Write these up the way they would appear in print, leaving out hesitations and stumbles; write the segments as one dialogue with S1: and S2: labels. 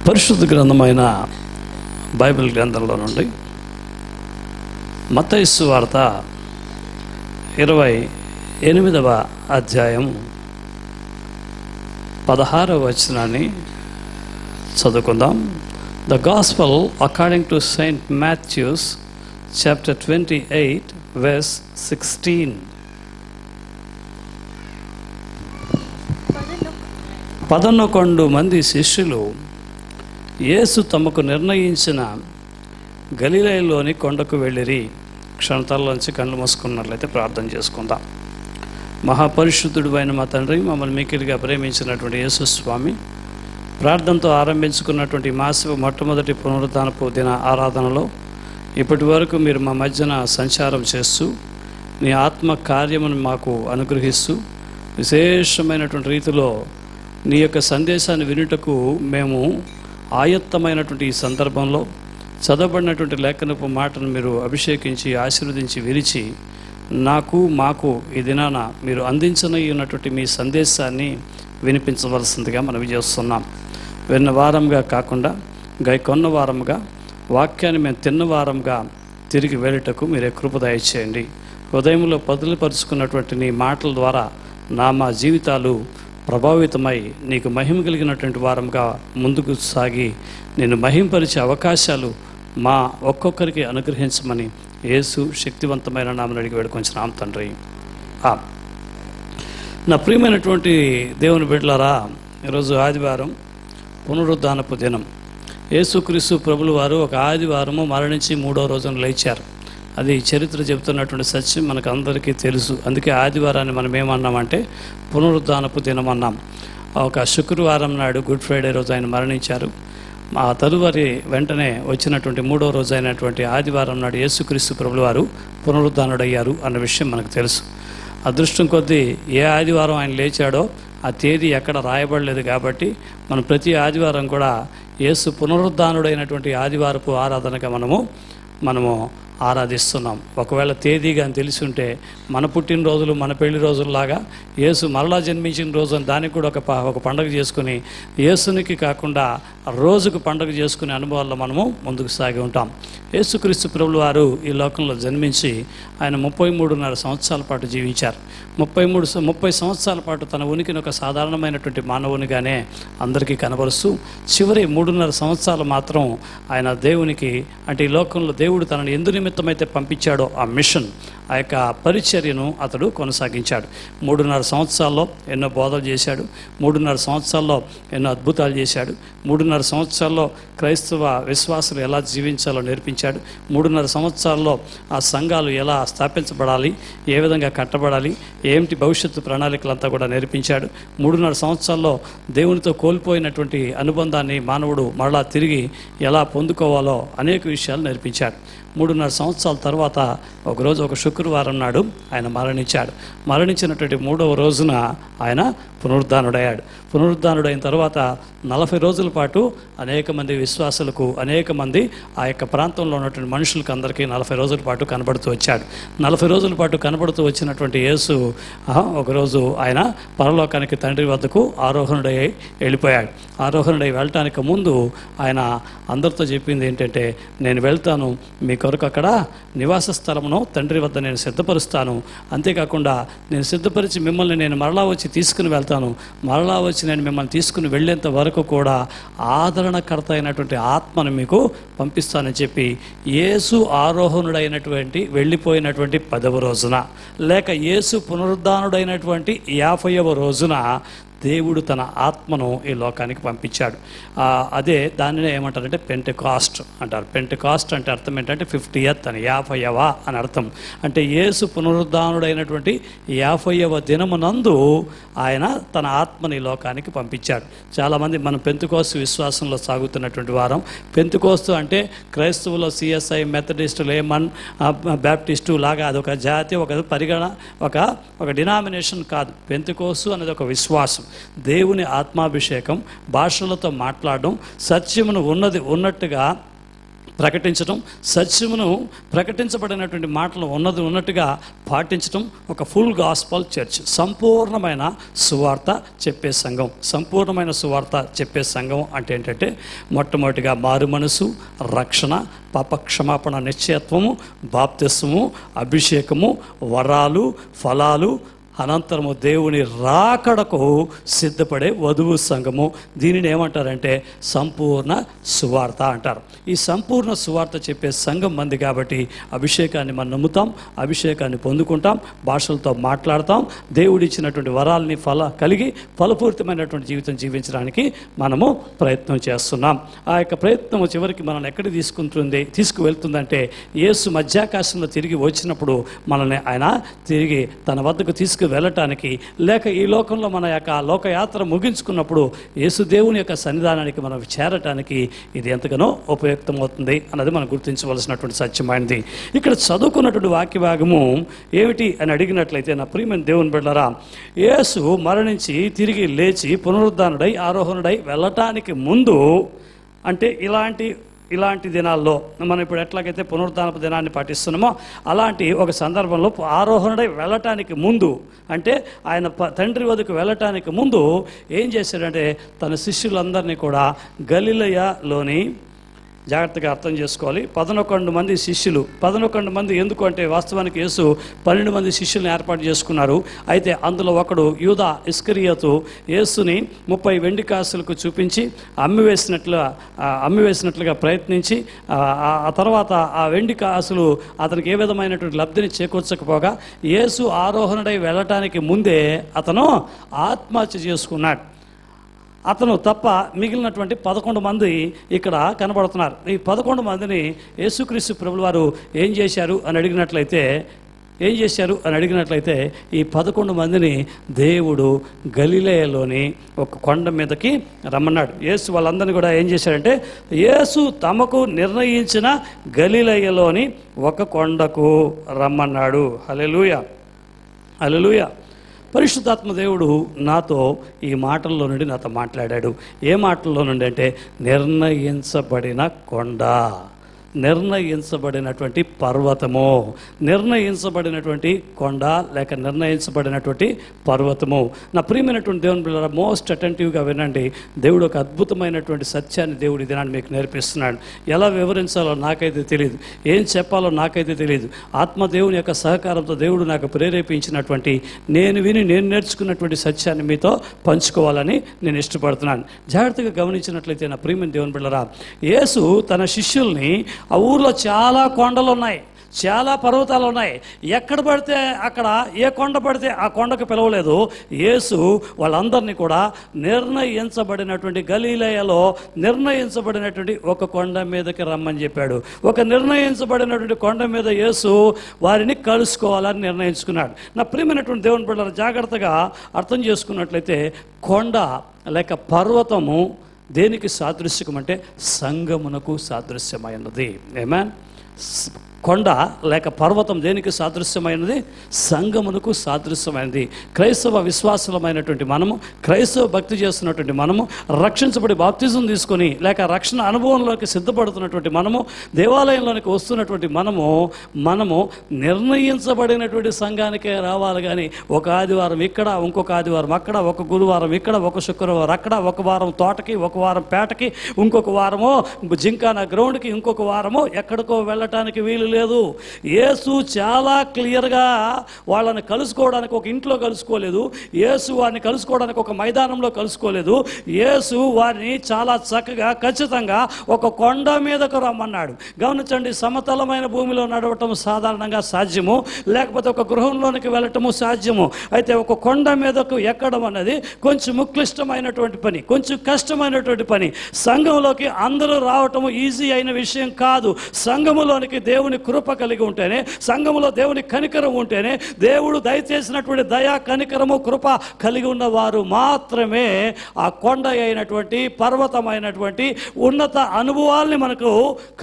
S1: పరిశుద్ధ గ్రంథమైన బైబిల్ గ్రంథంలో నుండి మత్తయి సువార్త 28వ అధ్యాయం 16వ వచనాన్ని చదువుకుందాం. The gospel according to Saint Matthew's chapter 28 verse 16. 11 మంది శిష్యులు యేసు తమకు నిర్ణయించిన గలిలయలోని కొండకు వెళ్ళిరి. క్షణతల్లోంచి కళ్ళు మూసుకున్నట్లయితే ప్రార్థన చేసుకుందాం. మహాపరిశుద్ధుడు అయిన మా తండ్రి, మమ్మల్ని మిక్కిలిగా ప్రేమించినటువంటి యేసు స్వామి, ప్రార్థనతో ఆరంభించుకున్నటువంటి మాసిక మొట్టమొదటి పునరుద్ధానపు దిన ఆరాధనలో ఇప్పటి వరకు మీరు మా మధ్యన సంచారం చేస్తూ నీ ఆత్మ కార్యమును మాకు అనుగ్రహిస్తూ విశేషమైనటువంటి రీతిలో నీ యొక్క సందేశాన్ని వినుటకు మేము ఆయత్తమైనటువంటి ఈ సందర్భంలో చదవబడినటువంటి లేఖనపు మాటను మీరు అభిషేకించి ఆశీర్వదించి విరిచి మాకు ఈ దినాన మీరు అందించనయ్యున్నటువంటి మీ సందేశాన్ని వినిపించవలసిందిగా మనం చేస్తున్నాం. విన్న వారంగా కాకుండా గైకొన్న వారంగా వాక్యాన్ని మేము తిన్న వారంగా తిరిగి వెళ్ళటకు మీరే కృప దయచేయండి. హృదయంలో పదులుపరుచుకున్నటువంటి నీ మాటల ద్వారా మా జీవితాలు ప్రభావితమై నీకు మహిమ కలిగినటువంటి వారంగా ముందుకు సాగి నేను మహింపరిచే అవకాశాలు మా ఒక్కొక్కరికి అనుగ్రహించమని యేసు శక్తివంతమైన నామమున అడిగి వేడుకొంచున్నాం తండ్రి. నా ప్రియమైనటువంటి దేవుని బిడ్డలారా, ఈరోజు ఆదివారం పునరుద్ధానపు దినం. యేసుక్రీస్తు ప్రభులు వారు ఒక ఆదివారము మరణించి 3వ రోజున లేచారు. అది చరిత్ర చెబుతున్నటువంటి సత్యం మనకు అందరికీ తెలుసు. అందుకే ఆదివారాన్ని మనం ఏమన్నామంటే పునరుద్ధానపు దినం అన్నాం. ఒక శుక్రవారం నాడు గుడ్ ఫ్రైడే రోజు ఆయన మరణించారు. ఆ తదుపరి వెంటనే వచ్చినటువంటి 3వ రోజు అయినటువంటి ఆదివారం నాడు యేసుక్రీస్తు ప్రభులు వారు పునరుద్ధానుడయ్యారు అన్న విషయం మనకు తెలుసు. అదృష్టం కొద్దీ ఏ ఆదివారం ఆయన లేచాడో ఆ తేదీ ఎక్కడ రాయబడలేదు కాబట్టి మనం ప్రతి ఆదివారం కూడా యేసు పునరుద్ధానుడైనటువంటి ఆదివారపు ఆరాధనగా మనము ఆరాధిస్తున్నాం. ఒకవేళ తేదీగా అని తెలిసి ఉంటే మన పుట్టినరోజులు మన పెళ్లి రోజుల్లాగా యేసు మరలా జన్మించిన రోజు అని దానికి కూడా ఒక పండుగ చేసుకుని యేసునికి కాకుండా రోజుకు పండుగ చేసుకునే అనుభవాల్లో మనము ముందుకు సాగి ఉంటాం. యేసుక్రీస్తు ప్రభులు వారు ఈ లోకంలో జన్మించి ఆయన 33.5 సంవత్సరాల పాటు జీవించారు. 30 సంవత్సరాల పాటు తన ఉనికిని ఒక సాధారణమైనటువంటి మానవునిగానే అందరికీ కనబరుస్తూ చివరి 3.5 సంవత్సరాలు మాత్రం ఆయన దేవునికి, అంటే ఈ లోకంలో దేవుడు తనని ఎందు నిమిత్తమైతే పంపించాడో ఆ మిషన్, ఆ యొక్క పరిచర్యను అతడు కొనసాగించాడు. 3.5 సంవత్సరాల్లో ఎన్నో బోధలు చేశాడు. 3.5 సంవత్సరాల్లో ఎన్నో అద్భుతాలు చేశాడు. 3.5 సంవత్సరాల్లో క్రైస్తవ విశ్వాసులు ఎలా జీవించాలో నేర్పించాడు. 3.5 సంవత్సరాల్లో ఆ సంఘాలు ఎలా స్థాపించబడాలి, ఏ విధంగా కట్టబడాలి, ఏమిటి భవిష్యత్తు ప్రణాళికలంతా కూడా నేర్పించాడు. 3.5 సంవత్సరాల్లో దేవునితో కోల్పోయినటువంటి అనుబంధాన్ని మానవుడు మరలా తిరిగి ఎలా పొందుకోవాలో అనేక విషయాలు నేర్పించాడు. 3.5 సంవత్సరాల తర్వాత ఒకరోజు ఒక శుక్రవారం నాడు ఆయన మరణించాడు. మరణించినటువంటి 3వ రోజున ఆయన పునరుద్ధానుడయ్యాడు. పునరుద్ధానుడైన తర్వాత 40 రోజుల పాటు అనేక మంది విశ్వాసులకు, అనేక మంది ఆ యొక్క ప్రాంతంలో ఉన్నటువంటి మనుషులకు అందరికీ 40 రోజుల పాటు కనబడుతూ వచ్చాడు. 40 రోజుల పాటు కనబడుతూ వచ్చినటువంటి యేసు ఒకరోజు ఆయన పరలోకానికి తండ్రి వద్దకు ఆరోహణుడై వెళ్ళిపోయాడు. ఆరోహణుడై వెళ్ళటానికి ముందు ఆయన అందరితో చెప్పింది ఏంటంటే, నేను వెళ్తాను, మీ కొరకు అక్కడ నివాస స్థలమును తండ్రి వద్ద నేను సిద్ధపరుస్తాను. అంతేకాకుండా నేను సిద్ధపరిచి మిమ్మల్ని నేను మరలా వచ్చి తీసుకుని వెళ్తాను. మరలా వచ్చి నేను మిమ్మల్ని తీసుకుని వెళ్ళేంత వరకు కూడా ఆదరణకర్త అయినటువంటి ఆత్మను మీకు పంపిస్తానని చెప్పి యేసు ఆరోహణుడైనటువంటి వెళ్ళిపోయినటువంటి 10వ రోజున, లేక యేసు పునరుద్ధానుడైనటువంటి 50వ రోజున దేవుడు తన ఆత్మను ఈ లోకానికి పంపించాడు. అదే దానినే ఏమంటారంటే పెంటెకాస్ట్ అంటారు. పెంటెకాస్ట్ అంటే అర్థం ఏంటంటే 50th అని, 50వ అని అర్థం. అంటే యేసు పునరుద్ధానుడైనటువంటి 50వ దినమునందు ఆయన తన ఆత్మని ఈ లోకానికి పంపించాడు. చాలామంది మనం పెంతెకోస్తు విశ్వాసంలో సాగుతున్నటువంటి వారం. పెంతెకోస్తు అంటే క్రైస్తవులో CSI, మెథడిస్టు, లేమన్, బ్యాప్టిస్టు లాగా అదొక జాతి, ఒక పరిగణ, ఒక డినామినేషన్ కాదు. పెంతెకోస్తు అనేది ఒక విశ్వాసం. దేవుని ఆత్మాభిషేకం, భాషలతో మాట్లాడడం, సత్యమును ఉన్నది ఉన్నట్టుగా ప్రకటించడం, సత్యమును ప్రకటించబడినటువంటి మాటలు ఉన్నట్టుగా పాటించడం ఒక ఫుల్ గాస్పల్ చర్చ్. సంపూర్ణమైన సువార్త చెప్పే సంఘం. సంపూర్ణమైన సువార్త చెప్పే సంఘం అంటే ఏంటంటే మొట్టమొదటిగా మారు మనసు, రక్షణ, పాప క్షమాపణ నిశ్చయత్వము, బాప్తిస్మము, అభిషేకము, వరాలు, ఫలాలు, అనంతరము దేవుని రాకడకు సిద్ధపడే వధువు సంఘము. దీనిని ఏమంటారంటే సంపూర్ణ సువార్త అంటారు. ఈ సంపూర్ణ సువార్త చెప్పే సంఘం మంది కాబట్టి అభిషేకాన్ని మనం నమ్ముతాం, అభిషేకాన్ని పొందుకుంటాం, భాషలతో మాట్లాడతాం, దేవుడిచ్చినటువంటి వరాలని కలిగి ఫలపూరితమైనటువంటి జీవితం జీవించడానికి మనము ప్రయత్నం చేస్తున్నాం. ఆ యొక్క ప్రయత్నం చివరికి మనల్ని ఎక్కడికి తీసుకువెళ్తుందంటే యేసు మధ్యాకాశంలో తిరిగి వచ్చినప్పుడు మనల్ని ఆయన తిరిగి తన వద్దకు వెళ్ళటానికి, లేక ఈ లోకంలో మన యొక్క లోకయాత్ర ముగించుకున్నప్పుడు యేసుదేవుని యొక్క సన్నిధానానికి మనం చేరటానికి ఇది ఎంతగానో ఉపయుక్తమవుతుంది అన్నది మనం గుర్తించవలసినటువంటి సత్యమైనది. ఇక్కడ చదువుకున్నటువంటి వాక్య భాగము ఏమిటి అని అడిగినట్లయితే, నా ప్రియమైన దేవుని బిడ్డలారా, యేసు మరణించి తిరిగి లేచి పునరుద్ధానుడై ఆరోహణుడై వెళ్ళటానికి ముందు, అంటే ఇలాంటి దినాల్లో మనం ఇప్పుడు ఎట్లాగైతే పునరుద్ధానపు దినాన్ని పాటిస్తున్నామో అలాంటి ఒక సందర్భంలో ఆరోహణుడై వెళ్ళటానికి ముందు, అంటే ఆయన తండ్రి వద్దకు వెళ్ళటానికి ముందు ఏం చేశాడంటే తన శిష్యులందరినీ కూడా గలిలయలోని, జాగ్రత్తగా అర్థం చేసుకోవాలి, 11 మంది శిష్యులు. 11 మంది ఎందుకు అంటే వాస్తవానికి యేసు 12 మంది శిష్యులను ఏర్పాటు చేసుకున్నారు. అయితే అందులో ఒకడు యూదా ఇస్కరియోతు యేసుని 30 వెండి కాసులకు చూపించి అమ్మివేసినట్లుగా ప్రయత్నించి ఆ తర్వాత ఆ వెండి కాసులు అతనికి ఏ విధమైనటువంటి లబ్ధిని చేకూర్చకపోగా యేసు ఆరోహణుడై వెళ్ళటానికి ముందే అతను ఆత్మహత్య చేసుకున్నాడు. అతను తప్ప మిగిలినటువంటి 11 మంది ఇక్కడ కనబడుతున్నారు. ఈ 11 మందిని యేసుక్రీస్తు ప్రభువు వారు ఏం చేశారు అని అడిగినట్లయితే ఈ 11 మందిని దేవుడు గలిలయలోని ఒక కొండ మీదకి రమ్మన్నాడు. యేసు వాళ్ళందరినీ కూడా ఏం చేశాడంటే యేసు తమకు నిర్ణయించిన గలిలయలోని ఒక కొండకు రమ్మన్నాడు. హల్లెలూయా, హల్లెలూయా. పరిశుద్ధాత్మ దేవుడు నాతో ఈ మాటల్లో నుండి నాతో మాట్లాడాడు. ఏ మాటల్లో నుండి అంటే నిర్ణయించబడిన కొండ, నిర్ణయించబడినటువంటి పర్వతము, నిర్ణయించబడినటువంటి కొండ లేక నిర్ణయించబడినటువంటి పర్వతము. నా ప్రియమైనటువంటి దేవుని బిడ్డలారా, మోస్ట్ అటెంటివ్గా వినండి. దేవుడు ఒక అద్భుతమైనటువంటి సత్యాన్ని దేవుడు ఈ దినాన్ని మీకు నేర్పిస్తున్నాడు. ఎలా వివరించాలో నాకైతే తెలియదు, ఏం చెప్పాలో నాకైతే తెలియదు. ఆత్మదేవుని యొక్క సహకారంతో దేవుడు నాకు ప్రేరేపించినటువంటి నేను నేర్చుకున్నటువంటి సత్యాన్ని మీతో పంచుకోవాలని నేను ఇష్టపడుతున్నాను. జాగ్రత్తగా గమనించినట్లయితే నా ప్రియమైన దేవుని బిడ్డలారా, యేసు తన శిష్యుల్ని ఆ ఊర్లో చాలా కొండలు ఉన్నాయి, చాలా పర్వతాలు ఉన్నాయి. ఎక్కడ పడితే అక్కడ, ఏ కొండ పడితే ఆ కొండకు పిలవలేదు. యేసు వాళ్ళందరినీ కూడా నిర్ణయించబడినటువంటి గలిలయలో నిర్ణయించబడినటువంటి ఒక కొండ మీదకి రమ్మని చెప్పాడు. ఒక నిర్ణయించబడినటువంటి కొండ మీద యేసు వారిని కలుసుకోవాలని నిర్ణయించుకున్నాడు. నా ప్రియమైనటువంటి దేవుని బిడ్డలు జాగ్రత్తగా అర్థం చేసుకున్నట్లయితే కొండ లేక పర్వతము దేనికి సాదృశ్యం అంటే సంఘమునకు సాదృశ్యమైనది. ఆమేన్. కొండ లేక పర్వతం దేనికి సాదృశ్యమైనది? సంఘమునకు సాదృశ్యమైనది. క్రైస్తవ విశ్వాసులమైనటువంటి మనము, క్రైస్తవ భక్తి చేస్తున్నటువంటి మనము, రక్షించబడి బాప్తిజం తీసుకొని లేక రక్షణ అనుభవంలోకి సిద్ధపడుతున్నటువంటి మనము, దేవాలయంలోనికి వస్తున్నటువంటి మనము నిర్ణయించబడినటువంటి సంఘానికే రావాలి. కానీ ఒక ఆదివారం ఇక్కడ, ఇంకొక ఆదివారం అక్కడ, ఒక గురువారం ఇక్కడ, ఒక శుక్రవారం అక్కడ, ఒక వారం తోటకి, ఒక వారం పేటకి, ఇంకొక వారము జింకానా గ్రౌండ్కి, ఇంకొక వారము ఎక్కడికో వెళ్ళటానికి వీలు లేదు. యేసు చాలా క్లియర్గా వాళ్ళని కలుసుకోవడానికి ఒక ఇంట్లో కలుసుకోలేదు. యేసు వారిని కలుసుకోవడానికి ఒక మైదానంలో కలుసుకోలేదు. యేసు వారిని చాలా చక్కగా ఖచ్చితంగా ఒక కొండ మీదకు రమ్మన్నాడు. గమనించండి, సమతలమైన భూమిలో నడవటం సాధారణంగా సాధ్యము, లేకపోతే ఒక గృహంలోనికి వెళ్ళటము సాధ్యము. అయితే ఒక కొండ మీదకు ఎక్కడం అనేది కొంచెం క్లిష్టమైనటువంటి పని, కొంచెం కష్టమైనటువంటి పని. సంఘంలోకి అందరూ రావటము ఈజీ అయిన విషయం కాదు. సంఘములోనికి దేవుని కృప కలిగి ఉంటేనే, సంఘములో దేవుని కనికరం ఉంటేనే, దేవుడు దయచేసినటువంటి దయా కనికరము కృప కలిగి ఉన్నవారు మాత్రమే ఆ కొండ అయినటువంటి పర్వతమైనటువంటి ఉన్నత అనుభవాల్ని మనకు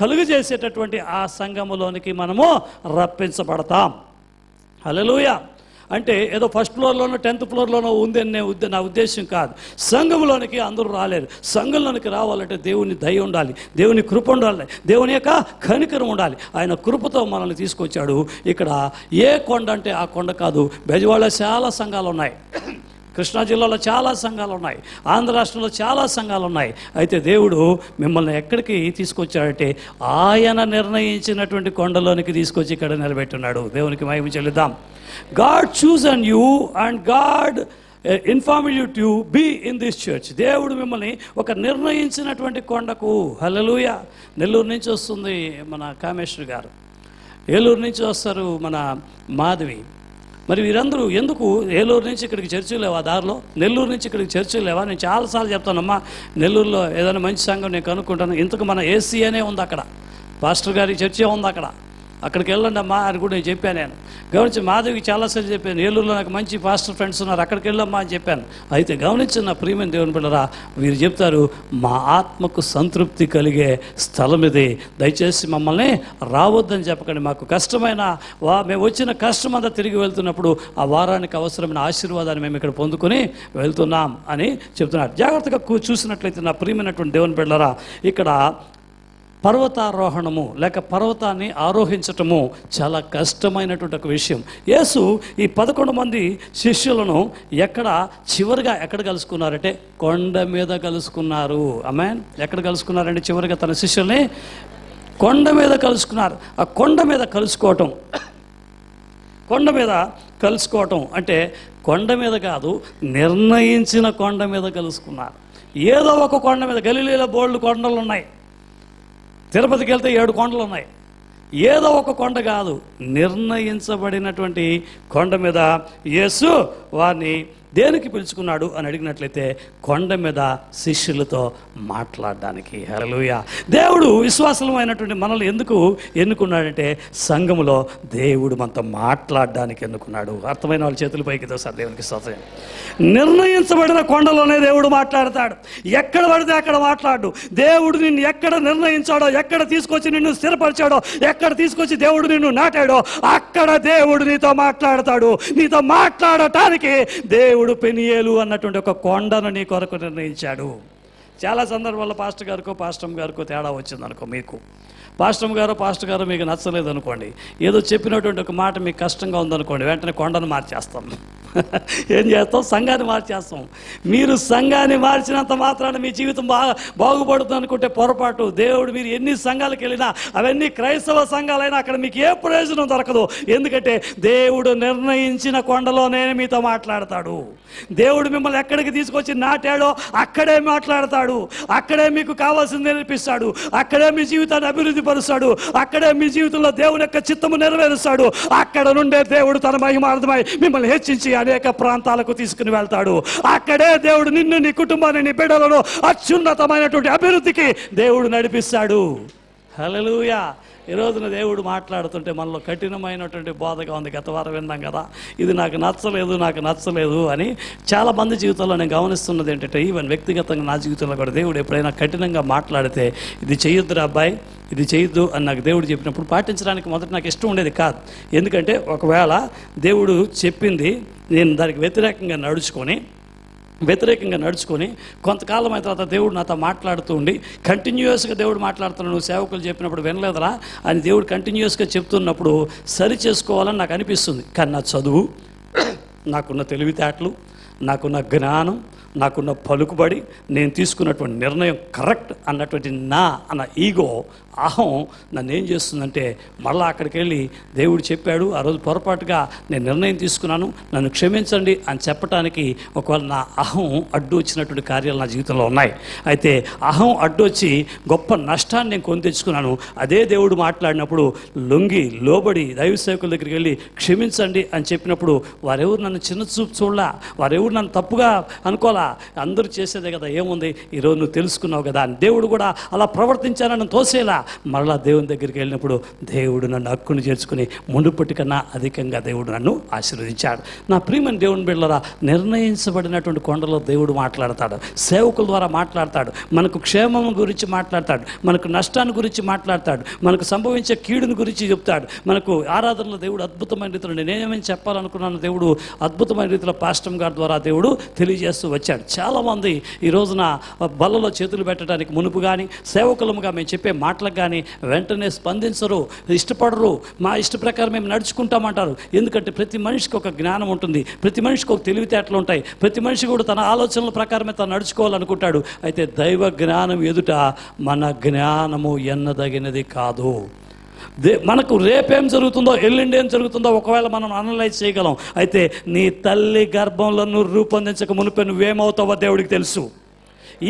S1: కలుగజేసేటటువంటి ఆ సంఘములోనికి మనము రప్పించబడతాం. హల్లెలూయా. అంటే ఏదో ఫస్ట్ ఫ్లోర్లోనో 10th ఫ్లోర్లోనో ఉందని నా ఉద్దేశం కాదు. సంఘంలోనికి అందరూ రాలేరు. సంఘంలోనికి రావాలంటే దేవుని దయ ఉండాలి, దేవుని కృప ఉండాలి, దేవుని యొక్క కనికరం ఉండాలి. ఆయన కృపతో మనల్ని తీసుకొచ్చాడు. ఇక్కడ ఏ కొండ అంటే ఆ కొండ కాదు. బెజవాడలో చాలా సంఘాలు ఉన్నాయి, కృష్ణా జిల్లాలో చాలా సంఘాలు ఉన్నాయి, ఆంధ్ర రాష్ట్రంలో చాలా సంఘాలు ఉన్నాయి. అయితే దేవుడు మిమ్మల్ని ఎక్కడికి తీసుకొచ్చాడంటే ఆయన నిర్ణయించినటువంటి కొండలోనికి తీసుకొచ్చి ఇక్కడ నిలబెట్టున్నాడు. దేవునికి మహిమ చెల్లిద్దాం. God chosen you and God informed you to be in this church. దేవుడు మిమ్మల్ని ఒక నిర్ణయించినటువంటి కొండకు. హల్లెలూయా. నెల్లూరు నుంచి వస్తుంది మన కామేశ్వర్ గారు, ఏలూరు నుంచి వస్తారు మన మాధవి. మరి వీరందరూ ఎందుకు ఏలూరు నుంచి ఇక్కడికి చర్చలు లేవా? దారిలో నెల్లూరు నుంచి ఇక్కడికి చర్చలు లేవా? నేను చాలాసార్లు చెప్తానమ్మా, నెల్లూరులో ఏదైనా మంచి సంఘం నేను కనుక్కుంటాను. ఇంతకు మన ఏసీఏనే ఉంది అక్కడ, పాస్టర్ గారి చర్చే ఉంది అక్కడ, అక్కడికి వెళ్ళండి అమ్మా అని కూడా నేను చెప్పాను. నేను గమనించి మాధవికి చాలాసార్లు చెప్పాను, ఏలూరులో నాకు మంచి పాస్టర్ ఫ్రెండ్స్ ఉన్నారు, అక్కడికి వెళ్ళమ్మా అని చెప్పాను. అయితే గమనించిన నా ప్రియమైన దేవుని బిడ్డలారా, వీరు చెప్తారు మా ఆత్మకు సంతృప్తి కలిగే స్థలం ఇది, దయచేసి మమ్మల్ని రావద్దని చెప్పకండి. మాకు కష్టమైన మేము వచ్చిన కష్టం అంతా తిరిగి వెళ్తున్నప్పుడు ఆ వారానికి అవసరమైన ఆశీర్వాదాన్ని మేము ఇక్కడ పొందుకొని వెళ్తున్నాం అని చెప్తున్నారు. జాగ్రత్తగా చూసినట్లయితే నా ప్రియమైనటువంటి దేవుని బిడ్డలారా, ఇక్కడ పర్వతారోహణము లేక పర్వతాన్ని ఆరోహించటము చాలా కష్టమైనటువంటి ఒక విషయం. యేసు ఈ 11 మంది శిష్యులను చివరిగా ఎక్కడ కలుసుకున్నారంటే కొండ మీద కలుసుకున్నారు. ఆమేన్. ఎక్కడ కలుసుకున్నారంటే చివరిగా తన శిష్యుల్ని కొండ మీద కలుసుకున్నారు. ఆ కొండ మీద కలుసుకోవటం అంటే కొండ మీద కాదు, నిర్ణయించిన కొండ మీద కలుసుకున్నారు. ఏదో ఒక కొండ మీద, గలిలీలో బోల్డ్ కొండలు ఉన్నాయి, తిరుపతికి వెళ్తే 7 కొండలు ఉన్నాయి. ఏదో ఒక కొండ కాదు, నిర్ణయించబడినటువంటి కొండ మీద యేసు వారిని దేనికి పిలుచుకున్నాడు అని అడిగినట్లయితే కొండ మీద శిష్యులతో మాట్లాడడానికి. హల్లెలూయా. దేవుడు విశ్వాసమైనటువంటి మనల్ని ఎందుకు ఎన్నుకున్నాడంటే సంఘములో దేవుడు మనతో మాట్లాడడానికి ఎన్నుకున్నాడు. అర్థమైన వాళ్ళ చేతుల పైకి సార్ దేవునికి స్తోత్రం. నిర్ణయించబడిన కొండలోనే దేవుడు మాట్లాడతాడు. ఎక్కడ పడితే అక్కడ మాట్లాడు. దేవుడు నిన్ను ఎక్కడ నిర్ణయించాడో, ఎక్కడ తీసుకొచ్చి నిన్ను స్థిరపరిచాడో, ఎక్కడ తీసుకొచ్చి దేవుడు నిన్ను నాటాడో అక్కడ దేవుడు నీతో మాట్లాడతాడు. నీతో మాట్లాడటానికి దేవుడు పెనియేలు అన్నటువంటి ఒక కొండను నీ కొరకు నిర్ణయించాడు. చాలా సందర్భాల్లో పాస్టర్ గారికో తేడా వచ్చిందనుకో, మీకు పాస్టర్ గారు మీకు నచ్చలేదు అనుకోండి, ఏదో చెప్పినటువంటి ఒక మాట మీకు కష్టంగా ఉందనుకోండి, వెంటనే కొండను మార్చేస్తాం. ఏం చేస్తాం? సంఘాన్ని మార్చేస్తాం. మీరు సంఘాన్ని మార్చినంత మాత్రాన మీ జీవితం బాగుపడుతుంది అనుకుంటే పొరపాటు. దేవుడు మీరు ఎన్ని సంఘాలకు వెళ్ళినా అవన్నీ క్రైస్తవ సంఘాలైనా అక్కడ మీకు ఏ ప్రయోజనం దొరకదు. ఎందుకంటే దేవుడు నిర్ణయించిన కొండలోనే మీతో మాట్లాడతాడు. దేవుడు మిమ్మల్ని ఎక్కడికి తీసుకొచ్చి నాటాడో అక్కడే మాట్లాడతాడు. అక్కడే మీకు కావాల్సింది నేర్పిస్తాడు. అక్కడే మీ జీవితాన్ని అభివృద్ధి పరుస్తాడు. అక్కడే మీ జీవితంలో దేవుని యొక్క చిత్తము నెరవేరుస్తాడు. అక్కడ నుండే దేవుడు తన మహిమార్థమై మిమ్మల్ని హెచ్చించి అనేక ప్రాంతాలకు తీసుకుని వెళ్తాడు. అక్కడే దేవుడు నిన్ను, నీ కుటుంబాన్ని, నీ బిడ్డలను అత్యున్నతమైనటువంటి అభివృద్ధికి దేవుడు నడిపిస్తాడు. హల్లెలూయా. ఈ రోజున దేవుడు మాట్లాడుతుంటే మనలో కఠినమైనటువంటి బోధగా ఉంది. గత వారం విన్నాం కదా, ఇది నాకు నచ్చలేదు అని. చాలా మంది జీవితంలో నేను గమనిస్తున్నది ఏంటంటే, ఈవెన్ వ్యక్తిగతంగా నా జీవితంలో కూడా దేవుడు ఎప్పుడైనా కఠినంగా మాట్లాడితే ఇది చేయొద్దురా అబ్బాయి, ఇది చేయొద్దు అని నాకు దేవుడు చెప్పినప్పుడు పాటించడానికి మొదట నాకు ఇష్టం ఉండేది కాదు. ఎందుకంటే ఒకవేళ దేవుడు చెప్పింది నేను దానికి వ్యతిరేకంగా నడుచుకొని కొంతకాలం అయిన తర్వాత దేవుడు నాతో మాట్లాడుతూ ఉండి కంటిన్యూస్గా దేవుడు మాట్లాడుతున్నాడు, నువ్వు సేవకులు చెప్పినప్పుడు వినలేదరా అని దేవుడు కంటిన్యూస్గా చెప్తున్నప్పుడు సరి చేసుకోవాలని నాకు అనిపిస్తుంది. కానీ నా చదువు, నాకున్న తెలివితేటలు, నాకున్న జ్ఞానం, నాకున్న పలుకుబడి, నేను తీసుకున్నటువంటి నిర్ణయం కరెక్ట్ అన్నటువంటి అన్న ఈగో, అహం నన్ను ఏం చేస్తుందంటే మళ్ళీ అక్కడికి వెళ్ళి దేవుడు చెప్పాడు, ఆ రోజు పొరపాటుగా నేను నిర్ణయం తీసుకున్నాను, నన్ను క్షమించండి అని చెప్పడానికి ఒకవేళ నా అహం అడ్డు వచ్చినటువంటి కార్యాలు నా జీవితంలో ఉన్నాయి. అయితే అహం అడ్డు వచ్చి గొప్ప నష్టాన్ని నేను కొని తెచ్చుకున్నాను. అదే దేవుడు మాట్లాడినప్పుడు లొంగి లోబడి దైవ సేవకుల దగ్గరికి వెళ్ళి క్షమించండి అని చెప్పినప్పుడు వారెవరు నన్ను చిన్న చూపు చూడలా, వారెవరు నన్ను తప్పుగా అనుకోలా, అందరూ చేసేదే కదా, ఏముంది ఈరోజు నువ్వు తెలుసుకున్నావు కదా అని దేవుడు కూడా అలా ప్రవర్తించానని తోసేలా. మరలా దేవుని దగ్గరికి వెళ్ళినప్పుడు దేవుడు నన్ను హక్కును చేర్చుకుని మునుపటి కన్నా అధికంగా దేవుడు నన్ను ఆశీర్వదించాడు. నా ప్రియమైన దేవుని బిడ్డలారా, నిర్ణయించబడినటువంటి కొండలో దేవుడు మాట్లాడతాడు, సేవకుల ద్వారా మాట్లాడతాడు, మనకు క్షేమం గురించి మాట్లాడతాడు, మనకు నష్టాన్ని గురించి మాట్లాడతాడు, మనకు సంభవించే కీడుని గురించి చెప్తాడు. మనకు ఆరాధనలో దేవుడు అద్భుతమైన రీతిలో, నేనేమని చెప్పాలనుకున్నాను, దేవుడు అద్భుతమైన రీతిలో పాస్టర్ గారి ద్వారా దేవుడు తెలియజేస్తూ వచ్చాడు. చాలామంది ఈ రోజున బల్లలో చేతులు పెట్టడానికి మునుపు కానీ, సేవకులముగా మేము చెప్పే మాటలకు కానీ వెంటనే స్పందించరు, ఇష్టపడరు. మా ఇష్ట ప్రకారం మేము నడుచుకుంటామంటారు. ఎందుకంటే ప్రతి మనిషికి ఒక జ్ఞానం ఉంటుంది, ప్రతి మనిషికి ఒక తెలివితేటలు ఉంటాయి, ప్రతి మనిషి కూడా తన ఆలోచనల ప్రకారమే తను నడుచుకోవాలనుకుంటాడు. అయితే దైవ జ్ఞానం ఎదుట మన జ్ఞానము ఎన్నదగినది కాదు. మనకు రేపేం జరుగుతుందో, ఎల్లుండి ఏం జరుగుతుందో ఒకవేళ మనం అనలైజ్ చేయగలం. అయితే నీ తల్లి గర్భంలో నువ్వు రూపొందించక మునిపే నువ్వేమవుతావో దేవుడికి తెలుసు.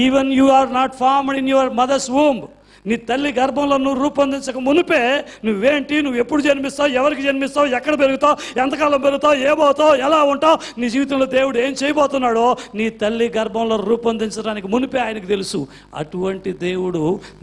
S1: Even you are not formed in your mother's womb. నీ తల్లి గర్భంలో నువ్వు రూపొందించక మునిపే నువ్వేంటి, నువ్వు ఎప్పుడు జన్మిస్తావు, ఎవరికి జన్మిస్తావు, ఎక్కడ పెరుగుతావు, ఎంతకాలం పెరుగుతావు, ఏమవుతావు, ఎలా ఉంటావు, నీ జీవితంలో దేవుడు ఏం చేయబోతున్నాడో నీ తల్లి గర్భంలో రూపొందించడానికి మునిపే ఆయనకు తెలుసు. అటువంటి దేవుడు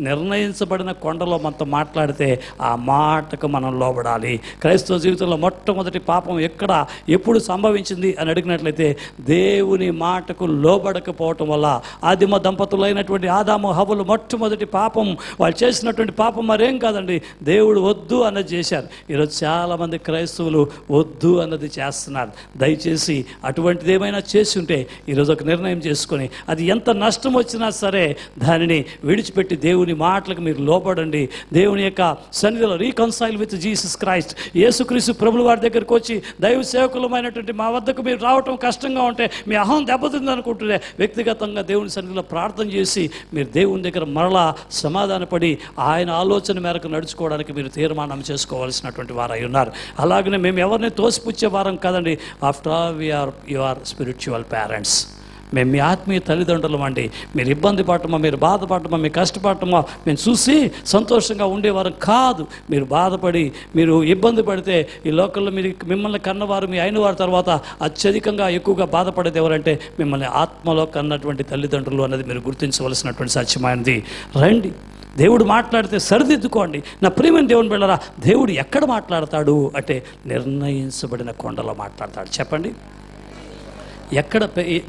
S1: నిర్ణయించబడిన కొండలో మనతో మాట్లాడితే ఆ మాటకు మనం లోబడాలి. క్రైస్తవ జీవితంలో మొట్టమొదటి పాపం ఎక్కడ, ఎప్పుడు సంభవించింది అని అడిగినట్లయితే దేవుని మాటకు లోబడకపోవటం వల్ల ఆదిమ దంపతులైనటువంటి ఆదాము హవ్వలు మొట్టమొదటి పాపం, వాళ్ళు చేసినటువంటి పాపం మరేం కాదండి, దేవుడు వద్దు అన్నది చేశారు. ఈరోజు చాలామంది క్రైస్తవులు వద్దు అన్నది చేస్తున్నారు. దయచేసి అటువంటిది ఏమైనా చేసి ఉంటే ఈరోజు ఒక నిర్ణయం చేసుకొని, అది ఎంత నష్టం వచ్చినా సరే దానిని విడిచిపెట్టి దేవుని మాటలకు మీరు లోపడండి. దేవుని యొక్క సన్నిధిలో రీకన్సైల్ విత్ జీసస్ క్రైస్ట్, యేసుక్రీస్తు ప్రభుల వారి దగ్గరికి వచ్చి, దైవ సేవకులమైనటువంటి మా వద్దకు మీరు రావటం కష్టంగా ఉంటే, మీ అహం దెబ్బతింది అనుకుంటుంటే వ్యక్తిగతంగా దేవుని సన్నిధిలో ప్రార్థన చేసి మీరు దేవుని దగ్గర మరలా సమాధానపడి ఆయన ఆలోచన మేరకు నడుచుకోవడానికి మీరు తీర్మానం చేసుకోవాల్సినటువంటి వారై ఉన్నారు. అలాగనే మేము ఎవరిని తోసిపుచ్చే వారం కాదండి. After all we are your spiritual parents. మేము మీ ఆత్మీయ తల్లిదండ్రులం అండి. మీరు ఇబ్బంది పడటమా, మీరు బాధపడటమా, మీరు కష్టపడటమా మేము చూసి సంతోషంగా ఉండేవారు కాదు. మీరు బాధపడి, మీరు ఇబ్బంది పడితే ఈ లోకల్లో మిమ్మల్ని కన్నవారు, మీ అయిన వారి తర్వాత అత్యధికంగా ఎక్కువగా బాధపడేది ఎవరంటే మిమ్మల్ని ఆత్మలో కన్నటువంటి తల్లిదండ్రులు అన్నది మీరు గుర్తించవలసినటువంటి సత్యమైనది. రండి, దేవుడు మాట్లాడితే సరిదిద్దుకోండి. నా ప్రియమైన దేవుని బిడ్డలారా, దేవుడు ఎక్కడ మాట్లాడతాడు అంటే నిర్ణయించబడిన కొండలో మాట్లాడతాడు. చెప్పండి, ఎక్కడ?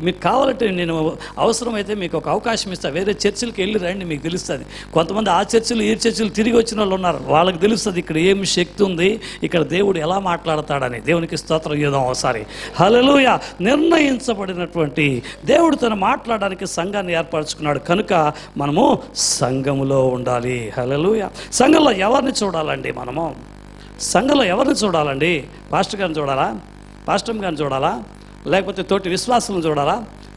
S1: మీకు కావాలంటే నేను అవసరమైతే మీకు ఒక అవకాశం ఇస్తాను, వేరే చర్చిలకు వెళ్ళి రండి, మీకు తెలుస్తుంది. కొంతమంది ఆ చర్చిలు ఈ చర్చిలు తిరిగి వచ్చిన వాళ్ళు ఉన్నారు, వాళ్ళకి తెలుస్తుంది ఇక్కడ ఏమి శక్తి ఉంది, ఇక్కడ దేవుడు ఎలా మాట్లాడతాడని. దేవునికి స్తోత్రం చేద్దాం ఒకసారి. హల్లెలూయా. నిర్ణయించబడినటువంటి దేవుడు తను మాట్లాడడానికి సంఘాన్ని ఏర్పరచుకున్నాడు కనుక మనము సంఘములో ఉండాలి. హల్లెలూయా. సంఘంలో ఎవరిని చూడాలండి? మనము సంఘంలో ఎవరిని చూడాలండి? పాస్టర్ గారిని చూడాలా? పాస్టర్ గారిని చూడాలా? లేకపోతే తోటి విశ్వాసులను చూడాలా?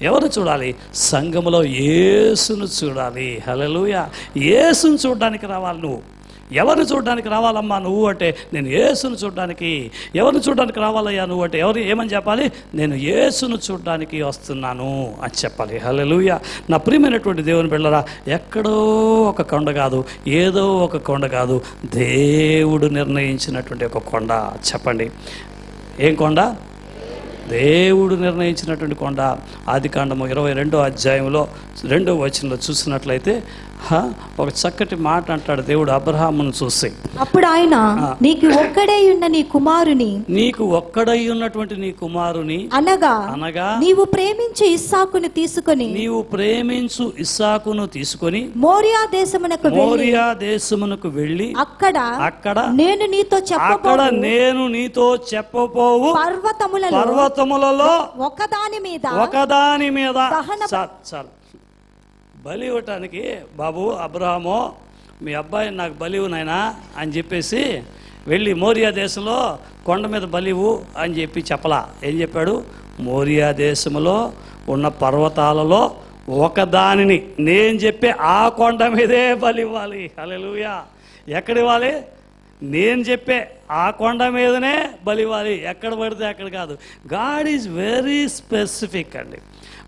S1: ఎవరు చూడాలి? సంఘములో యేసును చూడాలి. హల్లెలూయా. యేసును చూడడానికి రావాలి. నువ్వు ఎవరిని చూడడానికి రావాలమ్మా నువ్వు అంటే, నేను యేసును చూడడానికి. ఎవరిని చూడడానికి రావాలయ్యా నువ్వు అంటే, ఏమని చెప్పాలి? నేను యేసును చూడడానికి వస్తున్నాను అని చెప్పాలి. హల్లెలూయా. నా ప్రియమైనటువంటి దేవుని బిడ్డలారా, ఎక్కడో ఒక కొండ కాదు, ఏదో ఒక కొండ కాదు, దేవుడు నిర్ణయించినటువంటి ఒక కొండ. చెప్పండి, ఏం కొండ? దేవుడు నిర్ణయించినటువంటి కొండ. ఆదికాండము 22వ అధ్యాయంలో 2వ వచనంలో చూసినట్లయితే ఒక చక్కటి మాట అంటాడు దేవుడు అబ్రహామును చూసి.
S2: అప్పుడు ఆయన, నీకు ఒక్కడై ఉన్న నీ కుమారుని,
S1: నీకు ఒక్కడై ఉన్నటువంటి నీ కుమారుని
S2: అనగా నీవు ప్రేమించు ఇస్సాకును తీసుకొని
S1: మోరియా దేశమునకు వెళ్ళి అక్కడ నేను నీతో చెప్పబోవు పర్వతములలో ఒకదాని మీద చాలు బలి ఇవ్వటానికి, బాబు అబ్రహాము మీ అబ్బాయిని నాకు బలివు నాయనా అని చెప్పేసి వెళ్ళి మోరియా దేశంలో కొండ మీద బలివు అని చెప్పలా. ఏం చెప్పాడు? మోరియా దేశంలో ఉన్న పర్వతాలలో ఒకదానిని, నేను చెప్పే ఆ కొండ మీదే బలి ఇవ్వాలి. హల్లెలూయా. ఎక్కడ ఇవ్వాలి? నేను చెప్పే ఆ కొండ మీదనే బలివ్వాలి, ఎక్కడ పడితే అక్కడ కాదు. గాడ్ ఈజ్ వెరీ స్పెసిఫిక్ అండి.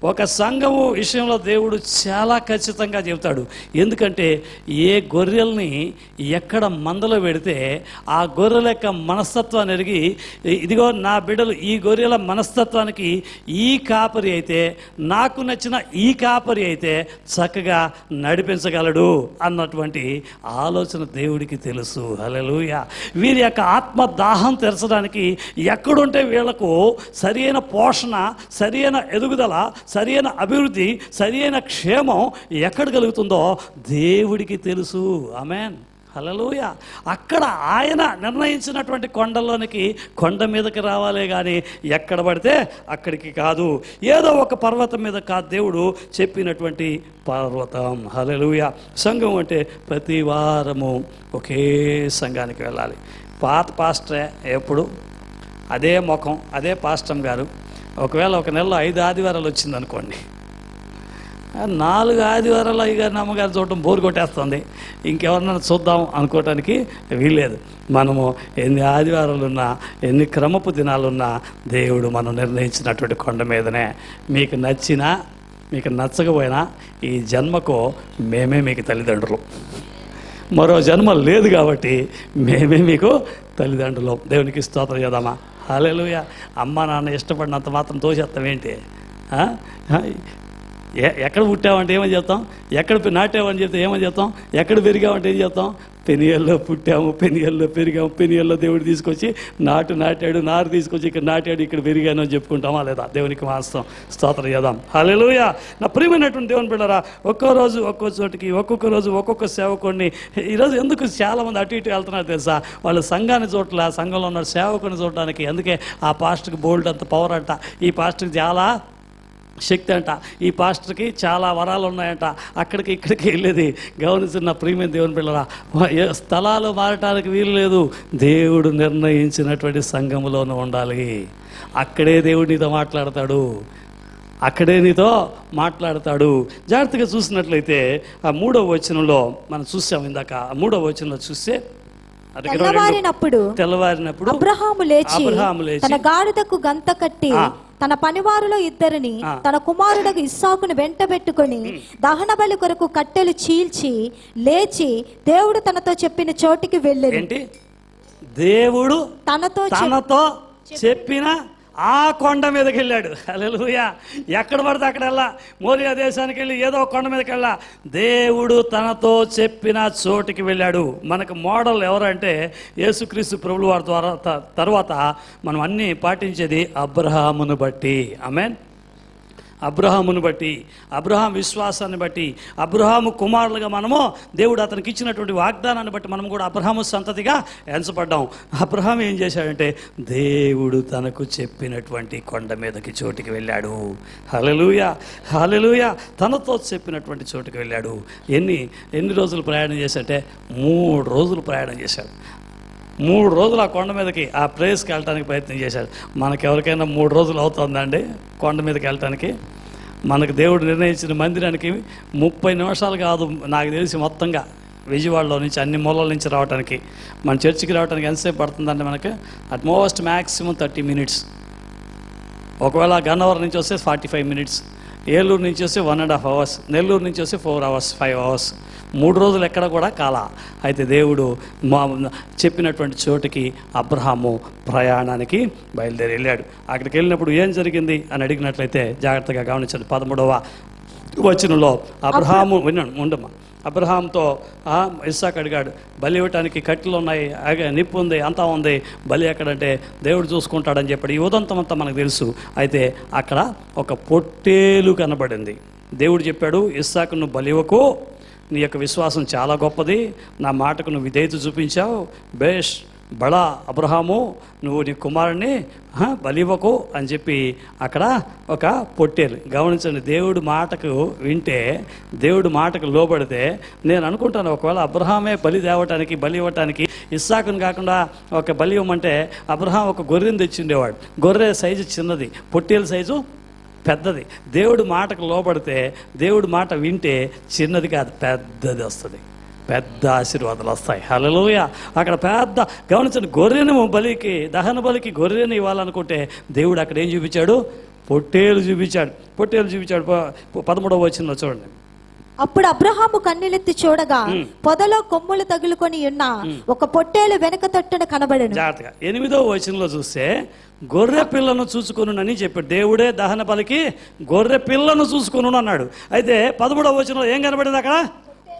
S1: ఒక సంఘము విషయంలో దేవుడు చాలా ఖచ్చితంగా చెబుతాడు. ఎందుకంటే ఏ గొర్రెల్ని ఎక్కడ మందలో పెడితే ఆ గొర్రెల యొక్క మనస్తత్వాన్ని ఎరిగి, ఇదిగో నా బిడ్డలు ఈ గొర్రెల మనస్తత్వానికి ఈ కాపరి అయితే, నాకు నచ్చిన ఈ కాపరి అయితే చక్కగా నడిపించగలడు అన్నటువంటి ఆలోచన దేవుడికి తెలుసు. హల్లెలూయా. వీరి యొక్క ఆత్మ దాహం తెరచడానికి ఎక్కడుంటే వీళ్లకు సరైన పోషణ, సరైన ఎదుగుదల, సరైన అభివృద్ధి, సరైన క్షేమం ఎక్కడ కలుగుతుందో దేవుడికి తెలుసు. ఆమేన్. హల్లెలూయా. అక్కడ ఆయన నిర్ణయించినటువంటి కొండలోనికి, కొండ మీదకి రావాలే కానీ ఎక్కడ పడితే అక్కడికి కాదు. ఏదో ఒక పర్వతం మీద కాదు దేవుడు చెప్పినటువంటి పర్వతం. హల్లెలూయా. సంఘం అంటే ప్రతి వారము ఒకే సంఘానికి వెళ్ళాలి. పాత పాస్టరే ఎప్పుడు అదే ముఖం, అదే పాస్టమ్ గారు. ఒకవేళ ఒక నెలలో 5 ఆదివారాలు వచ్చిందనుకోండి, 4 ఆదివారాలు అయ్యగారిని అమ్మగారు చూడటం బోరు కొట్టేస్తుంది, ఇంకెవరన్నా చూద్దాం అనుకోవటానికి వీల్లేదు. మనము ఎన్ని ఆదివారాలున్నా, ఎన్ని క్రమపు దినాలున్నా దేవుడు మనం నిర్ణయించినటువంటి కొండ మీదనే. మీకు నచ్చినా మీకు నచ్చకపోయినా ఈ జన్మకు మేమే మీకు తల్లిదండ్రులు. మరో జన్మ లేదు కాబట్టి మేమే మీకు తల్లిదండ్రులు. దేవునికి స్తోత్రం చేద్దామా. హల్లెలూయా. అమ్మ నాన్న ఇష్టపడినంత మాత్రం తోసేస్తాం ఏంటి? ఎక్కడ పుట్టామంటే ఏమని చెప్తాం, ఎక్కడ నాటామని చెప్తే ఏమని చెప్తాం, ఎక్కడ పెరిగామంటే ఏం చెప్తాం, పెనియల్లో పుట్టాము, పెనియల్లో పెరిగాము, పెనియల్లో దేవుడు తీసుకొచ్చి నాటాడు, నారు తీసుకొచ్చి ఇక్కడ నాటాడు, ఇక్కడ పెరిగాను అని చెప్పుకుంటామా లేదా? దేవునికి మాస్తం స్తోత్రం చేద్దాం. హల్లెలూయా. నా ప్రియమైనటువంటి దేవుని బిడ్డలారా, ఒక్కో రోజు ఒక్కో చోటికి, ఒక్కొక్క రోజు ఒక్కొక్క సేవకుడిని. ఈరోజు ఎందుకు చాలామంది అటు ఇటు వెళ్తున్నారు తెలుసా? వాళ్ళు సంఘాన్ని చూడట్లా, సంఘంలో ఉన్న సేవకుని చూడడానికి. అందుకే ఆ పాస్టర్కి బోల్డ్ అంత పవర్ అంట, ఈ పాస్టర్కి చాలా శక్తి అంట, ఈ పాస్టర్కి చాలా వరాలు ఉన్నాయంట. అక్కడికి ఇక్కడికి వెళ్ళేది గమనించిన ప్రియమైన దేవుని పిల్లరా, స్థలాలు మారటానికి వీలు లేదు. దేవుడు నిర్ణయించినటువంటి సంఘములోనే ఉండాలి. అక్కడే దేవుడు నీతో మాట్లాడతాడు, అక్కడే నీతో మాట్లాడతాడు. జాగ్రత్తగా చూసినట్లయితే ఆ 3వ వచనంలో మనం చూసాం. ఇందాక 3వ వచనంలో చూస్తే, తెల్లవారినప్పుడు అబ్రహాము లేచి
S2: తన గాడిదకు గంత కట్టి తన పనివారులో 2 తన కుమారుడకు ఇస్సాకును వెంటబెట్టుకొని దహన బలి కొరకు కట్టెలు చీల్చి లేచి దేవుడు తనతో చెప్పిన చోటికి వెళ్ళి,
S1: దేవుడు తనతో చెప్పిన ఆ కొండ మీదకి వెళ్ళాడు. హల్లెలూయా. ఎక్కడ పడితే అక్కడ వెళ్ళా, మోరియా దేశానికి వెళ్ళి ఏదో కొండ మీదకి వెళ్ళా, దేవుడు తనతో చెప్పిన చోటికి వెళ్ళాడు. మనకు మోడల్ ఎవరంటే యేసుక్రీస్తు ప్రభువు వారి ద్వారా తర్వాత మనం అన్నీ పాటించేది అబ్రహామును బట్టి. ఆమేన్. అబ్రహామును బట్టి, అబ్రహాం విశ్వాసాన్ని బట్టి, అబ్రహాము కుమారులుగా మనము దేవుడు అతనికి ఇచ్చినటువంటి వాగ్దానాన్ని బట్టి మనం కూడా అబ్రహాము సంతతిగా ఎంచబడ్డాం. అబ్రహాం ఏం చేశాడంటే దేవుడు తనకు చెప్పినటువంటి కొండ మీదకి చోటికి వెళ్ళాడు. హల్లెలూయా. హల్లెలూయా. తనతో చెప్పినటువంటి చోటుకి వెళ్ళాడు. ఎన్ని రోజులు ప్రయాణం చేశాడంటే 3 రోజులు ప్రయాణం చేశాడు. 3 రోజులు ఆ కొండ మీదకి, ఆ ప్లేస్కి వెళ్ళటానికి ప్రయత్నం చేశాడు. మనకెవరికైనా 3 రోజులు అవుతుందండి కొండ మీదకి వెళ్ళటానికి? మనకు దేవుడు నిర్ణయించిన మందిరానికి 30 నిమిషాలు కాదు నాకు తెలిసి, మొత్తంగా విజయవాడలో నుంచి అన్ని మూలల నుంచి రావడానికి, మన చర్చికి రావడానికి ఎంతసేపు పడుతుందంటే మనకి అట్మోస్ట్ మ్యాక్సిమం 30 మినిట్స్. ఒకవేళ గన్నవరం నుంచి వస్తే 45 మినిట్స్, ఏలూరు నుంచి వస్తే 1.5 అవర్స్, నెల్లూరు నుంచి వస్తే 4 అవర్స్, 5 అవర్స్. 3 రోజులు ఎక్కడ కూడా కాల. అయితే దేవుడు చెప్పినటువంటి చోటికి అబ్రహాము ప్రయాణానికి బయలుదేరి వెళ్ళాడు. అక్కడికి వెళ్ళినప్పుడు ఏం జరిగింది అని అడిగినట్లయితే జాగ్రత్తగా గమనించండి. 13వ వచనంలో అబ్రహాము ఉండమ్మా, అబ్రహాంతో ఇస్సాకు అడిగాడు, బలి ఇవ్వటానికి కట్టెలు ఉన్నాయి, నిప్పు ఉంది, అంతా ఉంది, బలి ఎక్కడంటే దేవుడు చూసుకుంటాడని చెప్పాడు. ఈ ఉదంతం అంతా మనకు తెలుసు. అయితే అక్కడ ఒక పొట్టేలు కనబడింది. దేవుడు చెప్పాడు, ఇస్సాకు నువ్వు బలి ఇవ్వకు, నీ యొక్క విశ్వాసం చాలా గొప్పది, నా మాటకు నువ్వు విధేయత చూపించావు, బేష్ బడా అబ్రహాము, నువ్వు నీ కుమారుణ్ణి బలివ్వకు అని చెప్పి అక్కడ ఒక పొట్టేలు. గమనించండి, దేవుడు మాటకు వింటే, దేవుడు మాటకు లోబడితే, నేను అనుకుంటాను ఒకవేళ అబ్రహామే బలి ఇవ్వటానికి ఇస్సాకుని కాకుండా ఒక బలి ఇవ్వమంటే అబ్రహాం ఒక గొర్రెని తెచ్చిండేవాడు. గొర్రె సైజు చిన్నది, పొట్టేలు సైజు పెద్దది. దేవుడు మాటకు లోబడితే, దేవుడు మాట వింటే చిన్నది కాదు పెద్దది వస్తుంది. పెద్ద ఆశీర్వాదాలు వస్తాయి. హల్లెలూయా. అక్కడ పెద్ద గమనించండి, గొర్రెను బలికి, దహన బలికి గొర్రెను ఇవ్వాలనుకుంటే దేవుడు అక్కడ ఏం చూపించాడు? పొట్టేలు చూపించాడు. 13వ వచనంలో చూడండి.
S2: అప్పుడు అబ్రహాము కన్నెలెత్తి చూడగా పొదలో కొమ్ములు తగులుకొని ఉన్న ఒక పొట్టేలు వెనక తట్టున కనబడెను.
S1: జాగ్రత్తగా 8వ వచనంలో చూస్తే గొర్రె పిల్లను చూసుకొనునని చెప్పాడు. దేవుడే దహన బలికి గొర్రె పిల్లను చూసుకొను అన్నాడు. అయితే 13వ వచనంలో ఏం కనబడింది? అక్కడ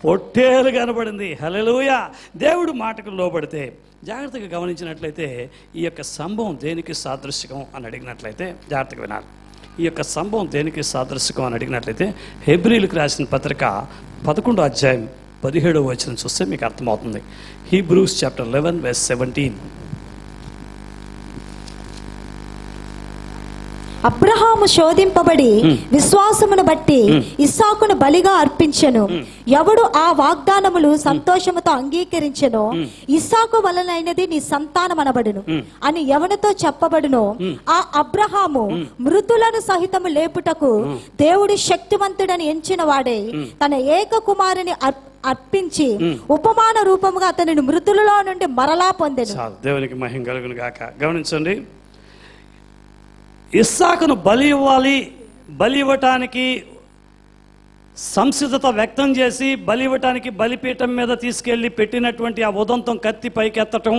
S1: పొట్టేలు కనబడింది. హల్లెలూయా. దేవుడు మాటకు లోబడితే, జాగ్రత్తగా గమనించినట్లయితే ఈ యొక్క సంభవం దేనికి సాదృశ్యం అని అడిగినట్లయితే జాగ్రత్తగా వినాలి. ఈ యొక్క సంభవం దేనికి సాదృశ్యం అని అడిగినట్లయితే హెబ్రీలకు రాసిన పత్రిక 11వ అధ్యాయం 17వ వచనం చూస్తే మీకు అర్థమవుతుంది. Hebrews chapter 11 verse 17.
S2: అబ్రహాము శోధింపబడి విశ్వాసమును బట్టి ఇస్సాకును బలిగా అర్పించెను. ఎవడు ఆ వాగ్దానములు సంతోషముతో అంగీకరించెనో ఇస్సాకు వలనైనది నీ సంతానం అనబడును అని ఎవనితో చెప్పబడునో ఆ అబ్రహాము మృతులను సహితము లేపుటకు దేవుడు శక్తివంతుడని ఎంచిన వాడే తన ఏక కుమారుని అర్పించి ఉపమాన రూపముగా అతనిని మృతులలో నుండి మరలా పొందెను.
S1: దేవునికి మహిమ కలుగును గాక. గమనించండి, ఇస్సాకును బలి ఇవ్వటానికి సంసిద్ధత వ్యక్తం చేసి బలి ఇవ్వటానికి బలిపీఠం మీద తీసుకెళ్ళి పెట్టినటువంటి ఆ ఉదంతం కత్తి పైకెత్తటం,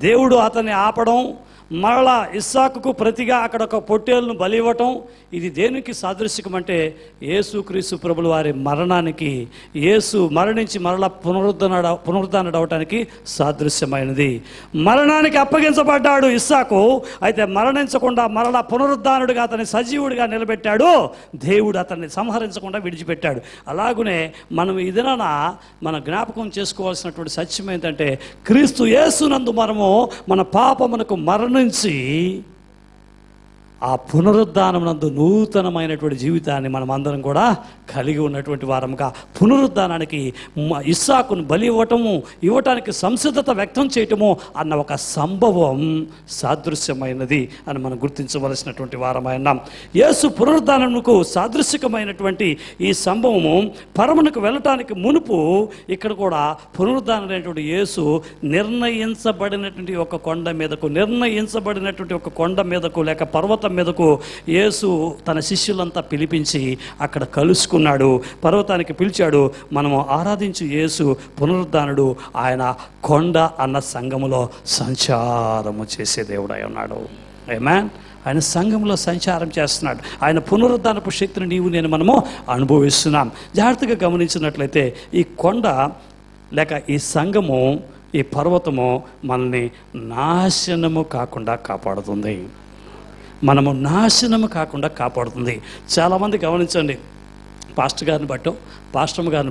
S1: దేవుడు అతన్ని ఆపడం, మరలా ఇస్సాకుకు ప్రతిగా అక్కడ ఒక పొట్టేలును బలి ఇవ్వటం, ఇది దేనికి సాదృశ్యం అంటే యేసుక్రీస్తు ప్రభుల వారి మరణానికి, యేసు మరణించి మరలా పునరుద్ధానుడవటానికి సాదృశ్యమైనది. మరణానికి అప్పగించబడ్డాడు ఇస్సాకు, అయితే మరణించకుండా మరలా పునరుద్ధానుడిగా అతన్ని సజీవుడిగా నిలబెట్టాడు. దేవుడు అతన్ని సంహరించకుండా విడిచిపెట్టాడు. అలాగునే మనం ఈ దినాన మన జ్ఞాపకం చేసుకోవాల్సినటువంటి సత్యం ఏంటంటే క్రీస్తు యేసునందు మనము మన పాపమునకు మరణించి ఆ పునరుద్ధానమునందు నూతనమైనటువంటి జీవితాన్ని మనం అందరం కూడా కలిగి ఉన్నటువంటి వారముగా పునరుద్ధానానికి ఇస్సాకును బలి ఇవ్వటానికి సంసిద్ధత వ్యక్తం చేయటము అన్న ఒక సంభవం సాదృశ్యమైనది అని మనం గుర్తించవలసినటువంటి వారమైనాం. యేసు పునరుద్ధానమునకు సాదృశ్యమైనటువంటి ఈ సంభవము పరమునకు వెళ్ళటానికి మునుపు ఇక్కడ కూడా పునరుద్ధానమైనటువంటి యేసు నిర్ణయించబడినటువంటి ఒక కొండ మీదకు లేక పర్వతం మీదకు యేసు తన శిష్యులంతా పిలిపించి అక్కడ కలుసుకున్నాడు. పర్వతానికి పిలిచాడు. మనము ఆరాధించు యేసు పునరుద్ధానుడు. ఆయన కొండ అన్న సంఘములో సంచారము చేసే దేవుడై ఉన్నాడు. ఆమేన్. ఆయన సంఘంలో సంచారం చేస్తున్నాడు. ఆయన పునరుద్ధానపు శక్తిని నీవు నేను మనము అనుభవిస్తున్నాం. జాగ్రత్తగా గమనించినట్లయితే ఈ కొండ లేక ఈ సంఘము, ఈ పర్వతము మనల్ని నాశనము కాకుండా కాపాడుతుంది. మనము నాశనము కాకుండా కాపాడుతుంది. చాలామంది గమనించండి, పాస్టర్ గారిని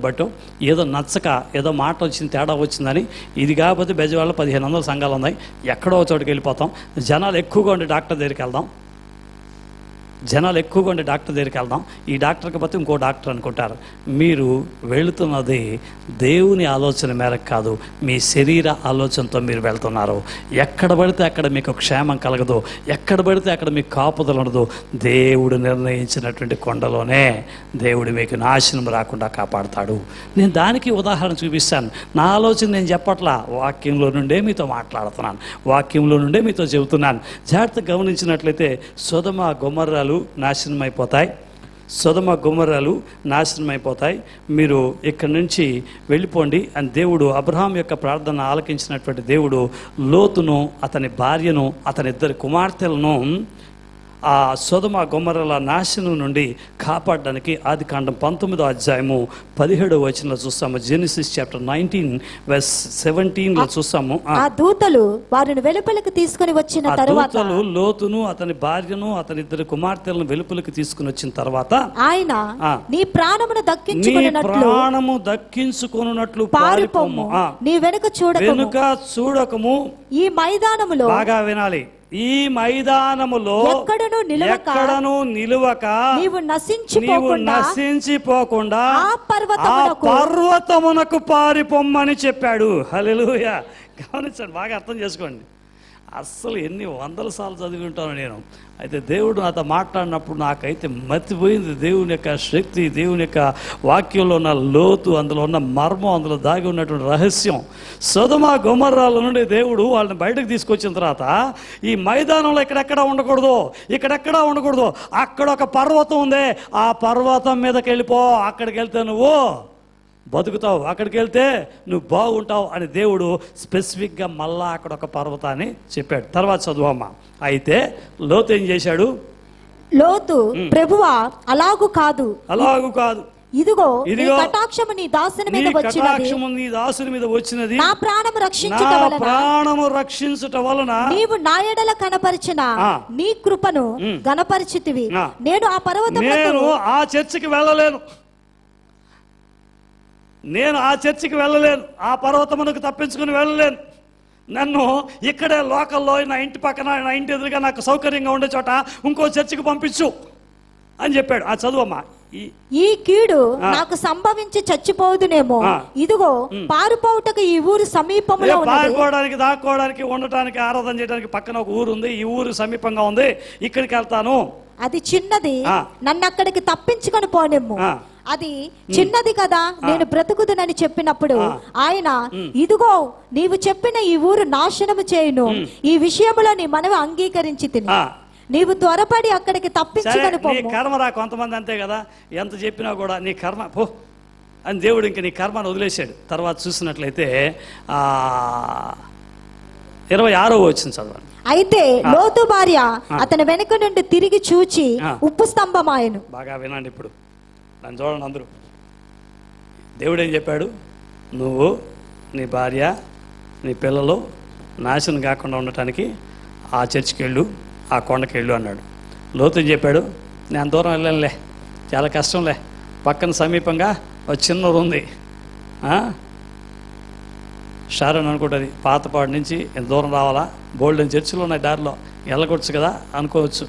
S1: బట్టో ఏదో నచ్చక ఏదో మాట వచ్చింది, తేడా వచ్చిందని ఇది కాకపోతే బెజవాడలో 1500 సంఘాలు ఉన్నాయి, ఎక్కడో చోటుకి వెళ్ళిపోతాం. జనాలు ఎక్కువగా ఉండే డాక్టర్ దగ్గరికి వెళ్దాం, ఈ డాక్టర్కి పోతే ఇంకో డాక్టర్ అనుకుంటారు. మీరు వెళుతున్నది దేవుని ఆలోచన మేరకు కాదు, మీ శరీర ఆలోచనతో మీరు వెళ్తున్నారు. ఎక్కడ పడితే అక్కడ మీకు క్షేమం కలగదు, ఎక్కడ పడితే అక్కడ మీకు కాపుదల ఉండదు. దేవుడు నిర్ణయించినటువంటి కొండలోనే దేవుడు మీకు నాశనం రాకుండా కాపాడుతాడు. నేను దానికి ఉదాహరణ చూపిస్తాను. నా ఆలోచన నేను చెప్పట్లా, వాక్యంలో నుండే మీతో మాట్లాడుతున్నాను, వాక్యంలో నుండే మీతో చెబుతున్నాను. జాగ్రత్తగా గమనించినట్లయితే సొదొమ గొమొర్రాలు నాశనమైపోతాయి. మీరు ఇక్కడి నుంచి వెళ్ళిపోండి అని దేవుడు అబ్రహాం యొక్క ప్రార్థన ఆలకించినటువంటి దేవుడు లోతును, అతని భార్యను, అతని 2 కుమార్తెలను ఆ సొదొమ గొమొర్రాల నాశనం నుండి కాపాడడానికి ఆదికాండం 19వ అధ్యాయము 17వ వచనంలో చూస్తాము. జెనసిస్ చాప్టర్ 19 verse 17లో చూస్తాము.
S2: ఆ దూతలు వారిని వెలుపలికి తీసుకొని వచ్చిన తరువాత,
S1: లోతును, అతని భార్యను, అతని 2 కుమార్తెలను వెలుపలికి తీసుకుని వచ్చిన తర్వాత ఆయన
S2: నీ ప్రాణమును
S1: దక్కించుకొనున్నట్లు
S2: పారిపోము, నీ వెనుక
S1: చూడకము.
S2: ఈ మైదానములో,
S1: బాగా వినాలి, ఈ మైదానములో ఎక్కడను నిలువక నీవు నశించిపోకుండా ఆ పర్వతమునకు పారిపోమ్మని చెప్పాడు. హల్లెలూయా. గమనించండి, బాగా అర్థం చేసుకోండి. అస్సలు ఎన్ని వందల సార్లు చదివి ఉంటాను నేను. అయితే దేవుడు నాతో మాట్లాడినప్పుడు నాకైతే మతిపోయింది దేవుని యొక్క శక్తి, దేవుని యొక్క వాక్యంలో ఉన్న లోతు, అందులో ఉన్న మర్మం, అందులో దాగి ఉన్నటువంటి రహస్యం. సొదొమ గొమొర్రాల నుండి దేవుడు వాళ్ళని బయటకు తీసుకొచ్చిన తర్వాత ఈ మైదానంలో ఇక్కడెక్కడా ఉండకూడదు, ఇక్కడెక్కడా ఉండకూడదు, అక్కడ ఒక పర్వతం ఉంది, ఆ పర్వతం మీదకి వెళ్ళిపో, అక్కడికి వెళ్తే నువ్వు బతుకుతావు, అక్కడికి వెళ్తే నువ్వు బాగుంటావు అని దేవుడు స్పెసిఫిక్గా మళ్ళా అక్కడ ఒక పర్వతాన్ని చెప్పాడు. తర్వాత చదువమ్మ. అయితే లోతు ఏం చేశాడు?
S2: లోతు, ప్రభువా అలాగు కాదు, ఇదిగో నీ కటాక్షము నీ దాసుని మీద వచ్చినది, నా ప్రాణము రక్షించుట వలన నీవు నా ఎడల కనపరిచిన నీ కృపను గణపరిచితివి. నేను ఆ పర్వతం,
S1: నేను ఆ చర్చికి వెళ్ళలేను, నేను ఆ చర్చికి వెళ్ళలేను, ఆ పర్వతమునకు తప్పించుకుని వెళ్ళలేను, నన్ను ఇక్కడే లోకల్లో నా ఇంటి పక్కన, నా ఇంటి ఎదురుగా నాకు సౌకర్యంగా ఉండే చోట ఇంకో చర్చికి పంపించు అని చెప్పాడు. ఆ చదువమ్మా.
S2: ఈ కీడు నాకు సంభవించి చచ్చిపోదునేమో, ఇదిగో పారిపోవుటకు ఈ ఊరు సమీపంలో ఉన్నది.
S1: పారిపోవడానికి, దాక్కోవడానికి, ఉండటానికి, ఆరాధన చేయడానికి పక్కన ఒక ఊరు ఉంది, ఈ ఊరు సమీపంగా ఉంది, ఇక్కడికి వెళ్తాను.
S2: అది చిన్నది, నన్ను అక్కడికి తప్పించుకొని పోనేమో. అది చిన్నది కదా, నేను బ్రతుకుదునని చెప్పినప్పుడు ఆయన, ఇదిగో నీవు చెప్పిన ఈ ఊరు నాశనము చేయును, ఈ విషయంలో నీ మనవి అంగీకరించి తిని నీవు త్వరపడి అక్కడికి తప్పించుకొని పో.
S1: కర్మరా, కొంతమంది అంతే కదా, ఎంత చెప్పినా కూడా నీ కర్మ పో అని దేవుడు ఇంక నీ కర్మను వదిలేశాడు. తర్వాత చూసినట్లయితే 26వ వచనం చదవండి.
S2: అయితే లోతు భార్య అతని వెనుక నుండి తిరిగి చూచి ఉప్పు స్తంభమాయెను.
S1: బాగా వినండి, ఇప్పుడు నన్ను చూడండి అందరూ. దేవుడు ఏం చెప్పాడు? నువ్వు, నీ భార్య, నీ పిల్లలు నాశనం కాకుండా ఉండటానికి ఆ చర్చికి వెళ్ళు, ఆ కొండకి వెళ్ళు అన్నాడు. లోతు ఏం చెప్పాడు? నేను దూరం వెళ్ళనులే, చాలా కష్టంలే, పక్కన సమీపంగా ఒక చిన్న ఊరు ఉంది, షారోన్ అనుకుంటుంది, పాతపాడు నుంచి ఎంత దూరం రావాలా, బోల్డెన్ చర్చిలు ఉన్నాయి దారిలో, వెళ్ళకొచ్చు కదా అనుకోవచ్చు.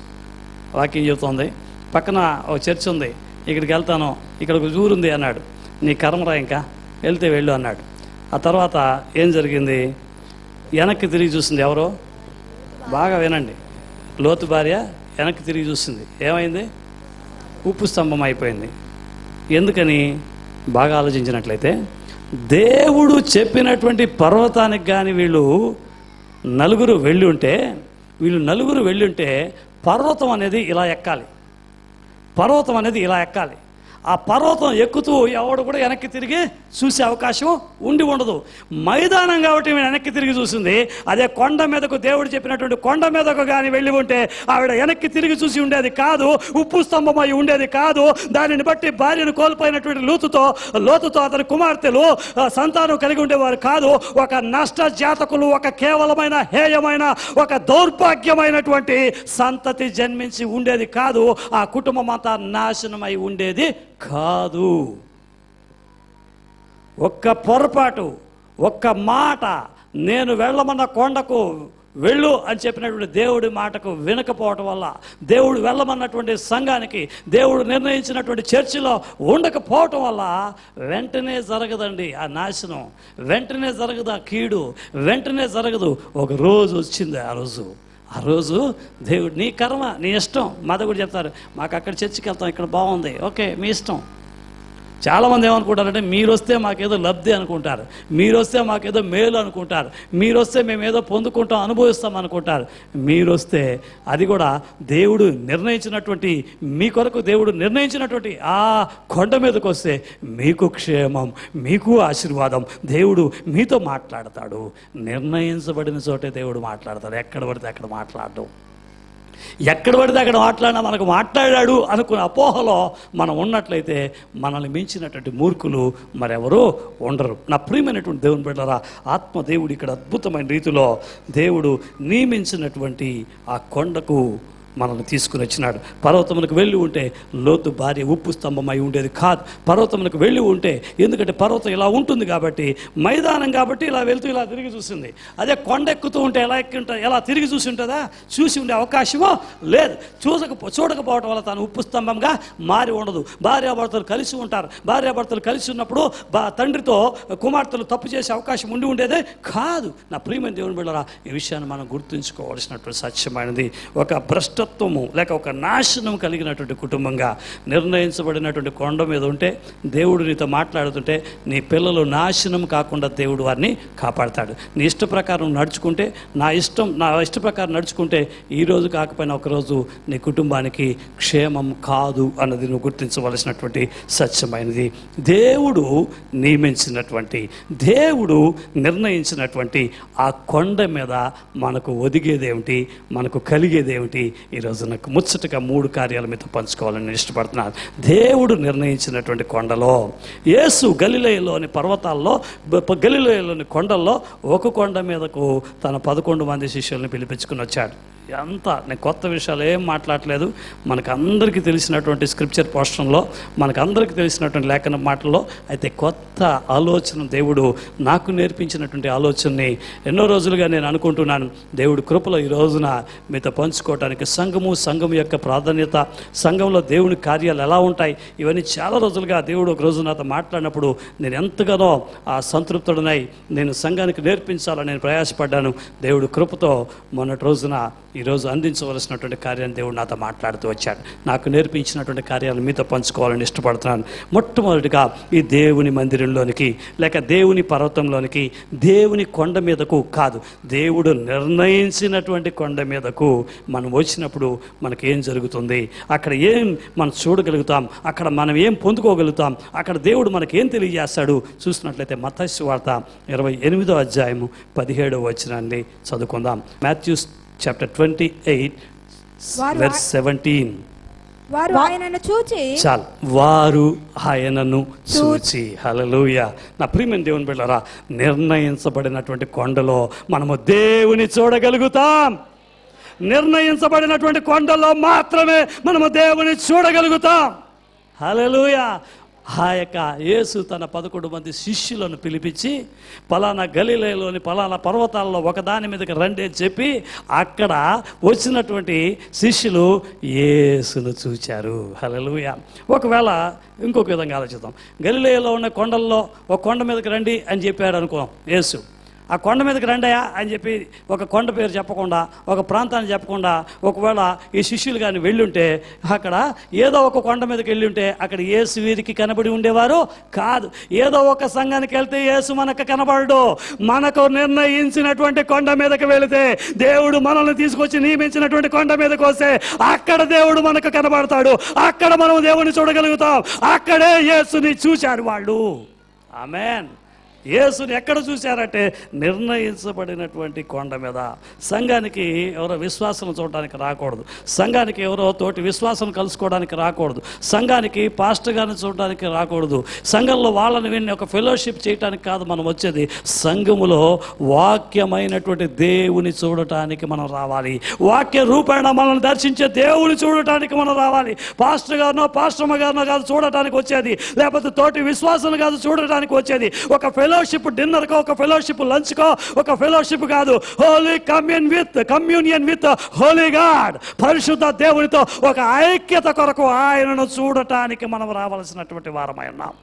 S1: వాక్యం చెబుతోంది, పక్కన ఒక చర్చ్ ఉంది, ఇక్కడికి వెళ్తాను, ఇక్కడ ఒక ఊరు ఉంది అన్నాడు. నీ కర్మరా, ఇంకా వెళ్తే వెళ్ళు అన్నాడు. ఆ తర్వాత ఏం జరిగింది? వెనక్కి తిరిగి చూసింది. ఎవరో? బాగా వినండి. లోతు భార్య వెనక్కి తిరిగి చూసింది. ఏమైంది? ఉప్పు స్తంభం అయిపోయింది. ఎందుకని బాగా ఆలోచించినట్లయితే, దేవుడు చెప్పినటువంటి పర్వతానికి కానీ వీళ్ళు నలుగురు వెళ్ళి ఉంటే పర్వతం అనేది ఇలా ఎక్కాలి, పర్వతం అనేది ఇలా ఎక్కాలి. ఆ పర్వతం ఎక్కుతూ ఎవడు కూడా వెనక్కి తిరిగి చూసే అవకాశం ఉండి ఉండదు. మైదానం కాబట్టి వెనక్కి తిరిగి చూసింది. అదే కొండ మీదకు, దేవుడు చెప్పినటువంటి కొండ మీదకు కానీ వెళ్ళి ఉంటే ఆవిడ వెనక్కి తిరిగి చూసి ఉండేది కాదు, ఉప్పు స్తంభమై ఉండేది కాదు. దానిని బట్టి భార్యను కోల్పోయినటువంటి లోతుతో అతని కుమార్తెలు సంతానం కలిగి ఉండేవారు కాదు. ఒక నష్ట జాతకులు, ఒక కేవలమైన హేయమైన, ఒక దౌర్భాగ్యమైనటువంటి సంతతి జన్మించి ఉండేది కాదు. ఆ కుటుంబం అంతా నాశనమై ఉండేది కాదు. ఒక్క పొరపాటు, ఒక్క మాట, నేను వెళ్ళమన్న కొండకు వెళ్ళు అని చెప్పినటువంటి దేవుడి మాటకు వినకపోవటం వల్ల, దేవుడు వెళ్ళమన్నటువంటి సంఘానికి, దేవుడు నిర్ణయించినటువంటి చర్చిలో ఉండకపోవటం వల్ల వెంటనే జరగదండి ఆ నాశనం, వెంటనే జరగదు ఆ కీడు, వెంటనే జరగదు. ఒక రోజు వచ్చింది. ఆ రోజు దేవుడు, నీ కర్మ, నీ ఇష్టం. మాతో కూడా చెప్తారు, మాకు అక్కడ చర్చికి వెళ్తాం, ఇక్కడ బాగుంది, ఓకే మీ ఇష్టం. చాలామంది ఏమనుకుంటారంటే, మీరు వస్తే మాకేదో లబ్ధి అనుకుంటారు, మీరు వస్తే మాకేదో మేలు అనుకుంటారు, మీరు వస్తే మేము ఏదో పొందుకుంటాం, అనుభవిస్తాం అనుకుంటారు. మీరు వస్తే అది కూడా దేవుడు నిర్ణయించినటువంటి, మీ కొరకు దేవుడు నిర్ణయించినటువంటి ఆ కొండ మీదకి వస్తే మీకు క్షేమం, మీకు ఆశీర్వాదం. దేవుడు మీతో మాట్లాడతాడు. నిర్ణయించబడిన చోటే దేవుడు మాట్లాడతాడు. ఎక్కడ పడితే అక్కడ మాట్లాడడం, ఎక్కడ పడితే అక్కడ మాట్లాడినా మనకు మాట్లాడాడు అనుకునే అపోహలో మనం ఉన్నట్లయితే మనల్ని మించినటువంటి మూర్ఖులు మరెవరూ ఉండరు. నా ప్రియమైనటువంటి దేవుని బిడ్డలారా, ఆత్మదేవుడు ఇక్కడ అద్భుతమైన రీతిలో దేవుడు నియమించినటువంటి ఆ కొండకు మనల్ని తీసుకుని వచ్చినాడు. పర్వతమునకు వెళ్ళి ఉంటే లోతు భార్య ఉప్పు స్తంభమై ఉండేది కాదు. పర్వతమునకు వెళ్ళి ఉంటే, ఎందుకంటే పర్వతం ఇలా ఉంటుంది కాబట్టి, మైదానం కాబట్టి ఇలా వెళ్తూ ఇలా తిరిగి చూసింది. అదే కొండ ఎక్కుతూ ఉంటే ఎలా తిరిగి చూసి ఉంటుందా? చూసి ఉండే అవకాశమో లేదు. చూడకపోవటం వల్ల తాను ఉప్పు స్తంభంగా మారి ఉండదు. భార్యాభర్తలు కలిసి ఉంటారు. భార్యాభర్తలు కలిసి ఉన్నప్పుడు తండ్రితో కుమార్తెలు తప్పు చేసే అవకాశం ఉండి ఉండేదే కాదు. నా ప్రియమైన దేవుని బిడ్డలారా, ఈ విషయాన్ని మనం గుర్తుంచుకోవాల్సినటువంటి సత్యమైనది. ఒక భ్రష్టత్వము లేక ఒక నాశనం కలిగినటువంటి కుటుంబంగా నిర్ణయించబడినటువంటి కొండ మీద ఉంటే, దేవుడు నీతో మాట్లాడుతుంటే, నీ పిల్లలు నాశనం కాకుండా దేవుడు వారిని కాపాడతాడు. నీ ఇష్ట ప్రకారం నడుచుకుంటే, నా ఇష్ట ప్రకారం నడుచుకుంటే ఈరోజు కాకపోయినా ఒకరోజు నీ కుటుంబానికి క్షేమం కాదు అన్నది నువ్వు గుర్తించవలసినటువంటి సత్యమైనది. దేవుడు నియమించినటువంటి, దేవుడు నిర్ణయించినటువంటి ఆ కొండ మీద మనకు ఒదిగేదేమిటి, మనకు కలిగేదేమిటి? ఈరోజు నాకు ముచ్చటగా 3 కార్యాల మీద పంచుకోవాలని నేను ఇష్టపడుతున్నాను. దేవుడు నిర్ణయించినటువంటి కొండలో, యేసు గలిలయలోని పర్వతాల్లో, గలిలయలోని కొండల్లో ఒక కొండ మీదకు తన 11 మంది శిష్యుల్ని పిలిపించుకుని వచ్చాడు. నేను కొత్త విషయాలు ఏం మాట్లాడలేదు. మనకు అందరికీ తెలిసినటువంటి స్క్రిప్చర్ పోర్షన్లో, మనకు అందరికీ తెలిసినటువంటి లేఖన మాటల్లో అయితే కొత్త ఆలోచన దేవుడు నాకు నేర్పించినటువంటి ఆలోచనని ఎన్నో రోజులుగా నేను అనుకుంటున్నాను. దేవుడు కృపలో ఈ రోజున మీతో పంచుకోవటానికి, సంఘం యొక్క ప్రాధాన్యత, సంఘంలో దేవుని కార్యాలు ఎలా ఉంటాయి, ఇవన్నీ చాలా రోజులుగా దేవుడు ఒక రోజు నాతో మాట్లాడినప్పుడు నేను ఎంతగానో సంతృప్తుడనై నేను సంఘానికి నేర్పించాలని నేను ప్రయాసపడ్డాను. దేవుడు కృపతో మొన్నటి రోజున ఈరోజు అందించవలసినటువంటి కార్యాన్ని దేవుడు నాతో మాట్లాడుతూ వచ్చాడు. నాకు నేర్పించినటువంటి కార్యాలను మీతో పంచుకోవాలని ఇష్టపడుతున్నాను. మొట్టమొదటిగా ఈ దేవుని మందిరంలోనికి లేక దేవుని పర్వతంలోనికి, దేవుని కొండ మీదకు కాదు, దేవుడు నిర్ణయించినటువంటి కొండ మీదకు మనం వచ్చినప్పుడు మనకేం జరుగుతుంది, అక్కడ ఏం మనం చూడగలుగుతాం, అక్కడ మనం ఏం పొందుకోగలుగుతాం, అక్కడ దేవుడు మనకేం తెలియజేస్తాడు చూసినట్లయితే మత్తయి సువార్త 28వ అధ్యాయము 17వ వచనాన్ని చదువుకుందాం. Matthew Chapter 28 verse 17.
S3: వారు ఆయనను చూచి,
S1: చాలు, వారు ఆయనను చూచి. హల్లెలూయా. నా ప్రియమైన దేవుని బిడ్డలారా, నిర్ణయించబడినటువంటి కొండలో మనము దేవుని చూడగలుగుతాం. నిర్ణయించబడినటువంటి కొండలో మాత్రమే మనము దేవుని చూడగలుగుతాం. హల్లెలూయా. ఆ యొక్క యేసు తన 11 మంది శిష్యులను పిలిపించి, పలానా గలిలయలోని పలానా పర్వతాల్లో ఒకదాని మీదకి రండి అని చెప్పి, అక్కడ వచ్చినటువంటి శిష్యులు యేసును చూచారు. హల్లెలూయా. ఒకవేళ ఇంకొక విధంగా ఆలోచిద్దాం. గలిలయలో ఉన్న కొండల్లో ఒక కొండ మీదకి రండి అని చెప్పాడు అనుకో యేసు. ఆ కొండ మీదకి రండయా అని చెప్పి ఒక కొండ పేరు చెప్పకుండా, ఒక ప్రాంతాన్ని చెప్పకుండా ఒకవేళ ఈ శిష్యులు కానీ వెళ్ళుంటే, అక్కడ ఏదో ఒక కొండ మీదకి వెళ్ళి ఉంటే అక్కడ యేసు వీరికి కనబడి ఉండేవారు కాదు. ఏదో ఒక సంఘానికి వెళ్తే యేసు మనకు కనబడడు. మనకు నిర్ణయించినటువంటి కొండ మీదకి వెళితే, దేవుడు మనల్ని తీసుకొచ్చి నియమించినటువంటి కొండ మీదకి వస్తే అక్కడ దేవుడు మనకు కనబడతాడు. అక్కడ మనం దేవుని చూడగలుగుతాం. అక్కడే యేసుని చూశారు వాళ్ళు. ఆమేన్. యేసుని ఎక్కడ చూశారంటే నిర్ణయించబడినటువంటి కొండ మీద. సంఘానికి ఎవరో విశ్వాసం చూడడానికి రాకూడదు. సంఘానికి ఎవరో తోటి విశ్వాసం కలుసుకోవడానికి రాకూడదు. సంఘానికి పాస్టర్ గారిని చూడడానికి రాకూడదు. సంఘంలో వాళ్ళని విని ఒక ఫెలోషిప్ చేయడానికి కాదు మనం వచ్చేది. సంఘములో వాక్యమైనటువంటి దేవుని చూడటానికి మనం రావాలి. వాక్య రూపేణ మనల్ని దర్శించే దేవుని చూడటానికి మనం రావాలి. పాస్టర్ గారినో పాస్టర్మ గారినో కాదు చూడటానికి వచ్చేది, లేకపోతే తోటి విశ్వాసం కాదు చూడటానికి వచ్చేది. ఒక ఫెలోషిప్ డిన్నర్కో, ఒక ఫెలోషిప్ లంచ్కో, ఒక ఫెలోషిప్ కాదు. Holi communion with Holi God, పరిశుద్ధ దేవునితో ఒక ఐక్యత కొరకు ఆయనను చూడటానికి మనం రావాల్సినటువంటి వారమై ఉన్నాం.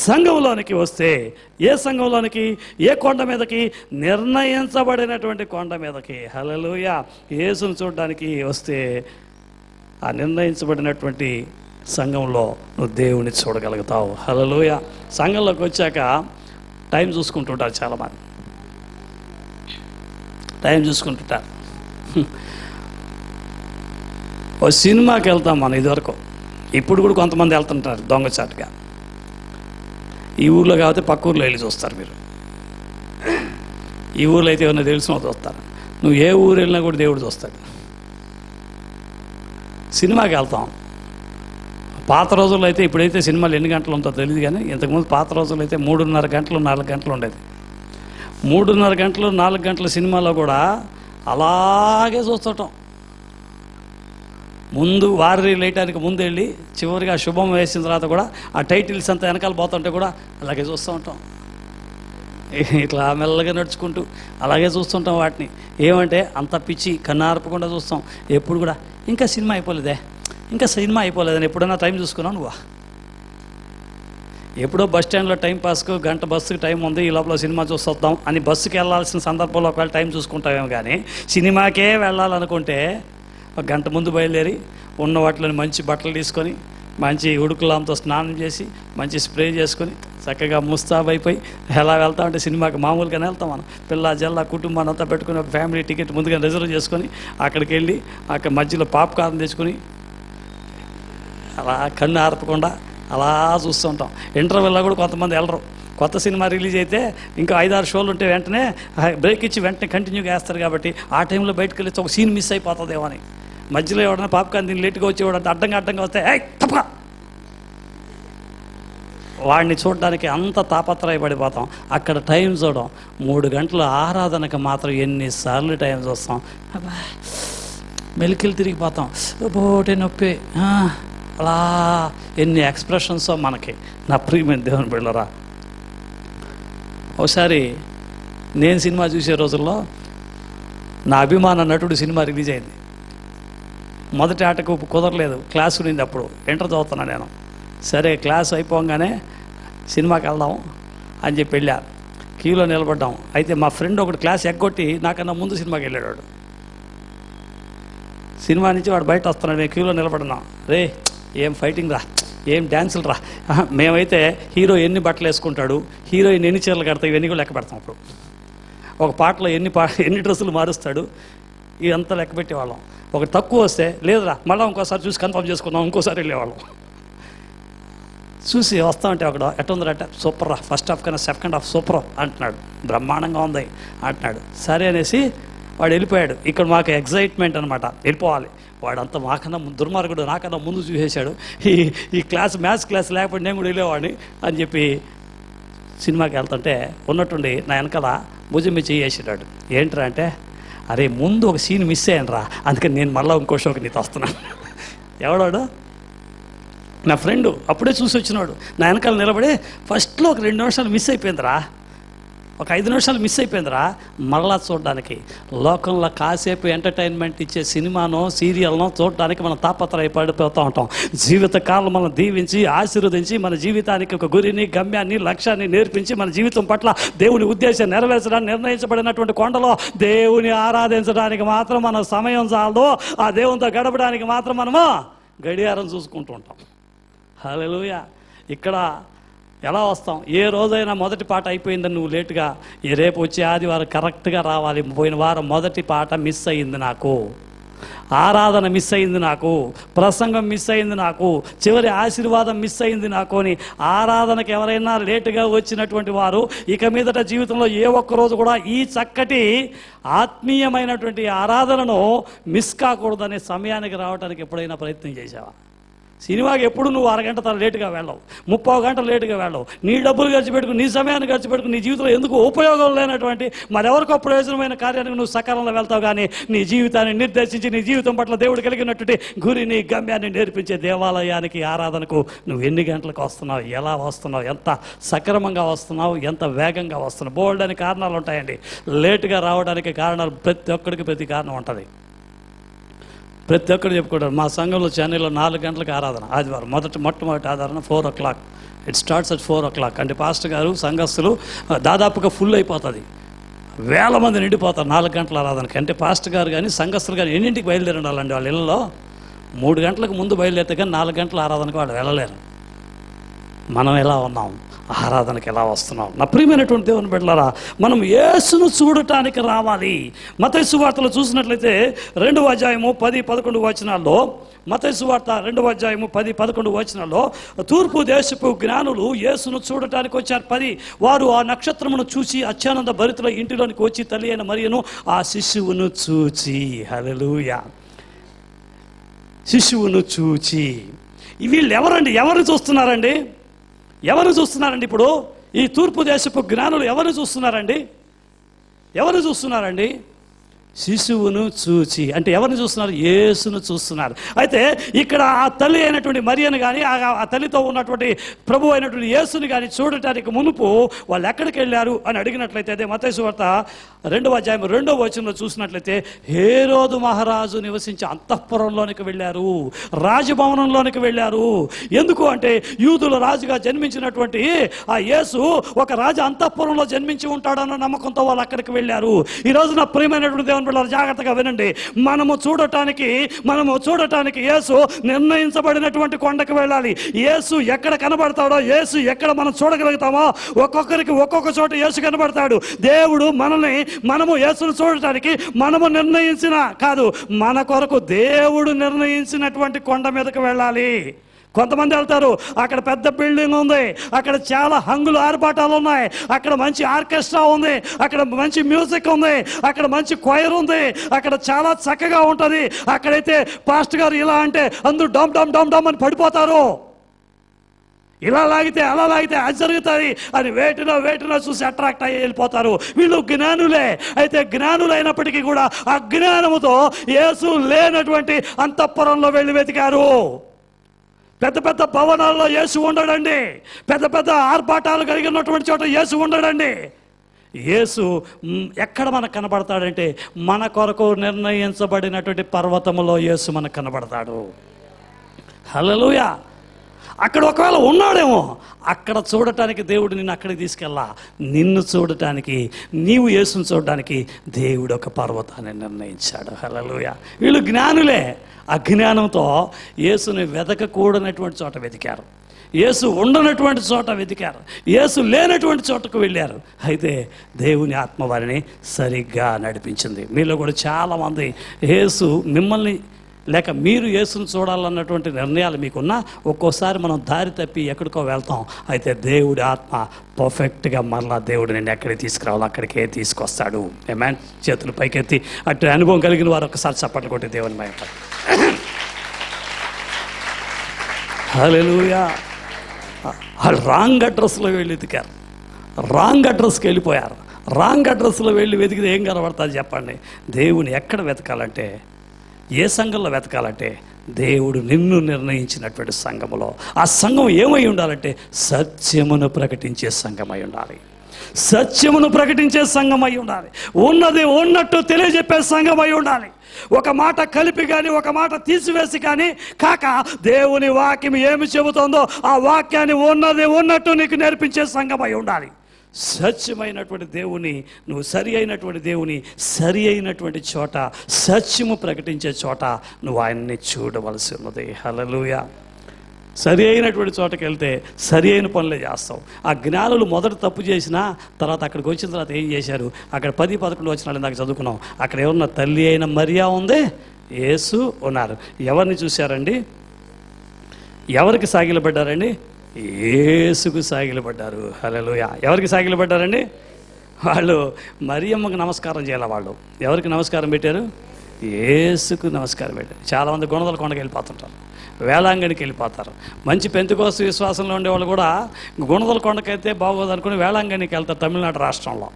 S1: సంఘంలోనికి వస్తే, ఏ సంఘంలోనికి, ఏ కొండ మీదకి? నిర్ణయించబడినటువంటి కొండ మీదకి. హల్లెలూయా. యేసును చూడడానికి వస్తే ఆ నిర్ణయించబడినటువంటి సంఘంలో నువ్వు దేవుని చూడగలుగుతావు. హల్లెలూయా. సంఘంలోకి వచ్చాక టైం చూసుకుంటుంటారు చాలామంది. టైం చూసుకుంటుంటారు. ఓ సినిమాకి వెళ్తాం మనం ఇదివరకు, ఇప్పుడు కూడా కొంతమంది వెళ్తుంటారు దొంగచాటుగా. ఈ ఊర్లో కాకపోతే పక్క ఊర్లో వెళ్ళి చూస్తారు మీరు. ఈ ఊర్లో అయితే ఏమన్నా తెలిసిన చూస్తారు. నువ్వు ఏ ఊరు వెళ్ళినా కూడా దేవుడు చూస్తాడు. సినిమాకి వెళ్తాం. పాత రోజుల్లో అయితే, ఇప్పుడైతే సినిమాలు ఎన్ని గంటలు ఉందో తెలియదు కానీ, ఇంతకుముందు పాత రోజుల్లో అయితే 3:30 గంటలు 4 గంటలు ఉండేది. 3:30 గంటలు 4 గంటల సినిమాలో కూడా అలాగే చూస్తుంటాం. ముందు వారి లేయటానికి ముందు వెళ్ళి చివరిగా శుభం వేసిన తర్వాత కూడా ఆ టైటిల్స్ అంతా వెనకాల పోతుంటే కూడా అలాగే చూస్తూ ఉంటాం. ఇట్లా మెల్లగా నడుచుకుంటూ అలాగే చూస్తుంటాం వాటిని. ఏమంటే అంత పిచ్చి కన్నార్పకుండా చూస్తాం. ఎప్పుడు కూడా ఇంకా సినిమా అయిపోలేదని ఎప్పుడైనా టైం చూసుకున్నావు నువ్వా? ఎప్పుడో బస్ స్టాండ్లో టైం పాస్కు గంట బస్సుకి టైం ఉంది, ఈ లోపల సినిమా చూస్తొద్దాం అని బస్సుకి వెళ్ళాల్సిన సందర్భంలో ఒకవేళ టైం చూసుకుంటామేమో, కానీ సినిమాకే వెళ్ళాలనుకుంటే ఒక గంట ముందు బయలుదేరి ఉన్న వాటిని మంచి బట్టలు తీసుకొని మంచి ఉడుకులాంతో స్నానం చేసి మంచి స్ప్రే చేసుకొని చక్కగా ముస్తాబైపోయి ఎలా వెళ్తామంటే సినిమాకి మామూలుగానే వెళ్తాం మనం. పిల్ల జల్ల కుటుంబాన్ని అంతా పెట్టుకుని ఒక ఫ్యామిలీ టికెట్ ముందుగా రిజర్వ్ చేసుకొని అక్కడికి వెళ్ళి అక్కడ మధ్యలో పాప్కార్న్ తెచ్చుకొని అలా కన్ను ఆర్పకుండా అలా చూస్తూ ఉంటాం. ఇంటర్వెల్లో కూడా కొంతమంది వెళ్ళరు. కొత్త సినిమా రిలీజ్ అయితే ఇంకా 5-6 షోలు ఉంటే వెంటనే బ్రేక్ ఇచ్చి వెంటనే కంటిన్యూగా వేస్తారు. కాబట్టి ఆ టైంలో బయటకు వెళ్ళి ఒక సీన్ మిస్ అయిపోతుందేమో అని మధ్యలో ఎవడన్నా పాప్కార్న్ దీన్ని లేట్గా వచ్చేవాడు అడ్డంగా వస్తే తప్ప వాడిని చూడడానికి అంత తాపత్రయపడిపోతాం. అక్కడ టైం చూడడం 3 గంటల ఆరాధనకు మాత్రం ఎన్నిసార్లు టైం చూస్తాం. మెలికలు తిరిగిపోతాం. బోటే నొప్పి అలా ఎన్ని ఎక్స్ప్రెషన్స్ మనకి. నా ప్రియమైన దేవుని బిడ్డలారా, ఒకసారి నేను సినిమా చూసే రోజుల్లో నా అభిమాన నటుడు సినిమా రిలీజ్ అయింది. మొదటి ఆటకు కుదరలేదు, క్లాస్ ఉండింది. అప్పుడు ఇంటర్ చదువుతున్నాను నేను. సరే క్లాస్ అయిపోగానే సినిమాకి వెళ్దాం అని చెప్పి వెళ్ళా. క్యూలో నిలబడ్డాం. అయితే మా ఫ్రెండ్ ఒకటి క్లాస్ ఎగ్గొట్టి నాకన్నా ముందు సినిమాకి వెళ్ళాడు. సినిమా నుంచి వాడు బయట వస్తున్నాడు, నేను క్యూలో నిలబడినా. రే ఏం ఫైటింగ్ రా, ఏం డ్యాన్సులు రా. మేమైతే హీరో ఎన్ని బట్టలు వేసుకుంటాడు, హీరోయిన్ ఎన్ని చీరలు కడతాయి, ఇవన్నీ కూడా లెక్క పెడతాం. అప్పుడు ఒక పాటలో ఎన్ని డ్రెస్సులు మారుస్తాడు, ఇదంతా లెక్క పెట్టేవాళ్ళం. ఒక తక్కువ వస్తే లేదురా మళ్ళీ ఇంకోసారి చూసి కన్ఫర్మ్ చేసుకున్నాం, ఇంకోసారి వెళ్ళేవాళ్ళం. చూసి వస్తా ఉంటే ఒకడు ఎట్టుందంటే సూపర్ రా, ఫస్ట్ హాఫ్ కన్నా సెకండ్ హాఫ్ సూపర్ అంటున్నాడు, బ్రహ్మాండంగా ఉంది అంటున్నాడు. సరే అనేసి వాడు వెళ్ళిపోయాడు. ఇక్కడ మాకు ఎగ్జైట్మెంట్ అనమాట, వెళ్ళిపోవాలి. వాడంతా మాకన్నా దుర్మార్గుడు, నాకన్నా ముందు చూసేశాడు. ఈ మ్యాథ్స్ క్లాస్ లేకపోతే నేను కూడా వెళ్ళేవాడిని అని చెప్పి సినిమాకి వెళ్తుంటే ఉన్నట్టుండి నా వెనకాల భుజం మీద చేసేసాడు. ఏంట్రా అంటే, అరే ముందు ఒక సీన్ మిస్ అయ్యాను రా, అందుకని నేను మళ్ళీ ఇంకో షోకి నీతో వస్తున్నాను. ఎవడాడు? నా ఫ్రెండు, అప్పుడే చూసి వచ్చినాడు. నా వెనకాల నిలబడి ఫస్ట్లో ఒక 2 నిమిషాలు మిస్ అయిపోయిందిరా, ఒక 5 నిమిషాలు మిస్ అయిపోయిందిరా, మరలా చూడడానికి. లోకంలో కాసేపు ఎంటర్టైన్మెంట్ ఇచ్చే సినిమానో సీరియల్నో చూడడానికి మనం తాపత్రయపడిపోతూ ఉంటాం. జీవితకాలం మనం దీవించి ఆశీర్వదించి మన జీవితానికి ఒక గురిని, గమ్యాన్ని, లక్ష్యాన్ని నేర్పించి మన జీవితం పట్ల దేవుని ఉద్దేశం నెరవేర్చడానికి నిర్ణయించబడినటువంటి కొండలో దేవుని ఆరాధించడానికి మాత్రం మన సమయం చాలదు. ఆ దేవునితో గడపడానికి మాత్రం మనము గడియారం చూసుకుంటూ ఉంటాం. హల్లెలూయా. ఇక్కడ ఎలా వస్తాం? ఏ రోజైనా మొదటి పాట అయిపోయిందని నువ్వు లేటుగా, రేపు వచ్చే ఆదివారం కరెక్ట్గా రావాలి. పోయిన వారం మొదటి పాట మిస్ అయింది నాకు, ఆరాధన మిస్ అయింది నాకు, ప్రసంగం మిస్ అయింది నాకు, చివరి ఆశీర్వాదం మిస్ అయింది నాకు అని ఆరాధనకు ఎవరైనా లేటుగా వచ్చినటువంటి వారు ఇక మీదట జీవితంలో ఏ ఒక్కరోజు కూడా ఈ చక్కటి ఆత్మీయమైనటువంటి ఆరాధనను మిస్ కాకూడదనే సమయానికి రావడానికి ఎప్పుడైనా ప్రయత్నం చేశావా? సినిమాకి ఎప్పుడు నువ్వు అరగంట లేటుగా వెళ్ళవు, 30 గంటలు లేటుగా వెళ్ళవు. నీ డబ్బులు ఖర్చు పెట్టుకుని, నీ సమయాన్ని ఖర్చు పెట్టుకుని, నీ జీవితంలో ఎందుకు ఉపయోగం లేనటువంటి మరెవరికో ప్రయోజనమైన కార్యానికి నువ్వు సకాలంలో వెళ్తావు. కానీ నీ జీవితాన్ని నిర్దేశించి నీ జీవితం పట్ల దేవుడు కలిగినటువంటి గురిని, గమ్యాన్ని నేర్పించే దేవాలయానికి, ఆరాధనకు నువ్వు ఎన్ని గంటలకు వస్తున్నావు, ఎలా వస్తున్నావు, ఎంత సక్రమంగా వస్తున్నావు, ఎంత వేగంగా వస్తున్నావు. బోల్డ్ అని కారణాలు ఉంటాయండి. లేటుగా రావడానికి కారణాలు ప్రతి ఒక్కడికి ప్రతి కారణం ఉంటుంది. ప్రతి ఒక్కరు చెప్పుకుంటారు. మా సంఘంలో చెన్నైలో 4 గంటలకు ఆరాధన ఆదివారం. మొట్టమొదటి ఆరాధన 4 o'clock. It starts at 4 o'clock. అంటే పాస్టర్ గారు, సంఘస్థులు దాదాపుగా ఫుల్ అయిపోతుంది, 1000 మంది నిండిపోతారు 4 గంటల ఆరాధనకి. అంటే పాస్టర్ గారు కానీ సంఘస్థులు కానీ ఎన్నింటికి బయలుదేరి ఉండాలండి వాళ్ళ ఇళ్ళలో? 3 గంటలకు ముందు బయలుదేరితే కానీ 4 గంటల ఆరాధనకు వాళ్ళు వెళ్ళలేరు. మనం ఎలా ఉన్నాం? ఆరాధనకి ఎలా వస్తున్నాం? నా ప్రియమైనటువంటి దేవుని బిడ్డలారా, మనం యేసును చూడటానికి రావాలి. మత్తయి సువార్తలో చూసినట్లయితే 2వ అధ్యాయము 10-11 వచనాల్లో, మత్తయి సువార్త 2వ అధ్యాయము 10-11 వచనాల్లో, తూర్పు దేశపు జ్ఞానులు యేసును చూడటానికి వచ్చారు 10. వారు ఆ నక్షత్రమును చూసి అత్యానంద భరితుల ఇంటిలోనికి వచ్చి తల్లి అయిన మరియను ఆ శిశువును చూచి, హల్లెలూయా, శిశువును చూచి. వీళ్ళు ఎవరండి? ఎవరు చూస్తున్నారండి? ఎవరు చూస్తున్నారండి? ఇప్పుడు ఈ తూర్పు దేశపు జ్ఞానులు ఎవరు చూస్తున్నారండి? ఎవరు చూస్తున్నారండి? శిశువును చూచి అంటే ఎవరిని చూస్తున్నారు? యేసును చూస్తున్నారు. అయితే ఇక్కడ ఆ తల్లి అయినటువంటి మరియను కానీ ఆ తల్లితో ఉన్నటువంటి ప్రభు అయినటువంటి యేసుని కానీ చూడటానికి మునుపు వాళ్ళు ఎక్కడికి వెళ్ళారు అని అడిగినట్లయితే అదే మత్తయి సువార్త 2వ అధ్యాయం 2వ వచనంలో చూసినట్లయితే హేరోదు మహారాజు నివసించే అంతఃపురంలోనికి వెళ్ళారు, రాజభవనంలోనికి వెళ్ళారు. ఎందుకు అంటే యూదుల రాజుగా జన్మించినటువంటి ఆ యేసు ఒక రాజు అంతఃపురంలో జన్మించి ఉంటాడన్న నమ్మకంతో వాళ్ళు అక్కడికి వెళ్ళారు. ఈ రోజు నా ప్రియమైనటువంటి దేవుని బిడ్డలారా జాగ్రత్తగా వినండి. మనము చూడటానికి యేసు నిర్ణయించబడినటువంటి కొండకు వెళ్ళాలి. యేసు ఎక్కడ కనబడతాడో, యేసు ఎక్కడ మనం చూడగలుగుతామో ఒక్కొక్కరికి ఒక్కొక్క చోట యేసు కనబడతాడు. దేవుడు మనము యేసును చూడటానికి మనము నిర్ణయించిన కాదు, మన కొరకు దేవుడు నిర్ణయించినటువంటి కొండ మీదకి వెళ్ళాలి. కొంతమంది వెళ్తారు, అక్కడ పెద్ద బిల్డింగ్ ఉంది, అక్కడ చాలా హంగులు ఆర్భాటాలు ఉన్నాయి, అక్కడ మంచి ఆర్కెస్ట్రా ఉంది, అక్కడ మంచి మ్యూజిక్ ఉంది, అక్కడ మంచి క్వైర్ ఉంది, అక్కడ చాలా చక్కగా ఉంటుంది. అక్కడైతే పాస్టర్ గారు ఇలా అంటే అందరూ డమ్ డమ్ డమ్ డమ్ అని పడిపోతారు. ఇలా లాగితే అలా లాగితే అది జరుగుతుంది అని వేటిలో చూసి అట్రాక్ట్ అయ్యి వెళ్ళిపోతారు. వీళ్ళు జ్ఞానులే. అయితే జ్ఞానులైనప్పటికీ కూడా ఆ జ్ఞానముతో యేసు లేనటువంటి అంతఃపురంలో వెళ్ళి వెతికారు. పెద్ద పెద్ద భవనాల్లో యేసు ఉండడండి, పెద్ద పెద్ద ఆర్భాటాలు కలిగినటువంటి చోట యేసు ఉండడండి. యేసు ఎక్కడ మనకు కనబడతాడంటే మన కొరకు నిర్ణయించబడినటువంటి పర్వతములో యేసు మనకు కనబడతాడు. హల్లెలూయా. అక్కడ ఒకవేళ ఉన్నాడేమో, అక్కడ చూడటానికి దేవుడు నిన్ను అక్కడికి తీసుకెళ్ళా. నిన్ను చూడటానికి, నీవు యేసును చూడటానికి దేవుడు ఒక పర్వతాన్ని నిర్ణయించాడు. హల్లెలూయా. వీళ్ళు జ్ఞానులే. అజ్ఞానంతో యేసుని వెతకకూడనటువంటి చోట వెతికారు, యేసు ఉండనటువంటి చోట వెతికారు, యేసు లేనటువంటి చోటకు వెళ్ళారు. అయితే దేవుని ఆత్మ వారిని సరిగ్గా నడిపించింది. మీలో కూడా చాలామంది యేసు మిమ్మల్ని లేక మీరు యేసును చూడాలన్నటువంటి నిర్ణయాలు మీకున్నా ఒక్కోసారి మనం దారి తప్పి ఎక్కడికో వెళ్తాం. అయితే దేవుడి ఆత్మ పర్ఫెక్ట్గా మరలా దేవుడు నేను ఎక్కడికి తీసుకురావాలో అక్కడికే తీసుకొస్తాడు. ఏమేన్ చేతులు పైకెత్తి అటు అనుభవం కలిగిన వారు ఒకసారి చప్పట్లు కొట్టి దేవుని భయపడి హల్లెలూయా. వాళ్ళు రాంగ్ అడ్రస్లో వెళ్ళి వెతికారు, రాంగ్ అడ్రస్కి వెళ్ళిపోయారు. రాంగ్ అడ్రస్లో వెళ్ళి వెతికితే ఏం కనబడుతుంది చెప్పండి? దేవుని ఎక్కడ వెతకాలంటే, ఏ సంఘంలో వెతకాలంటే దేవుడు నిన్ను నిర్ణయించినటువంటి సంఘములో. ఆ సంఘం ఏమై ఉండాలంటే సత్యమును ప్రకటించే సంఘమై ఉండాలి, సత్యమును ప్రకటించే సంఘమై ఉండాలి, ఉన్నది ఉన్నట్టు తెలియజెప్పే సంఘమై ఉండాలి. ఒక మాట కలిపి కానీ ఒక మాట తీసివేసి కానీ కాక దేవుని వాక్యం ఏమి చెబుతుందో ఆ వాక్యాన్ని ఉన్నది ఉన్నట్టు నీకు నేర్పించే సంఘమై ఉండాలి. సత్యమైనటువంటి దేవుని, నువ్వు సరి అయినటువంటి దేవుని సరి అయినటువంటి చోట, సత్యము ప్రకటించే చోట నువ్వు ఆయన్ని చూడవలసి ఉన్నది. హల్లెలూయా. సరి అయినటువంటి చోటకి వెళ్తే సరి అయిన పనులే చేస్తావు. ఆ జ్ఞానులు మొదట తప్పు చేసినా తర్వాత అక్కడికి వచ్చిన తర్వాత ఏం చేశారు? అక్కడ 10-11 వచనాలు ఇందాక చదువుకున్నాం. అక్కడ ఏమన్నా తల్లి అయిన మరియా ఉంది, యేసు ఉన్నారు. ఎవరిని చూశారండి? ఎవరికి సాగిలపడ్డారండి? యేసుకు సాగిలపడ్డారు. హల్లెలూయా. ఎవరికి సాగిలపడ్డారండి? వాళ్ళు మరియమ్మకు నమస్కారం చేయాలి. వాళ్ళు ఎవరికి నమస్కారం పెట్టారు? యేసుకు నమస్కారం పెట్టారు. చాలామంది గుణదల కొండకి వెళ్ళిపోతుంటారు, వేళాంగణికి వెళ్ళిపోతారు. మంచి పెంతెకోస్తు విశ్వాసంలో ఉండేవాళ్ళు కూడా గుణదల కొండకైతే బాగోదు అనుకుని వేళాంగణికి వెళ్తారు. తమిళనాడు రాష్ట్రంలో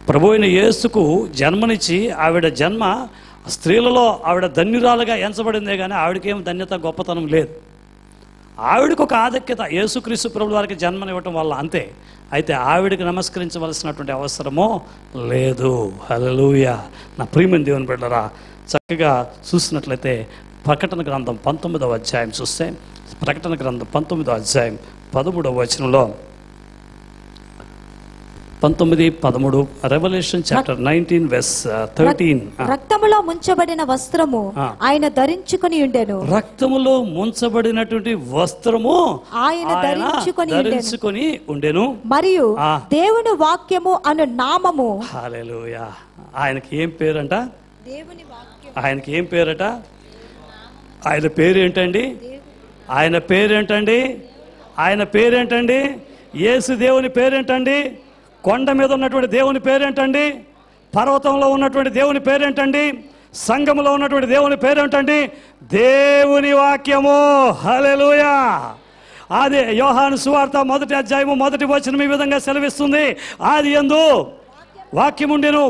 S1: ప్రభు అయిన యేసుకు జన్మనిచ్చి ఆవిడ జన్మ స్త్రీలలో ఆవిడ ధన్యురాలుగా ఎంచబడిందే కానీ ఆవిడకేం ధన్యత గొప్పతనం లేదు. ఆవిడకు ఒక ఆధిక్యత యేసుక్రీస్తు ప్రభువు వారికి జన్మనివ్వటం వల్ల అంతే. అయితే ఆవిడకి నమస్కరించవలసినటువంటి అవసరమో లేదు. హల్లెలూయా. నా ప్రియమైన దేవుని బిడ్డలారా, చక్కగా చూసినట్లయితే ప్రకటన గ్రంథం 19వ అధ్యాయం చూస్తే, ప్రకటన గ్రంథం 19వ అధ్యాయం 13వ వచనంలో 19-13 రెవల్యూషన్ చాప్టర్ 19:13
S2: రక్తములో ముంచబడిన వస్త్రము ఆయన ధరించుకొని ఉండెను.
S1: రక్తములో ముంచబడినటువంటి వస్త్రము ఆయన ధరించుకొని ఉండెను.
S2: మరియు దేవుని వాక్యము అను నామము.
S1: హల్లెలూయా. ఆయనకి ఏం పేరంట?
S2: దేవుని వాక్యం.
S1: ఆయనకి ఏం పేరట? ఆయన పేరేంటండి? ఆయన పేరేంటండి? ఆయన పేరేంటండి? యేసు దేవుని పేరేంటండి? కొండ మీద ఉన్నటువంటి దేవుని పేరేంటండి? పర్వతంలో ఉన్నటువంటి దేవుని పేరేంటండి? సంఘములో ఉన్నటువంటి దేవుని పేరేంటండి? దేవుని వాక్యము. హల్లెలూయా. అదే యోహాను సువార్త 1వ అధ్యాయము 1వ వచనం ఈ విధంగా సెలవిస్తుంది. ఆది యందు వాక్యం ఉండెను,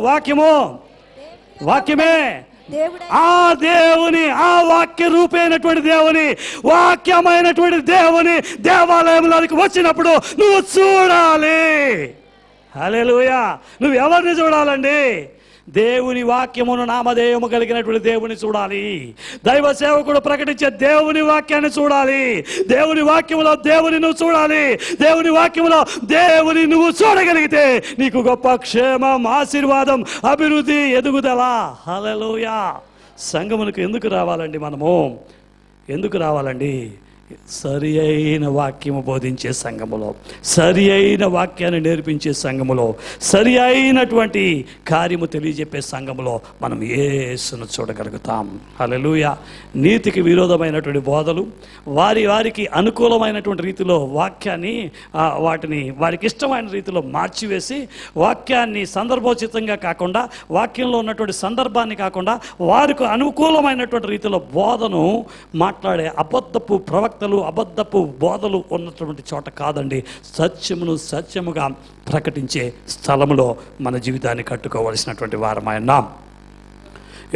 S1: వాక్యమే ఆ దేవుని, ఆ వాక్య రూపైనటువంటి దేవుని, వాక్యమైనటువంటి దేవుని దేవాలయంలోకి వచ్చినప్పుడు నువ్వు చూడాలి. హల్లెలూయా. నువ్వు ఎవరిని చూడాలండి? దేవుని వాక్యమును నామధేయము కలిగినటువంటి దేవుని చూడాలి. దైవ సేవకుడు ప్రకటించే దేవుని వాక్యాన్ని చూడాలి. దేవుని వాక్యములో దేవుని నువ్వు చూడాలి. దేవుని వాక్యములో దేవుని నువ్వు చూడగలిగితే నీకు గొప్ప క్షేమం, ఆశీర్వాదం, అభివృద్ధి, ఎదుగుదల. హల్లెలూయా. సంఘములకు ఎందుకు రావాలండి? మనము ఎందుకు రావాలండి? సరి అయిన వాక్యము బోధించే సంఘములో, సరి అయిన వాక్యాన్ని నేర్పించే సంఘములో, సరి అయినటువంటి కార్యము తెలియజెప్పే సంఘములో మనం యేసును చూడగలుగుతాం. హల్లెలూయా. నీతికి విరోధమైనటువంటి బోధలు, వారికి అనుకూలమైనటువంటి రీతిలో వాక్యాన్ని వాటిని వారికి ఇష్టమైన రీతిలో మార్చివేసి, వాక్యాన్ని సందర్భోచితంగా కాకుండా, వాక్యంలో ఉన్నటువంటి సందర్భాన్ని కాకుండా వారికి అనుకూలమైనటువంటి రీతిలో బోధను మాట్లాడే అబద్ధపు ప్రవక్తలు, అబద్ధపు బోధలు ఉన్నటువంటి చోట కాదండి, సత్యమును సత్యముగా ప్రకటించే స్థలములో మన జీవితాన్ని కట్టుకోవలసినటువంటి వారమైనా.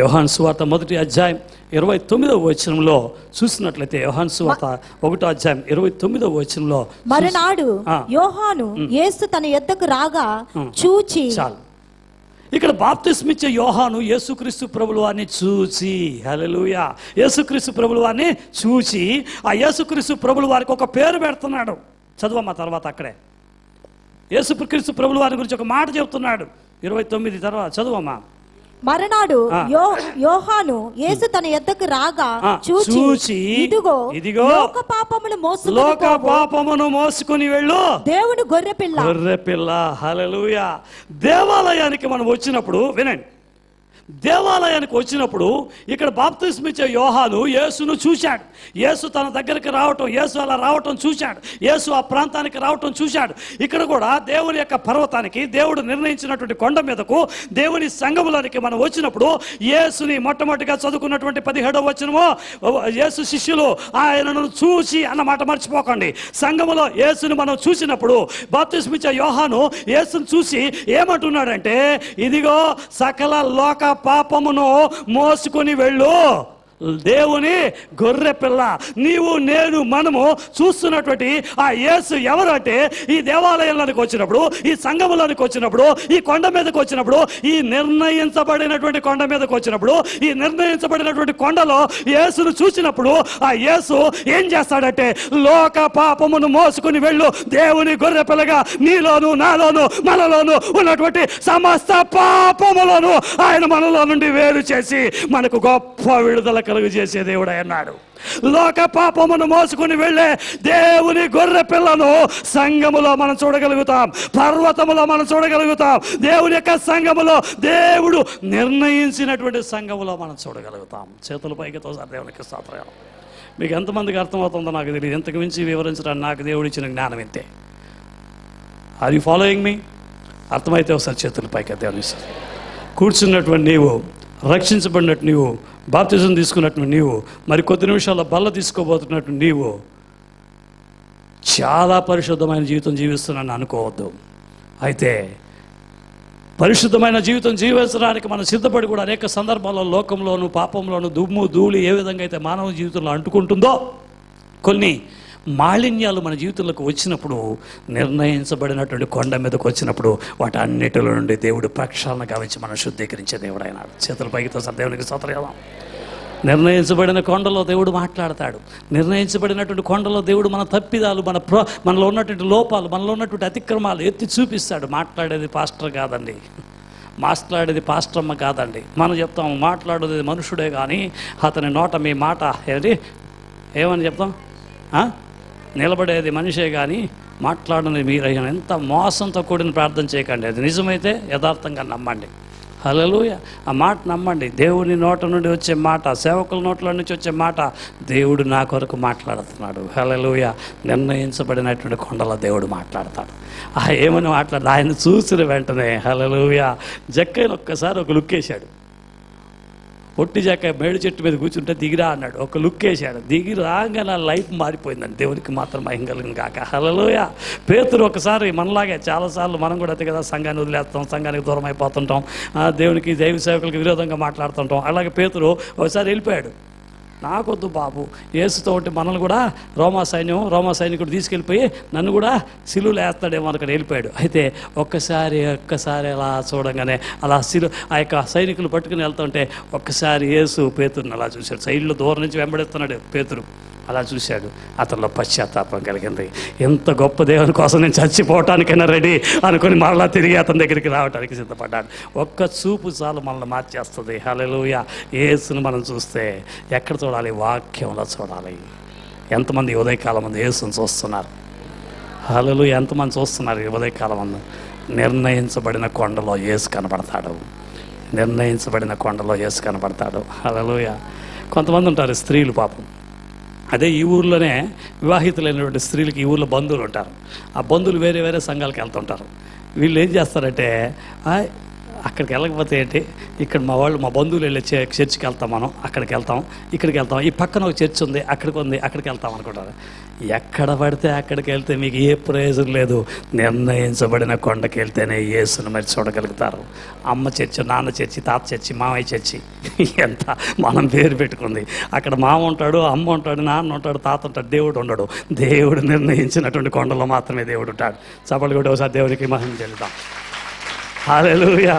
S1: యోహాను సువార్త 1వ అధ్యాయం 29వ వచనంలో చూసినట్లయితే, యోహాను సువార్త 1వ అధ్యాయం 29వ వచనంలో,
S2: మరునాడు యోహాను యేసు తన యొద్దకు రాగా చూచి,
S1: చాలు. ఇక్కడ బాప్తిస్మిచ్చే యోహాను యేసుక్రీస్తు ప్రభుల వారిని చూచి, హల్లెలూయా, యేసుక్రీస్తు ప్రభుల వారిని చూచి ఆ యేసుక్రీస్తు ప్రభుల వారికి ఒక పేరు పెడుతున్నాడు. చదువమ్మా తర్వాత అక్కడే యేసుక్రీస్తు ప్రభుల వారి గురించి ఒక మాట చెబుతున్నాడు. 29 తర్వాత చదువమ్మా.
S2: మరునాడు యోహాను యేసు తన యొద్దకు రాగా చూచి, ఇదిగో లోక పాపమును మోసుకొని వెళ్ళు దేవుని గొర్రెపిల్ల. హల్లెలూయా. దేవాలయానికి మనం వచ్చినప్పుడు వినండి, దేవాలయానికి వచ్చినప్పుడు ఇక్కడ బాప్తిస్మిచ్చే యోహాను యేసును చూశాడు. యేసు తన దగ్గరికి రావటం, యేసు అలా రావటం చూశాడు. యేసు ఆ ప్రాంతానికి రావటం చూశాడు. ఇక్కడ కూడా దేవుని యొక్క పర్వతానికి, దేవుడు నిర్ణయించినటువంటి కొండ మీదకు, దేవుని సంఘములోనికి మనం వచ్చినప్పుడు యేసుని మొట్టమొదటిగా చదువుకున్నటువంటి 17వ వచనము, యేసు శిష్యులు ఆయనను చూసి అన్న మాట మర్చిపోకండి. సంఘములో యేసుని మనం చూసినప్పుడు బాప్తిస్మిచ్చే యోహాను యేసును చూసి ఏమంటున్నాడంటే, ఇదిగో సకల లోక పాపమును మోసుకొని వెళ్ళు దేవుని గొర్రె పిల్ల. నీవు నేను మనము చూస్తున్నటువంటి ఆ యేసు ఎవరు అంటే, ఈ దేవాలయంలోనికి వచ్చినప్పుడు, ఈ సంఘములోనికి వచ్చినప్పుడు, ఈ కొండ మీదకి వచ్చినప్పుడు, ఈ నిర్ణయించబడినటువంటి కొండ మీదకి వచ్చినప్పుడు, ఈ నిర్ణయించబడినటువంటి కొండలో యేసును చూసినప్పుడు ఆ యేసు ఏం చేస్తాడంటే, లోక పాపమును మోసుకుని వెళ్ళు దేవుని గొర్రె పిల్లగా నీలోను, నాలోను, మనలోను ఉన్నటువంటి సమస్త పాపములను ఆయన మనలో నుండి వేరు చేసి మనకు గొప్ప విడుదల కలుగు చేసే దేవుడు అన్నాడు. లోక పాపమును మోసుకుని వెళ్ళే దేవుని గొర్రె పిల్లను సంఘములో మనం చూడగలుగుతాం, పర్వతములో మనం చూడగలుగుతాం, దేవుని యొక్క సంఘములో, దేవుడు నిర్ణయించినటువంటి సంఘములో మనం చూడగలుగుతాం. చేతుల పైకి తోసారి దేవునికి స్తోత్రం. మీకు ఎంతమందికి అర్థమవుతుందో నాకు తెలియదు. ఎంతకు మించి వివరించడానికి నాకు దేవుడు ఇచ్చిన జ్ఞానం ఇంతే. ఆర్ యు ఫాలోయింగ్ మీ? అర్థమైతే ఒకసారి చేతుల పైకి దేవుని కూర్చున్నటువంటి నీవు, రక్షించబడినట్టు నీవు, బాప్తిజం తీసుకున్నట్టు నీవు, మరి కొద్ది నిమిషాల్లో బల్ల తీసుకోబోతున్నట్టు నీవు చాలా పరిశుద్ధమైన జీవితం జీవిస్తున్నాను అనుకోవద్దు. అయితే పరిశుద్ధమైన జీవితం జీవించడానికి మనం సిద్ధపడి కూడా అనేక సందర్భాల్లో లోకంలోను, పాపంలోను, దుమ్ము ధూళి ఏ విధంగా అయితే మానవ జీవితంలో అంటుకుంటుందో, కొన్ని మాలిన్యాలు మన జీవితంలోకి వచ్చినప్పుడు, నిర్ణయించబడినటువంటి కొండ మీదకి వచ్చినప్పుడు వాటి అన్నిటిలో నుండి దేవుడు ప్రక్షాళన గావించి మనం శుద్ధీకరించే దేవుడు అయినాడు. చేతుల పైకితో దేవునికి స్తోత్రం. నిర్ణయించబడిన కొండలో దేవుడు మాట్లాడతాడు. నిర్ణయించబడినటువంటి కొండలో దేవుడు మన తప్పిదాలు, మనలో ఉన్నటువంటి లోపాలు, మనలో ఉన్నటువంటి అతిక్రమాలు ఎత్తి చూపిస్తాడు. మాట్లాడేది పాస్టర్ కాదండి, మాట్లాడేది పాస్టర్మ్మ కాదండి. మనం చెప్తాం మాట్లాడేది మనుషుడే కానీ అతని నోట మీ మాట ఏమని చెప్తాం, నిలబడేది మనిషే కానీ మాట్లాడని మీరయ్యాను. ఎంత మోసంతో కూడిన ప్రార్థన చేయకండి. అది నిజమైతే యథార్థంగా నమ్మండి. హల్లెలూయా. ఆ మాట నమ్మండి. దేవుని నోట నుండి వచ్చే మాట, సేవకుల నోట్ల నుంచి వచ్చే మాట, దేవుడు నా కొరకు మాట్లాడుతున్నాడు. హల్లెలూయా. నిర్ణయించబడినటువంటి కొండలో దేవుడు మాట్లాడతాడు. ఏమని మాట్లాడు, ఆయన చూసిన వెంటనే హల్లెలూయా జక్కయ్యను ఒక్కసారి ఒక లుక్ వేశాడు.
S1: పొట్టి జాక మేడి చెట్టు మీద కూర్చుంటే దిగిరా అన్నాడు. ఒక లుక్ వేసాడు, దిగి రాగా నా లైఫ్ మారిపోయిందండి. దేవునికి మాత్రం మహిమ కలుగును గాక. హల్లెలూయా. పేతురు ఒకసారి మనలాగే చాలాసార్లు మనం కూడా అంతే కదా, సంఘాన్ని వదిలేస్తాం, సంఘానికి దూరం అయిపోతుంటాం, దేవునికి దైవ సేవకులకు విరోధంగా మాట్లాడుతుంటాం. అలాగే పేతురు ఒకసారి వెళ్ళిపోయాడు. నాకొద్దు బాబు, యేసుతో ఉంటే మనల్ని కూడా రోమా సైనికుడు తీసుకెళ్ళిపోయి నన్ను కూడా సిలువలో వేస్తాడేమో అనుకుని వెళ్ళిపోయాడు. అయితే ఒక్కసారి అలా చూడంగానే అలా ఆ యొక్క సైనికులు పట్టుకుని వెళ్తుంటే ఒక్కసారి యేసు పేతురుని అలా చూశాడు. సైడ్లో దూరం నుంచి వెంబడిస్తున్నాడు పేతురు. అలా చూశాడు, అతనిలో పశ్చాత్తాపం కలిగింది. ఎంత గొప్ప దేవుని కోసం నేను చచ్చిపోవటానికైనా రెడీ అనుకుని మరలా తిరిగి అతని దగ్గరికి రావడానికి సిద్ధపడ్డాడు. ఒక్క చూపు చాలు మనల్ని మార్చేస్తుంది. హల్లెలూయా. యేసుని మనం చూస్తే ఎక్కడ చూడాలి? వాక్యంలో చూడాలి. ఎంతమంది ఉదయకాలం మంది యేసుని చూస్తున్నారు? హల్లెలూయా. ఎంతమంది చూస్తున్నారు ఉదయకాలం మంది? నిర్ణయించబడిన కొండలో యేసు కనబడతాడు. నిర్ణయించబడిన కొండలో యేసు కనబడతాడు. హల్లెలూయా. కొంతమంది ఉంటారు స్త్రీలు, పాపం అదే ఈ ఊర్లోనే వివాహితులైనటువంటి స్త్రీలకి ఈ ఊర్లో బంధువులు ఉంటారు. ఆ బంధువులు వేరే వేరే సంఘాలకు వెళ్తుంటారు. వీళ్ళు ఏం చేస్తారంటే, అక్కడికి వెళ్ళకపోతే ఏంటి, ఇక్కడ మా బంధువులు వెళ్ళే చర్చికి వెళ్తాం, మనం అక్కడికి వెళ్తాం, ఇక్కడికి వెళ్తాం, ఈ పక్కన ఒక చర్చ్ ఉంది అక్కడికి వెళ్తాం అనుకుంటారు. ఎక్కడ పడితే అక్కడికి వెళ్తే మీకు ఏ ప్రయోజనం లేదు. నిర్ణయించబడిన కొండకి వెళ్తేనే యేసును మరి చూడగలుగుతారు. అమ్మ చర్చి, నాన్న చర్చి, తాత చర్చి, మామయ్య చర్చి, ఎంత మనం పేరు పెట్టుకుంది. అక్కడ మామ ఉంటాడు, అమ్మ ఉంటాడు, నాన్న ఉంటాడు, తాత ఉంటాడు, దేవుడు ఉండడు. దేవుడు నిర్ణయించినటువంటి కొండలో మాత్రమే దేవుడు ఉంటాడు. చప్పట్లు కూడా ఒకసారి దేవుడికి మహిమ చెల్లిద్దాం. హల్లెలూయా,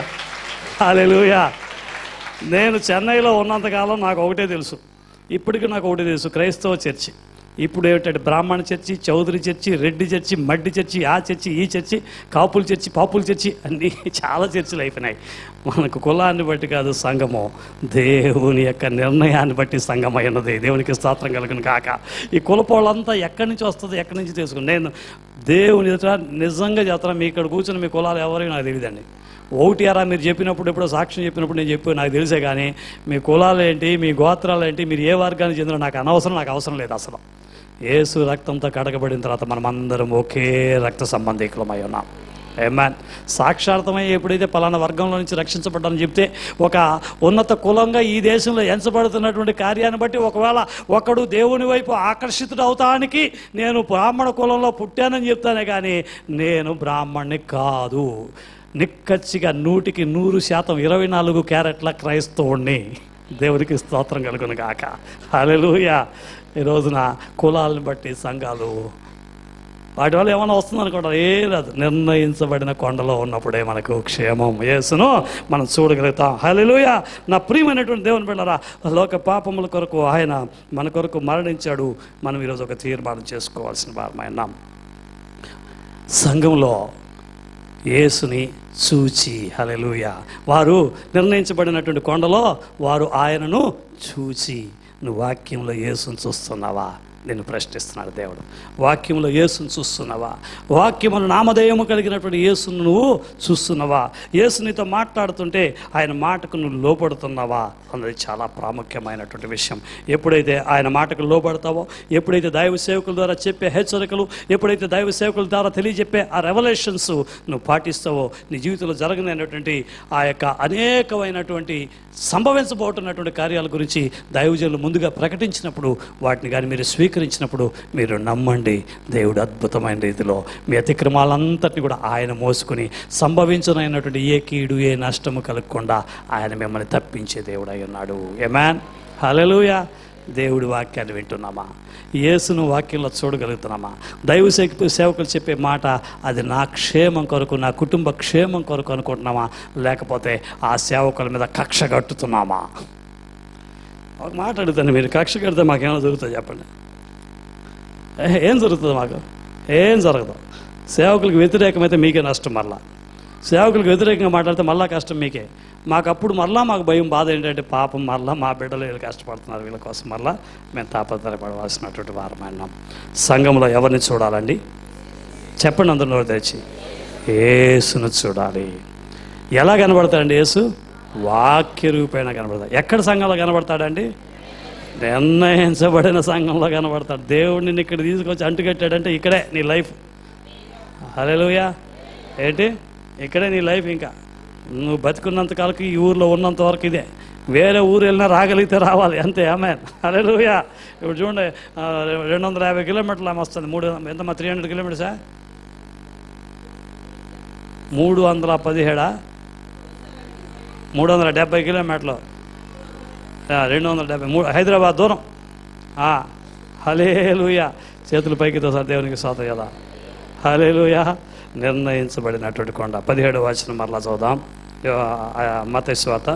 S1: హల్లెలూయా. నేను చెన్నైలో ఉన్నంతకాలం నాకు ఒకటే తెలుసు, ఇప్పటికీ నాకు ఒకటే తెలుసు, క్రైస్తవ చర్చి. ఇప్పుడు ఏమిటంటే బ్రాహ్మణ church, Chowdary church, Reddy church, మడ్డి చర్చి, ఆ చర్చి, ఈ చర్చి, కాపుల చర్చి, పాపుల చర్చి, అన్నీ చాలా చర్చిలు అయిపోయినాయి. మనకు కులాన్ని బట్టి కాదు సంఘము, దేవుని యొక్క నిర్ణయాన్ని బట్టి సంఘం అయినది. దేవునికి స్తోత్రం కలుగును కాక. ఈ కులపోళ్ళంతా ఎక్కడి నుంచి వస్తుంది, ఎక్కడి నుంచి తెలుసుకుని నేను దేవుని ఎదుట నిజంగా చేస్తాను. మీ ఇక్కడ కూర్చొని మీ కులాలు ఎవరైనా నాకు తెలియదండి. ఒకటి అరా మీరు చెప్పినప్పుడు, ఎప్పుడో సాక్ష్యం చెప్పినప్పుడు నేను చెప్పి నాకు తెలిసే, కానీ మీ కులాలు ఏంటి, మీ గోత్రాలు ఏంటి, మీరు ఏ వర్గానికి చెందిన నాకు అవసరం లేదు అసలు. యేసు రక్తంతో కడగబడిన తర్వాత మనమందరం ఒకే రక్త సంబంధికులమై ఉన్నాం. ఆమేన్. సాక్షార్థమై ఎప్పుడైతే పలానా వర్గంలో నుంచి రక్షించబడ్డానని చెప్తే, ఒక ఉన్నత కులంగా ఈ దేశంలో ఎంచబడుతున్నటువంటి కార్యాన్ని బట్టి ఒకవేళ ఒకడు దేవుని వైపు ఆకర్షితుడు అవుతానికి నేను బ్రాహ్మణ కులంలో పుట్టానని చెప్తానే కానీ నేను బ్రాహ్మణ్ణి కాదు. నిక్కచ్చిగా 100కి 100% 24 క్యారెట్ల క్రైస్తవుణ్ణి. దేవునికి స్తోత్రం కలుగును గాక. హల్లెలూయా. ఈ రోజున కులాలను బట్టి సంఘాలు వాటి వల్ల ఏమైనా వస్తుందనుకుంటారు, ఏ రాదు. నిర్ణయించబడిన కొండలో ఉన్నప్పుడే మనకు క్షేమం. యేసును మనం చూడగలుగుతాం. హల్లెలూయా. నా ప్రియమైనటువంటి దేవుని బిడ్డలారా, లోక పాపముల కొరకు ఆయన మన కొరకు మరణించాడు. మనం ఈరోజు ఒక తీర్మానం చేసుకోవాల్సిన వారమైనాం. సంఘంలో యేసుని చూచి, హల్లెలూయా, వారు నిర్ణయించబడినటువంటి కొండలో వారు ఆయనను చూచి. నువ్వు వాక్యంలో యేసుని చూస్తున్నావా? నేను ప్రశ్నిస్తున్నాడు దేవుడు. వాక్యంలో యేసును చూస్తున్నావా? వాక్యమును నామధేయము కలిగినటువంటి యేసును నువ్వు చూస్తున్నావా? యేసు నీతో మాట్లాడుతుంటే ఆయన మాటకు నువ్వు లోపడుతున్నావా అన్నది చాలా ప్రాముఖ్యమైనటువంటి విషయం. ఎప్పుడైతే ఆయన మాటకు లోపడతావో, ఎప్పుడైతే దైవ సేవకుల ద్వారా చెప్పే హెచ్చరికలు, ఎప్పుడైతే దైవ సేవకుల ద్వారా తెలియజెప్పే ఆ రెవల్యూషన్స్ నువ్వు పాటిస్తావో, నీ జీవితంలో జరగనటువంటి ఆ యొక్క అనేకమైనటువంటి సంభవించబోతున్నటువంటి కార్యాల గురించి దైవజనులు ముందుగా ప్రకటించినప్పుడు, వాటిని కానీ మీరు స్వీకరించినప్పుడు మీరు నమ్మండి, దేవుడు అద్భుతమైన రీతిలో మీ అతిక్రమాలంతటిని కూడా ఆయన మోసుకుని సంభవించనైనటువంటి ఏ కీడు, ఏ నష్టము కలగకుండా ఆయన మిమ్మల్ని తప్పించే దేవుడు అయి ఉన్నాడు. ఆమేన్. హల్లెలూయా. దేవుడి వాక్యాన్ని వింటున్నామా? యేసును వాక్యంలో చూడగలుగుతున్నామా? దైవ సేవకులు చెప్పే మాట అది నా క్షేమం కొరకు, నా కుటుంబ క్షేమం కొరకు అనుకుంటున్నామా? లేకపోతే ఆ సేవకుల మీద కక్ష కట్టుతున్నామా? ఒక మాట అడుగుతాను, మీరు కక్ష కడితే మాకేమైనా జరుగుతుంది చెప్పండి? ఏం జరుగుతుంది? మాకు ఏం జరగదు. సేవకులకు వ్యతిరేకమైతే మీకే నష్టం. మరలా సేవకులకు వ్యతిరేకంగా మాట్లాడితే మళ్ళా కష్టం మీకే. మాకు మాకు భయం, బాధ ఏంటంటే పాపం మరలా మా బిడ్డలు వీళ్ళు కష్టపడుతున్నారు, వీళ్ళ కోసం మరలా మేము తాపత్రయపడవలసినటువంటి వారమైనాం. సంఘంలో ఎవరిని చూడాలండి? చెప్పండి అందరిలో తెచ్చి. యేసును చూడాలి. ఎలా కనబడతాడండి యేసు? వాక్య రూపేణ కనబడతాడు. ఎక్కడ సంఘంలో కనబడతాడండి? నిర్ణయించబడిన సంఘంలో కనబడతాడు. దేవుడు నిన్ను ఇక్కడ తీసుకొచ్చి అంటుకట్టాడంటే ఇక్కడే నీ లైఫ్. హల్లెలూయా. ఏంటి? ఇక్కడే నీ లైఫ్. ఇంకా నువ్వు బతికున్నంతకాలకి ఈ ఊర్లో ఉన్నంత వరకు ఇదే. వేరే ఊరు వెళ్ళినా రాగలిగితే రావాలి అంతే. ఆమెన్. హల్లెలూయా. ఇప్పుడు చూడండి 250 కిలోమీటర్లు ఆమె వస్తుంది. ఎంతమ్మా 300 కిలోమీటర్సా? 317 370 కిలోమీటర్లు 270 హైదరాబాద్ దూరం. హల్లెలూయా. చేతులు పైకితో సార్ దేవునికి స్తోత్రం కదా. హల్లెలూయా. నిర్ణయించబడినటువంటి కొండ. 17వ వచనం మరలా చదువుదాం. మత్తయి సువార్త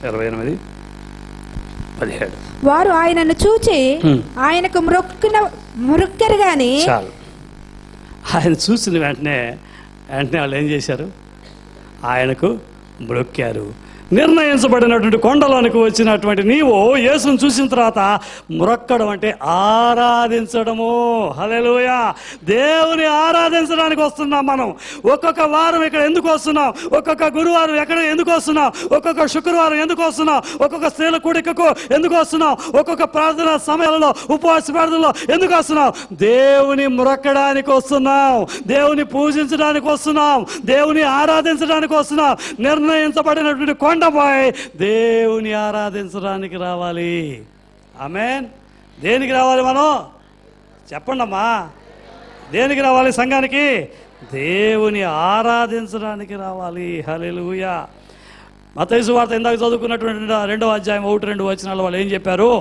S1: 28:17.
S3: వారు ఆయనను చూచి ఆయనకు మొక్కరు గాని.
S1: చాలు. ఆయన చూసిన వెంటనే వాళ్ళు ఏం చేశారు? ఆయనకు మ్రొక్కారు. నిర్ణయించబడినటువంటి కొండలోనికి వచ్చినటువంటి నీవు యేసును చూసిన తర్వాత మ్రొక్కడం అంటే ఆరాధించడము. హల్లెలూయా. దేవుని ఆరాధించడానికి వస్తున్నాం మనం. ఒక్కొక్క వారం ఇక్కడ ఎందుకు వస్తున్నాం? ఒక్కొక్క గురువారం ఎక్కడ ఎందుకు వస్తున్నాం? ఒక్కొక్క శుక్రవారం ఎందుకు వస్తున్నాం? ఒక్కొక్క స్త్రీల కూడికకు ఎందుకు వస్తున్నాం? ఒక్కొక్క ప్రార్థన సమయాలలో, ఉపవాస ప్రార్థనలో ఎందుకు వస్తున్నాం? దేవుని మ్రొక్కడానికి వస్తున్నాం. దేవుని పూజించడానికి వస్తున్నాం. దేవుని ఆరాధించడానికి వస్తున్నాం. నిర్ణయించబడినటువంటి కొండపై దేవుని ఆరాధించడానికి రావాలి. ఆమేన్. దేనికి రావాలి మనం? చెప్పండి అమ్మా. దేనికి రావాలి సంఘానికి? దేవుని ఆరాధించడానికి రావాలి. హల్లెలూయా. మత్తయి సువార్త ఇందాక చదువుకున్నటువంటి 2వ అధ్యాయం 1-2 వచనాలు వాళ్ళు ఏం చెప్పారు?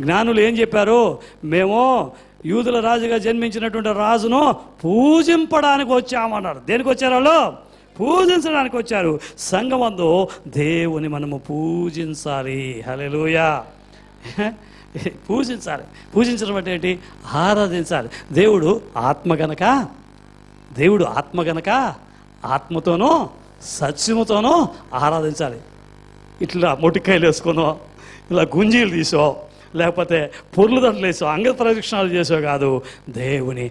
S1: జ్ఞానులు ఏం చెప్పారు? మేము యూదుల రాజుగా జన్మించినటువంటి రాజును పూజింపడానికి వచ్చామన్నారు. దేనికి వచ్చారు వాళ్ళు? పూజించడానికి వచ్చారు. సంఘమందు దేవుని మనము పూజించాలి. హల్లెలూయా. పూజించాలి. పూజించడం అంటే ఏంటి? ఆరాధించాలి. దేవుడు ఆత్మ గనక ఆత్మతోనూ సత్యముతోనూ ఆరాధించాలి. ఇట్లా మొటికాయలు వేసుకునో, ఇలా గుంజీలు తీసో, లేకపోతే పొర్లు దండలు వేసో, అంగ ప్రదక్షిణాలు చేసో కాదు. దేవుని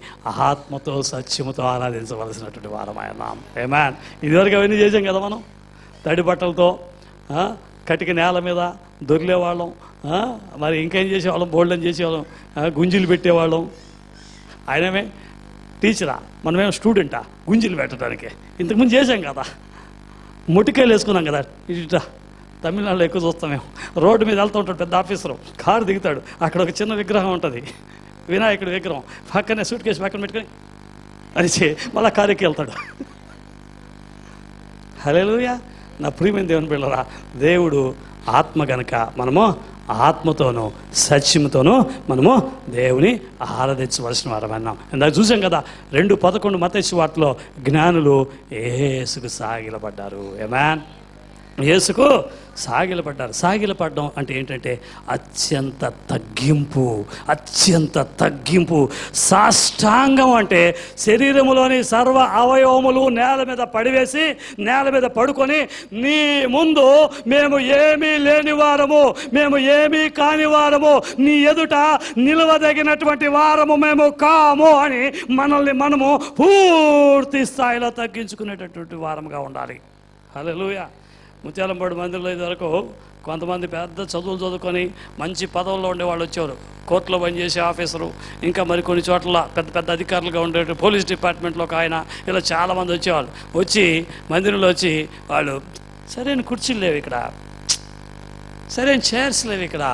S1: ఆత్మతో సత్యముతో ఆరాధించవలసినటువంటి వారమైన. ఆమేన్. ఇదివరకు అవన్నీ చేసాం కదా మనం. తడి బట్టలతో కటిక నేల మీద దొరిలేవాళ్ళం. మరి ఇంకేం చేసేవాళ్ళం? బోల్డని చేసేవాళ్ళం. గుంజీలు పెట్టేవాళ్ళం. ఆయనమే టీచరా, మనమేమో స్టూడెంటా గుంజీలు పెట్టడానికి? ఇంతకుముందు చేసాం కదా. మొటికాయలు వేసుకున్నాం కదా. ఇట్లా తమిళనాడులో ఎక్కువ చూస్తాం మేము. రోడ్డు మీద వెళ్తూ ఉంటాడు పెద్ద ఆఫీసరు, కారు దిగుతాడు, అక్కడ ఒక చిన్న విగ్రహం ఉంటుంది, వినాయకుడి విగ్రహం. పక్కనే సూట్ కేసు పక్కన పెట్టుకొని అరిచి మళ్ళా కారుకి వెళ్తాడు. హల్లెలూయా. నా ప్రియమైన దేవుని బిడ్డలారా, దేవుడు ఆత్మ గనక మనము ఆత్మతోనూ సత్యముతోనూ మనము దేవుని ఆరాధించవలసిన వారం అన్నాం. ఇందాక చూసాం కదా 2:11 మత్తయి సువార్తలో జ్ఞానులు యేసుకు సాగిలపడ్డారు. ఆమేన్. యేసుకు సాగిలపడ్డారు. సాగిలపడడం అంటే ఏంటంటే అత్యంత తగ్గింపు. సాష్టాంగం అంటే శరీరములోని సర్వ అవయవములు నేల మీద పడివేసి, నేల మీద పడుకొని, నీ ముందు మేము ఏమీ లేని వారము, మేము ఏమీ కాని వారము, నీ ఎదుట నిలవదగినటువంటి వారము మేము కాము అని మనల్ని మనము పూర్తి స్థాయిలో తగ్గించుకునేటటువంటి వారముగా ఉండాలి. హల్లెలూయా. ముత్యాలంపాడు మందిరంలో ఇదివరకు కొంతమంది పెద్ద చదువులు చదువుకొని మంచి పదవుల్లో ఉండేవాళ్ళు వచ్చేవారు. కోర్టులో పనిచేసే ఆఫీసరు, ఇంకా మరి కొన్ని చోట్ల పెద్ద పెద్ద అధికారులుగా ఉండే పోలీస్ డిపార్ట్మెంట్లో ఒక ఆయన, ఇలా చాలామంది వచ్చేవాళ్ళు. వచ్చి మందిరంలో వచ్చి వాళ్ళు, సరైన కుర్చీలు లేవు ఇక్కడ, సరైన చైర్స్ లేవు ఇక్కడ,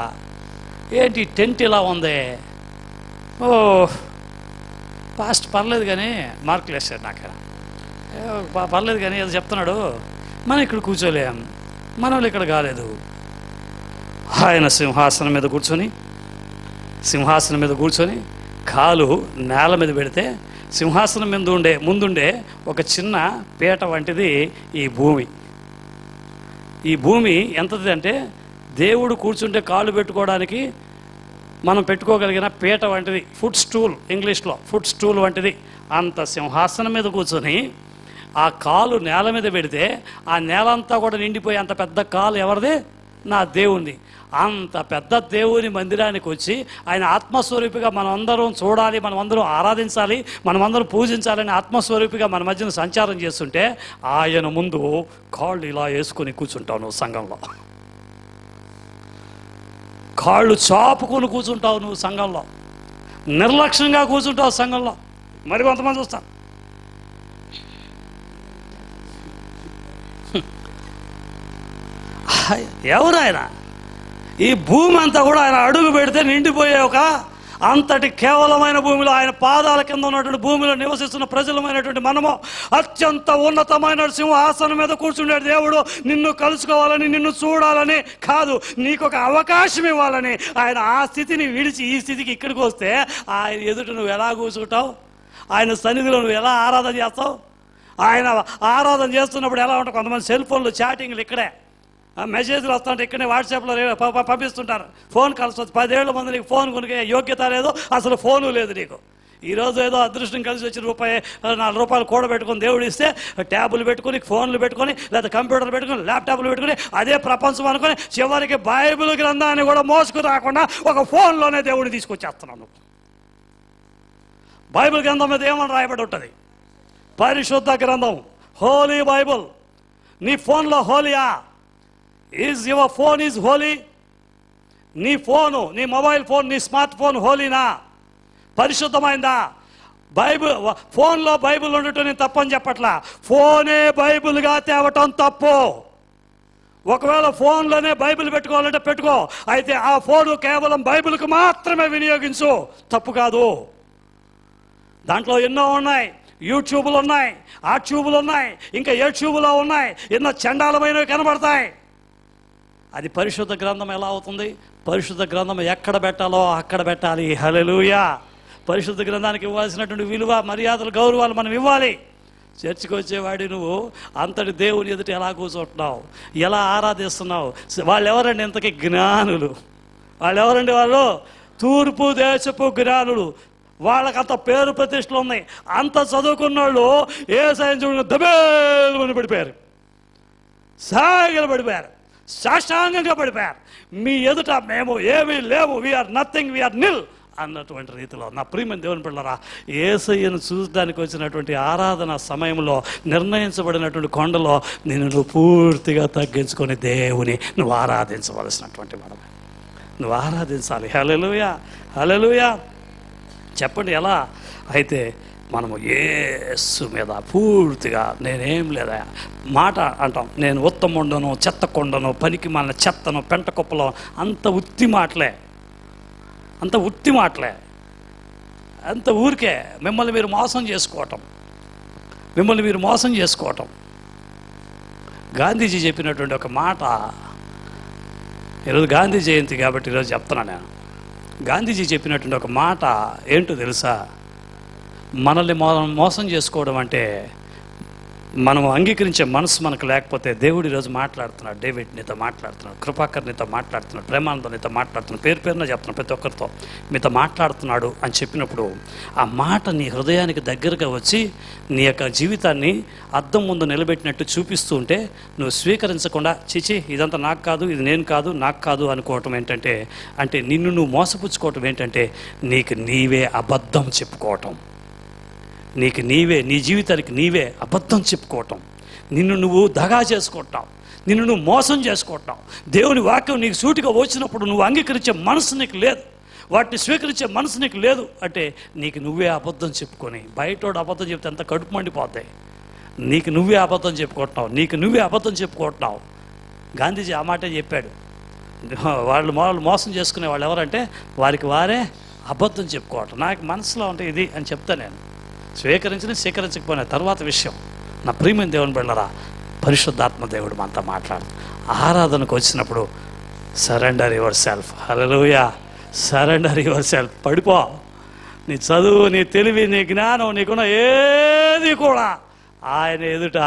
S1: ఏంటి టెంట్ ఇలా ఉంది, ఓ పాస్ట్ పర్లేదు కానీ మార్కులు వేసాడు నాకు, పర్లేదు కానీ ఏదో చెప్తున్నాడు, మనం ఇక్కడ కూర్చోలేం, మనం ఇక్కడ కాలేదు. ఆయన సింహాసనం మీద కూర్చొని కాలు నేల మీద పెడితే సింహాసనం మీద ముందుండే ఒక చిన్న పీట వంటిది ఈ భూమి. ఈ భూమి ఎంతది అంటే దేవుడు కూర్చుంటే కాలు పెట్టుకోవడానికి మనం పెట్టుకోగలిగిన పీట వంటిది, ఫుట్ స్టూల్, ఇంగ్లీష్లో ఫుట్ స్టూల్ వంటిది. అంత సింహాసనం మీద కూర్చొని ఆ కాలు నేల మీద పెడితే ఆ నేల అంతా కూడా నిండిపోయి, అంత పెద్ద కాలు ఎవరిది? నా దేవుని. అంత పెద్ద దేవుని మందిరానికి వచ్చి ఆయన ఆత్మస్వరూపిగా మనమందరం చూడాలి, మనమందరం ఆరాధించాలి, మనమందరం పూజించాలని ఆత్మస్వరూపిగా మన మధ్యన సంచారం చేస్తుంటే ఆయన ముందు కాళ్ళు ఇలా వేసుకొని కూర్చుంటావు నువ్వు సంఘంలో, కాళ్ళు చాపుకొని కూర్చుంటావు నువ్వు సంఘంలో, నిర్లక్ష్యంగా కూర్చుంటావు సంఘంలో. మరి కొంతమంది చూస్తాను, ఎవరు ఆయన ఈ భూమి అంతా కూడా ఆయన అడుగు పెడితే నిండిపోయే ఒక అంతటి కేవలమైన భూమిలో, ఆయన పాదాల కింద ఉన్నటువంటి భూమిలో నివసిస్తున్న ప్రజలమైనటువంటి మనము అత్యంత ఉన్నతమైన సింహాసనం మీద కూర్చుండే దేవుడు నిన్ను కలుసుకోవాలని, నిన్ను చూడాలని కాదు, నీకు ఒక అవకాశం ఇవ్వాలని ఆయన ఆ స్థితిని విడిచి ఈ స్థితికి ఇక్కడికి వస్తే ఆయన ఎదుట నువ్వు ఎలా కూర్చుంటావు? ఆయన సన్నిధిలో నువ్వు ఎలా ఆరాధన చేస్తావు? ఆయన ఆరాధన చేస్తున్నప్పుడు ఎలా ఉంటావు? కొంతమంది సెల్ ఫోన్లు చాటింగ్లు ఇక్కడే, మెసేజ్లు వస్తుంటే ఇక్కడే వాట్సాప్లో పంపిస్తుంటారు, ఫోన్ కాల్స్ వస్తుంది. 10 ఏళ్ల మంది నీకు ఫోన్ కొనుక్కే యోగ్యత లేదు, అసలు ఫోను లేదు నీకు. ఈరోజు ఏదో అదృష్టం కలిసి వచ్చి ₹4 కూడబెట్టుకొని దేవుడు ఇస్తే ట్యాబులు పెట్టుకొని, ఫోన్లు పెట్టుకొని, లేదా కంప్యూటర్లు పెట్టుకొని, ల్యాప్టాప్లు పెట్టుకొని అదే ప్రపంచం అనుకొని చివరికి బైబిల్ గ్రంథాన్ని కూడా మోసుకు రాకుండా ఒక ఫోన్లోనే దేవుడిని తీసుకొచ్చేస్తున్నాను. బైబిల్ గ్రంథం మీద ఏమని రాయబడి ఉంటుంది? పరిశుద్ధ గ్రంథం, హోలీ బైబుల్. నీ ఫోన్లో హోలీయా? Is your phone is holy? నీ ఫోను, నీ మొబైల్ ఫోన్, నీ స్మార్ట్ ఫోన్ హోలీనా? పరిశుద్ధమైందా? బైబిల్ ఫోన్లో బైబిల్ ఉండటం నేను తప్పని చెప్పట్లా, ఫోనే బైబిల్గా తేవటం తప్పు. ఒకవేళ ఫోన్లోనే బైబిల్ పెట్టుకోవాలంటే పెట్టుకో, అయితే ఆ ఫోను కేవలం బైబిల్కి మాత్రమే వినియోగించు, తప్పు కాదు. దాంట్లో ఎన్నో ఉన్నాయి, యూట్యూబ్లు ఉన్నాయి, ఆ ట్యూబులు ఉన్నాయి, ఇంకా ఏ ట్యూబులో ఉన్నాయి, ఎన్నో చండాలమైనవి కనబడతాయి. అది పరిశుద్ధ గ్రంథం ఎలా అవుతుంది? పరిశుద్ధ గ్రంథం ఎక్కడ పెట్టాలో అక్కడ పెట్టాలి. హల్లెలూయా. పరిశుద్ధ గ్రంథానికి ఇవ్వాల్సినటువంటి విలువ, మర్యాదలు, గౌరవాలు మనం ఇవ్వాలి. చర్చికి వచ్చేవాడి నువ్వు అంతటి దేవుని ఎదుట ఎలా కూర్చుంటున్నావు, ఎలా ఆరాధిస్తున్నావు? వాళ్ళు ఎవరండి? ఇంతకీ జ్ఞానులు. వాళ్ళు ఎవరండి? వాళ్ళు తూర్పు దేశపు జ్ఞానులు. వాళ్ళకంత పేరు ప్రతిష్టలు ఉన్నాయి. అంత చదువుకున్న వాళ్ళు ఏ సైన్స్ దబేలుమని పడిపోయారు, సాగిలు పడిపోయారు, సాష్టాంగంగా పడిపోయారు. మీ ఎదుట మేము ఏమీ లేవు, వీఆర్ నథింగ్, వీఆర్ నిల్ అన్నటువంటి రీతిలో. నా ప్రియమైన దేవుని పిల్లరా, యేసయ్యను చూడడానికి వచ్చినటువంటి ఆరాధన సమయంలో నిర్ణయించబడినటువంటి కొండలో నువ్వు పూర్తిగా తగ్గించుకొని దేవుని నువ్వు ఆరాధించవలసినటువంటి మనమే. నువ్వు ఆరాధించాలి. హల్లెలూయా, హల్లెలూయా. చెప్పండి ఎలా? అయితే మనము యేసు మీద పూర్తిగా నేనేం లేదా మాట అంటాం, నేను ఉత్తముండను, చెత్త కొండను, పనికి మాలిన చెత్తను, పెంట కుప్పలో, అంత ఉత్తి మాటలే, అంత ఉత్తి మాటలే, అంత ఊరికే మిమ్మల్ని మీరు మోసం చేసుకోవటం, మిమ్మల్ని మీరు మోసం చేసుకోవటం. గాంధీజీ చెప్పినటువంటి ఒక మాట, ఈరోజు గాంధీ జయంతి కాబట్టి ఈరోజు చెప్తున్నాను నేను. గాంధీజీ చెప్పినటువంటి ఒక మాట ఏంటో తెలుసా? మనల్ని మోసం చేసుకోవడం అంటే మనం అంగీకరించే మనసు మనకు లేకపోతే, దేవుడు ఈరోజు మాట్లాడుతున్నాడు, డేవిడ్ నీతో మాట్లాడుతున్నాడు, కృపాకర్ నీతో మాట్లాడుతున్నాడు, ప్రేమానంద నీతో మాట్లాడుతున్నాడు, పేరు పేరున చెప్తున్నాడు, ప్రతి ఒక్కరితో మీతో మాట్లాడుతున్నాడు అని చెప్పినప్పుడు ఆ మాట నీ హృదయానికి దగ్గరగా వచ్చి నీ యొక్క జీవితాన్ని అద్దం ముందు నిలబెట్టినట్టు చూపిస్తూ ఉంటే నువ్వు స్వీకరించకుండా చిచి ఇదంతా నాకు కాదు, ఇది నేను కాదు, నాకు కాదు అనుకోవటం ఏంటంటే, అంటే నిన్ను నువ్వు మోసపుచ్చుకోవటం ఏంటంటే నీకు నీవే అబద్ధం చెప్పుకోవటం, నీకు నీవే, నీ జీవితానికి నీవే అబద్ధం చెప్పుకోవటం, నిన్ను నువ్వు దగా చేసుకుంటావు, నిన్ను నువ్వు మోసం చేసుకుంటావు. దేవుని వాక్యం నీకు సూటిగా వచ్చినప్పుడు నువ్వు అంగీకరించే మనసు నీకు లేదు, వాటిని స్వీకరించే మనసు నీకు లేదు అంటే నీకు నువ్వే అబద్ధం చెప్పుకొని, బయటోడు అబద్ధం చెప్తే ఎంత కడుపు మండిపోతాయి. నీకు నువ్వే అబద్ధం చెప్పుకుంటున్నావు, నీకు నువ్వే అబద్ధం చెప్పుకుంటున్నావు. గాంధీజీ ఆ మాటే చెప్పాడు. వాళ్ళు మోసం చేసుకునే వాళ్ళు ఎవరంటే వారికి వారే అబద్ధం చెప్పుకోవటం. నాకు మనసులో ఉంటే ఇది అని చెప్తా నేను, స్వీకరించకపోయినా తర్వాత విషయం. నా ప్రియమైన దేవుని బిడ్డలారా, పరిశుద్ధాత్మ దేవుడు మనతో మాట్లాడు. ఆరాధనకు వచ్చినప్పుడు surrender yourself. Hallelujah, surrender yourself. పడిపో. నీ చదువు, నీ తెలివి, నీ జ్ఞానం, నీకున్న ఏది కూడా ఆయన ఎదుట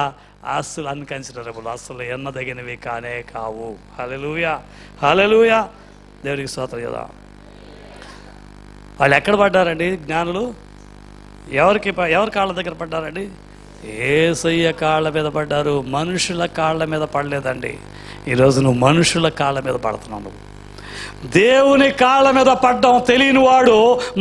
S1: అస్సలు అన్కన్సిడరబుల్, అస్సలు ఎన్నదగినవి కానే కావు. హల్లెలూయా, హల్లెలూయా. దేవుడికి స్తోత్రం కదా. వాళ్ళు ఎక్కడ పడ్డారండి జ్ఞానులు? ఎవరి కాళ్ళ దగ్గర పడ్డారండి? యేసయ్య కాళ్ళ మీద పడ్డారు, మనుషుల కాళ్ళ మీద పడలేదండి. ఈరోజు నువ్వు మనుషుల కాళ్ళ మీద పడుతున్నావు. దేవుని కాళ్ళ మీద పడ్డం తెలియని వాడు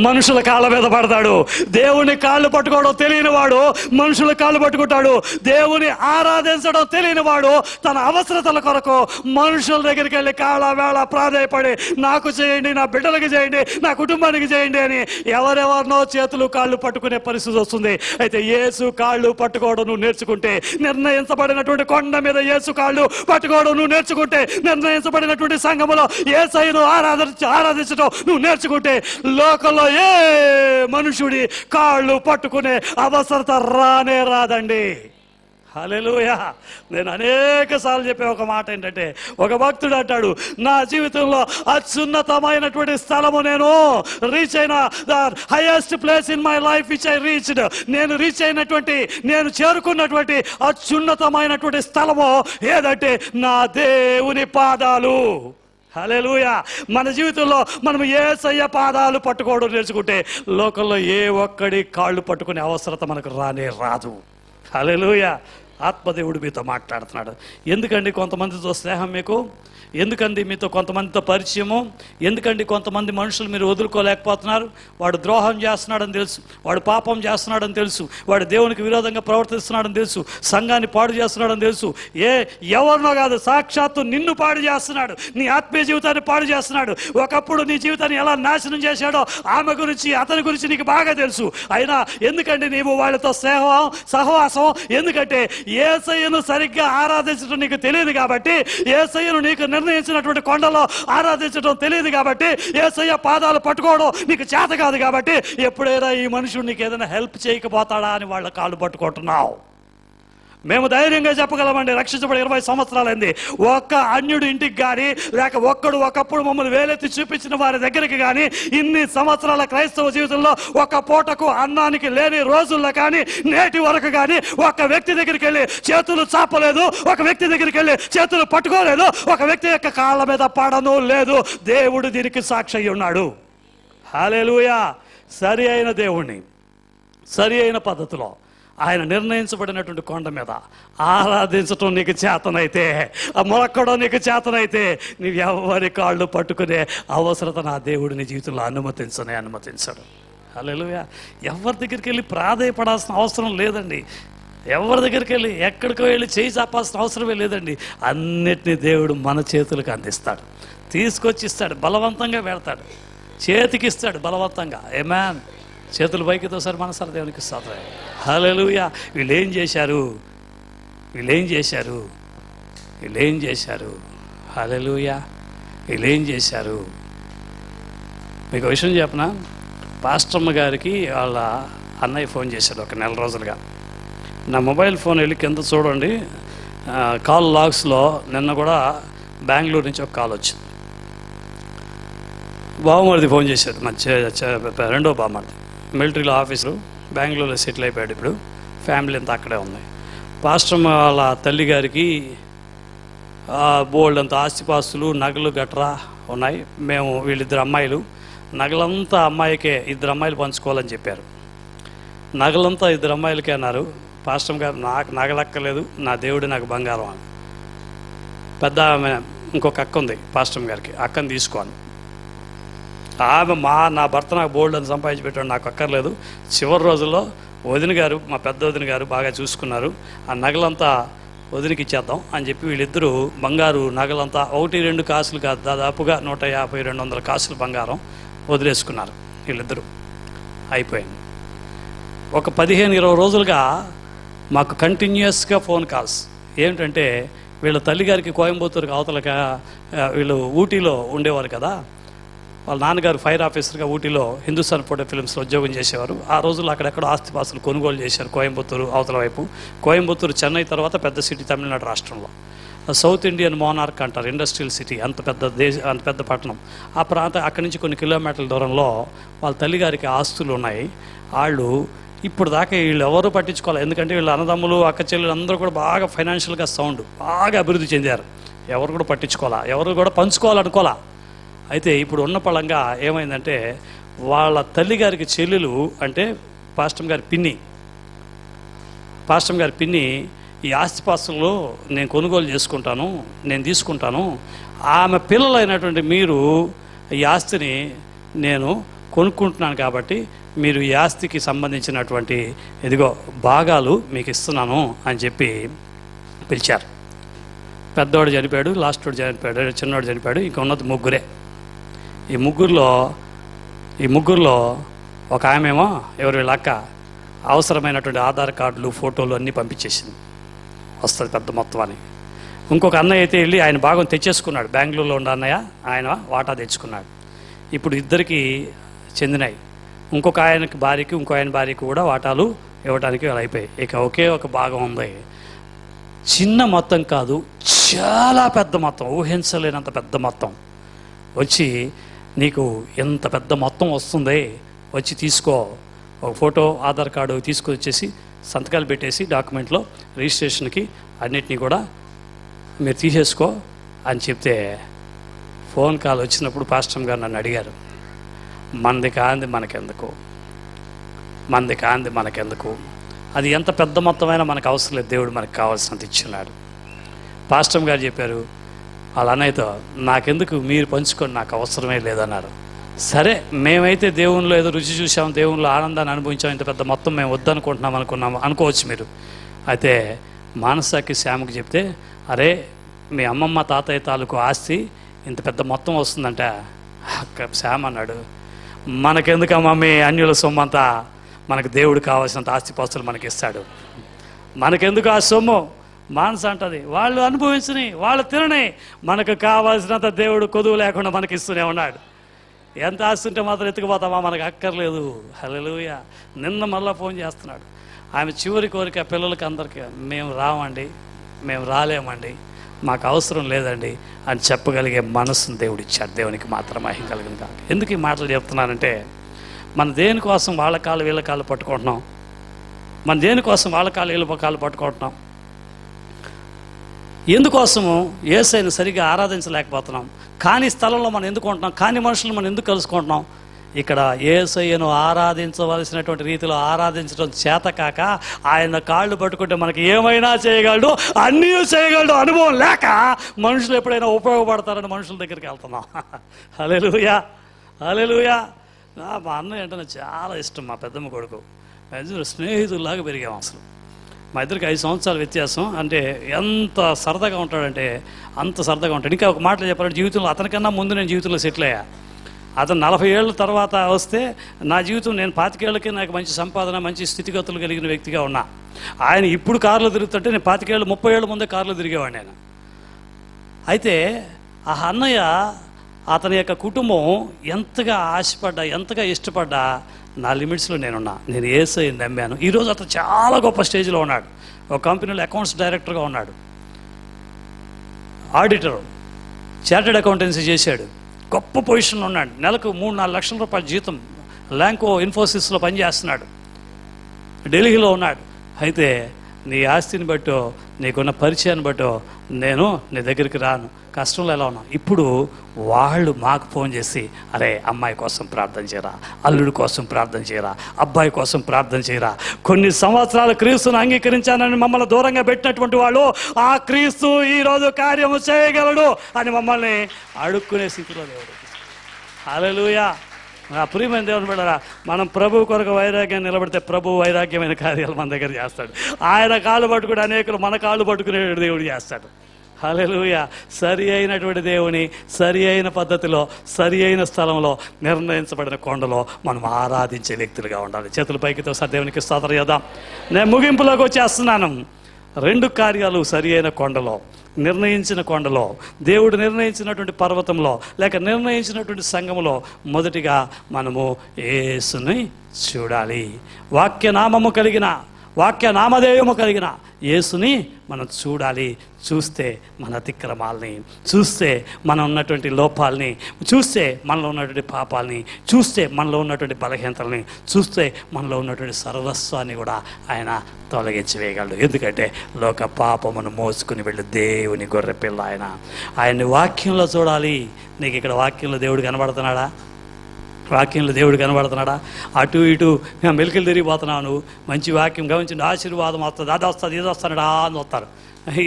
S1: మనుషుల కాళ్ళ మీద పడతాడు. దేవుని కాళ్ళు పట్టుకోవడం తెలియని వాడు మనుషుల కాళ్ళు పట్టుకుంటాడు. దేవుని ఆరాధించడం తెలియని వాడు తన అవసరతల కొరకు మనుషుల దగ్గరికి వెళ్ళి కాళ్ళ వేళ ప్రాధాయపడి నాకు చేయండి, నా బిడ్డలకి చేయండి, నా కుటుంబానికి చేయండి అని ఎవరెవరినో చేతులు కాళ్ళు పట్టుకునే పరిస్థితి వస్తుంది. అయితే యేసు కాళ్ళు పట్టుకోవడం నువ్వు నేర్చుకుంటే, నిర్ణయించబడినటువంటి కొండ మీద యేసు కాళ్ళు పట్టుకోవడం నువ్వు నేర్చుకుంటే, నిర్ణయించబడినటువంటి సంఘములో యేసయ్యను ఆరాధించడం నువ్వు నేర్చుకుంటే, లోకంలో ఏ మనుషుడి కాళ్ళు పట్టుకునే అవసరత రానే రాదండి. హల్లెలూయా. నేను అనేక సార్లు చెప్పే ఒక మాట ఏంటంటే, ఒక భక్తుడు అంటాడు, నా జీవితంలో అత్యున్నతమైనటువంటి స్థలము నేను రీచ్ అయిన, the highest place in my life which I reached, నేను చేరుకున్నటువంటి అత్యున్నతమైనటువంటి స్థలము ఏదంటే నా దేవుని పాదాలు. హల్లెలూయా. మన జీవితంలో మనం యేసయ్య పాదాలు పట్టుకోవడం నేర్చుకుంటే లోకంలో ఏ ఒక్కడి కాళ్ళు పట్టుకునే అవసరత మనకు రానే రాదు. హల్లెలూయా. ఆత్మదేవుడు మీతో మాట్లాడుతున్నాడు. ఎందుకండి కొంతమందితో స్నేహం మీకు? ఎందుకండి మీతో కొంతమందితో పరిచయము? ఎందుకండి కొంతమంది మనుషులు మీరు వదులుకోలేకపోతున్నారు? వాడు ద్రోహం చేస్తున్నాడని తెలుసు, వాడు పాపం చేస్తున్నాడని తెలుసు, వాడు దేవునికి విరోధంగా ప్రవర్తిస్తున్నాడని తెలుసు, సంఘాన్ని పాడు చేస్తున్నాడని తెలుసు. ఎవరినో కాదు, సాక్షాత్తు నిన్ను పాడు చేస్తున్నాడు, నీ ఆత్మీయ జీవితాన్ని పాడు చేస్తున్నాడు. ఒకప్పుడు నీ జీవితాన్ని ఎలా నాశనం చేశాడో ఆమె గురించి, అతని గురించి నీకు బాగా తెలుసు. అయినా ఎందుకంటే నీవు వాళ్ళతో సహవాసం? ఎందుకంటే యేసయ్యను సరిగ్గా ఆరాధించడం నీకు తెలియదు కాబట్టి, యేసయ్యను నీకు నిర్ణయించినటువంటి కొండలో ఆరాధించడం తెలియదు కాబట్టి, యేసయ్య పాదాలు పట్టుకోవడం నీకు చేత కాదు కాబట్టి, ఎప్పుడైనా ఈ మనుషుడు నీకు ఏదైనా హెల్ప్ చేయకపోతాడా అని వాళ్ళ కాళ్ళు పట్టుకుంటున్నావు. మేము ధైర్యంగా చెప్పగలమండి, రక్షించబడి 20 సంవత్సరాలైంది. ఒక్క అన్యుడు ఇంటికి కానీ, లేక ఒక్కడు ఒకప్పుడు మమ్మల్ని వేలెత్తి చూపించిన వారి దగ్గరికి కానీ, ఇన్ని సంవత్సరాల క్రైస్తవ జీవితంలో ఒక పూటకు అన్నానికి లేని రోజుల్లో కానీ, నేటి వరకు కానీ ఒక వ్యక్తి దగ్గరికి వెళ్ళి చేతులు చాపలేదు, ఒక వ్యక్తి దగ్గరికి వెళ్ళి చేతులు పట్టుకోలేదు, ఒక వ్యక్తి యొక్క కాళ్ళ మీద పడను లేదు. దేవుడు దీనికి సాక్షి అయి ఉన్నాడు. హల్లెలూయా. సరి అయిన దేవుణ్ణి సరి అయిన పద్ధతిలో ఆయన నిర్ణయించబడినటువంటి కొండ మీద ఆరాధించటం నీకు చేతనైతే, మొక్కడం నీకు చేతనైతే, నీవు ఎవరి కాళ్ళు పట్టుకునే అవసరత నా దేవుడు నీ జీవితంలో అనుమతించడు. హల్లెలూయా. ఎవరి దగ్గరికి వెళ్ళి ప్రాధేయపడాల్సిన అవసరం లేదండి. ఎవరి దగ్గరికి వెళ్ళి ఎక్కడికో వెళ్ళి చేయి చాపాల్సిన అవసరమే లేదండి. అన్నిటినీ దేవుడు మన చేతులకు అందిస్తాడు, తీసుకొచ్చి ఇస్తాడు, బలవంతంగా పెడతాడు, చేతికిస్తాడు బలవంతంగా. ఆమేన్. చేతులు పైకితో సార్ మనసారి దేవునికి స్తోత్రం. హల్లెలూయా. వీళ్ళు ఏం చేశారు? హల్లెలూయా. వీళ్ళు ఏం చేశారు? మీకు విషయం చెప్పనా? పాస్టమ్మ గారికి వాళ్ళ అన్నయ్య ఫోన్ చేశాడు ఒక నెల రోజులుగా. నా మొబైల్ ఫోన్ వెళ్ళి కింద చూడండి, కాల్ లాగ్స్లో నిన్న కూడా బెంగళూరు నుంచి ఒక కాల్ వచ్చింది. బావమరిది ఫోన్ చేశాడు, రెండో బావమరిది, మిలిటరీలో ఆఫీసరు, బెంగళూరులో సెటిల్ అయిపోయాడు. ఇప్పుడు ఫ్యామిలీ అంతా అక్కడే ఉంది. పాస్టర్ వాళ్ళ తల్లి గారికి బోల్డ్ అంత ఆస్తిపాస్తులు, నగలు గట్రా ఉన్నాయి. మేము వీళ్ళిద్దరు అమ్మాయిలు, నగలంతా అమ్మాయికే, 2 అమ్మాయిలు పంచుకోవాలని చెప్పారు. నగలంతా 2 అమ్మాయిలకే అన్నారు. పాస్టర్ గారు, నాకు నగలక్కలేదు, నా దేవుడు నాకు బంగారం అని. పెద్ద ఆమె ఇంకొక అక్క ఉంది పాస్టర్ గారికి, అక్కని తీసుకోని. ఆమె నా భర్త నాకు బోల్డ్ అని సంపాదించి పెట్టాడు, నాకు అక్కర్లేదు. చివరి రోజుల్లో వదిన గారు, మా పెద్ద వదిన గారు బాగా చూసుకున్నారు, ఆ నగలంతా వదిలికి ఇచ్చేద్దాం అని చెప్పి వీళ్ళిద్దరూ బంగారు నగలంతా 1-2 కాసులు కాదు, దాదాపుగా 150-200 కాసులు బంగారం వదిలేసుకున్నారు వీళ్ళిద్దరూ. అయిపోయింది. ఒక 15-20 రోజులుగా మాకు కంటిన్యూస్గా ఫోన్ కాల్స్. ఏమిటంటే వీళ్ళ తల్లిగారికి కోయంబత్తూరుకి అవతలక, వీళ్ళు ఊటీలో ఉండేవారు కదా, వాళ్ళ నాన్నగారు ఫైర్ ఆఫీసర్గా ఊటీలో హిందుస్థాన్ ఫోటో ఫిల్మ్స్లో ఉద్యోగం చేసేవారు. ఆ రోజుల్లో అక్కడెక్కడో ఆస్తిపాస్తులు కొనుగోలు చేశారు కోయంబత్తూరు అవతల వైపు. కోయంబత్తూరు చెన్నై తర్వాత పెద్ద సిటీ తమిళనాడు రాష్ట్రంలో. సౌత్ ఇండియన్ మోనార్క్ అంటారు, ఇండస్ట్రియల్ సిటీ, అంత పెద్ద పట్టణం. ఆ ప్రాంతం అక్కడి నుంచి కొన్ని కిలోమీటర్ల దూరంలో వాళ్ళ తల్లిగారికి ఆస్తులు ఉన్నాయి. వాళ్ళు ఇప్పుడు దాకా వీళ్ళు ఎవరు పట్టించుకోవాలి, ఎందుకంటే వీళ్ళ అన్నదమ్ములు అక్క చెల్లెలు అందరూ కూడా బాగా ఫైనాన్షియల్గా బాగా అభివృద్ధి చెందారు. ఎవరు కూడా పట్టించుకోవాలా, ఎవరు కూడా పంచుకోవాలనుకోవాలా. అయితే ఇప్పుడు ఉన్న పళంగా ఏమైందంటే వాళ్ళ తల్లిగారికి చెల్లెలు అంటే పాస్టర్ గారి పిన్ని ఈ ఆస్తిపాస్తుల్లో నేను కొనుగోలు చేసుకుంటాను, నేను తీసుకుంటాను, ఆమె పిల్లలైనటువంటి మీరు ఈ ఆస్తిని నేను కొనుక్కుంటున్నాను కాబట్టి మీరు ఈ ఆస్తికి సంబంధించినటువంటి ఇదిగో భాగాలు మీకు ఇస్తున్నాను అని చెప్పి పిలిచారు. పెద్దవాడు చనిపోయాడు, లాస్ట్ వాడు చనిపోయాడు, చిన్నవాడు చనిపోయాడు, ఇంక ఉన్నది ముగ్గురే. ఈ ముగ్గురులో ఒక ఆమెమో ఎవరు వీళ్ళ అక్క అవసరమైనటువంటి ఆధార్ కార్డులు ఫోటోలు అన్నీ పంపించేసింది, వస్తుంది పెద్ద మొత్తం అని. ఇంకొక అన్నయ్య అయితే వెళ్ళి ఆయన భాగం తెచ్చేసుకున్నాడు, బెంగళూరులో ఉన్న అన్నయ్య ఆయన వాటా తెచ్చుకున్నాడు. ఇప్పుడు ఇద్దరికి చెందినాయి. ఇంకొక ఆయనకి భార్యకి ఇంకో ఆయన భార్యకి కూడా వాటాలు ఇవ్వడానికి అయిపోయాయి. ఇక ఒకే ఒక భాగం ఉంది. చిన్న మొత్తం కాదు, చాలా పెద్ద మొత్తం, ఊహించలేనంత పెద్ద మొత్తం వచ్చి నీకు ఎంత పెద్ద మొత్తం వస్తుంది, వచ్చి తీసుకో, ఒక ఫోటో ఆధార్ కార్డు తీసుకొని వచ్చేసి సంతకాలు పెట్టేసి డాక్యుమెంట్లో రిజిస్ట్రేషన్కి అన్నిటినీ కూడా మీరు తీసేసుకో అని చెప్తే ఫోన్ కాల్ వచ్చినప్పుడు పాస్టర్ గారు నన్ను అడిగారు, మనది కాంది మనకెందుకు, అది ఎంత పెద్ద మొత్తమైనా మనకు అవసరం లేదు, దేవుడు మనకు కావాల్సినంత ఇచ్చున్నాడు. పాస్టర్ గారు చెప్పారు వాళ్ళ అన్నయ్యతో, నాకెందుకు, మీరు పంచుకొని, నాకు అవసరమే లేదన్నారు. సరే, మేమైతే దేవునిలో ఏదో రుచి చూసాం, దేవునిలో ఆనందాన్ని అనుభవించాం, ఇంత పెద్ద మొత్తం మేము వద్దనుకుంటున్నాం అనుకోవచ్చు మీరు. అయితే మానసాకి శ్యామకి చెప్తే, అరే మీ అమ్మమ్మ తాతయ్య తాలూకు ఆస్తి ఇంత పెద్ద మొత్తం వస్తుందంట. శ్యామ్ అన్నాడు, మనకెందుకమ్మా మీ అన్యుల సొమ్మంతా, మనకు దేవుడు కావాల్సినంత ఆస్తిపాస్తులు మనకి ఇస్తాడు, మనకెందుకు ఆ సొమ్ము. మానస అంటది, వాళ్ళు అనుభవించని, వాళ్ళు తినని, మనకు కావాల్సినంత దేవుడు కొదువు లేకుండా మనకి ఇస్తూనే ఉన్నాడు. ఎంత ఆస్తి ఉంటే మాత్రం ఎత్తుకుపోతామా, మనకు అక్కర్లేదు. హల్లెలూయా. నిన్న మళ్ళీ ఫోన్ చేస్తున్నాడు. ఆమె చివరి కోరిక పిల్లలకి అందరికీ, మేము రాలేమండి, మాకు అవసరం లేదండి అని చెప్పగలిగే మనసును దేవుడు ఇచ్చాడు. దేవునికి మాత్రం మహిమ కలిగింది కాక. ఎందుకు ఈ మాటలు చెప్తున్నానంటే, మన దేనికోసం వాళ్ళ కాళ్ళు వీళ్ళ కాళ్ళు పట్టుకుంటున్నాం, మన దేనికోసం వాళ్ళ కాళ్ళు వీళ్ళ కాళ్ళు పట్టుకుంటున్నాం, ఎందుకోసము యేసయ్యను సరిగా ఆరాధించలేకపోతున్నాం, కాని స్థలంలో మనం ఎందుకు ఉంటున్నాం, కాని మనుషులను మనం ఎందుకు కలుసుకుంటున్నాం. ఇక్కడ యేసయ్యను ఆరాధించవలసినటువంటి రీతిలో ఆరాధించడం చేతకాక ఆయన కాళ్ళు పట్టుకుంటే మనకి ఏమైనా చేయగలడు, అన్నీ చేయగలడు అనుభవం లేక మనుషులు ఎప్పుడైనా ఉపయోగపడతారని మనుషుల దగ్గరికి వెళ్తున్నాం. హల్లెలూయా, హల్లెలూయా. మా అన్నయ్య అంటే నాకు చాలా ఇష్టం, మా పెద్దమ్మ కొడుకు. స్నేహితుల్లాగా పెరిగాం అసలు. మా ఇద్దరికి 5 సంవత్సరాల వ్యత్యాసం. అంటే ఎంత సరదాగా ఉంటాడంటే అంత సరదాగా ఉంటాడు. ఇంకా ఒక మాటలు చెప్పాలంటే, జీవితంలో అతనికన్నా ముందు నేను జీవితంలో సెటిల్ అయ్యా. అతను 40 ఏళ్ళ తర్వాత వస్తే నా జీవితం, నేను 25 ఏళ్ళకి నాకు మంచి సంపాదన, మంచి స్థితిగతులు కలిగిన వ్యక్తిగా ఉన్నా. ఆయన ఇప్పుడు కారులో తిరుగుతుంటే నేను 25 ఏళ్ళు 30 ఏళ్ళ ముందే కారులో తిరిగేవాడిని నేను. అయితే ఆ అన్నయ్య, అతని యొక్క కుటుంబం ఎంతగా ఆశపడ్డా, ఎంతగా ఇష్టపడ్డా, నా లిమిట్స్లో నేనున్నా. నేను యేసయ్యను నమ్మాను. ఈరోజు అతను చాలా గొప్ప స్టేజ్లో ఉన్నాడు. ఒక కంపెనీలో అకౌంట్స్ డైరెక్టర్గా ఉన్నాడు, ఆడిటర్, చార్టెడ్ అకౌంటెన్సీ చేశాడు, గొప్ప పొజిషన్లో ఉన్నాడు. నెలకు 3-4 లక్షల రూపాయల జీతం, ల్యాంకో ఇన్ఫోసిస్లో పనిచేస్తున్నాడు, ఢిల్లీలో ఉన్నాడు. అయితే నీ ఆస్తిని బట్టో, నీకున్న పరిచయాన్ని బట్టో నేను నీ దగ్గరికి రాను, కష్టంలో ఎలా ఉన్నాను. ఇప్పుడు వాళ్ళు మాకు ఫోన్ చేసి, అరే అమ్మాయి కోసం ప్రార్థన చేయరా, అల్లుడి కోసం ప్రార్థన చేయరా, అబ్బాయి కోసం ప్రార్థన చేయరా, కొన్ని సంవత్సరాలు క్రీస్తును అంగీకరించానని మమ్మల్ని దూరంగా పెట్టినటువంటి వాళ్ళు, ఆ క్రీస్తు ఈరోజు కార్యము చేయగలడు అని మమ్మల్ని అడుక్కునే స్థితిలో దేవుడు. హల్లెలూయా. నా ప్రియమైన దేవుని బిడ్డలారా, మనం ప్రభు కొరకు వైరాగ్యాన్ని నిలబడితే ప్రభు వైరాగ్యమైన కార్యాలు మన దగ్గర చేస్తాడు. ఆయన కాళ్ళు పట్టుకుని అనేకులు మన కాళ్ళు పట్టుకునే దేవుడు చేస్తాడు. హల్లెలూయా. సరి అయినటువంటి దేవుని సరి అయిన పద్ధతిలో, సరి అయిన స్థలంలో, నిర్ణయించబడిన కొండలో మనం ఆరాధించే వ్యక్తులుగా ఉండాలి. చేతుల పైకితో దేవునికి స్తోత్రం చేద్దాం. నేను ముగింపులోకి వచ్చేస్తున్నాను. 2 కార్యాలు సరి అయిన కొండలో, నిర్ణయించిన కొండలో, దేవుడు నిర్ణయించినటువంటి పర్వతంలో, లేక నిర్ణయించినటువంటి సంఘములో మొదటిగా మనము యేసుని చూడాలి. వాక్య నామధేయము కలిగిన యేసుని మనం చూడాలి. చూస్తే మన అతిక్రమాలని, చూస్తే మనం ఉన్నటువంటి లోపాలని, చూస్తే మనలో ఉన్నటువంటి పాపాలని, చూస్తే మనలో ఉన్నటువంటి బలహీనతలని, చూస్తే మనలో ఉన్నటువంటి సర్వస్వాన్ని కూడా ఆయన తొలగించి వేయగలడు. ఎందుకంటే లోక పాపమును మోసుకుని వెళ్ళి దేవుని గొర్రెపిల్ల ఆయన్ని వాక్యంలో చూడాలి. నీకు ఇక్కడ వాక్యంలో దేవుడు కనబడుతున్నాడా? వాక్యంలో దేవుడు కనబడుతున్నాడా? అటు ఇటు మెలికలు తిరిగిపోతున్నావు నువ్వు. మంచి వాక్యం గమనించండి, ఆశీర్వాదం వస్తుంది, అది వస్తుంది, ఇది వస్తాడా అని వస్తారు.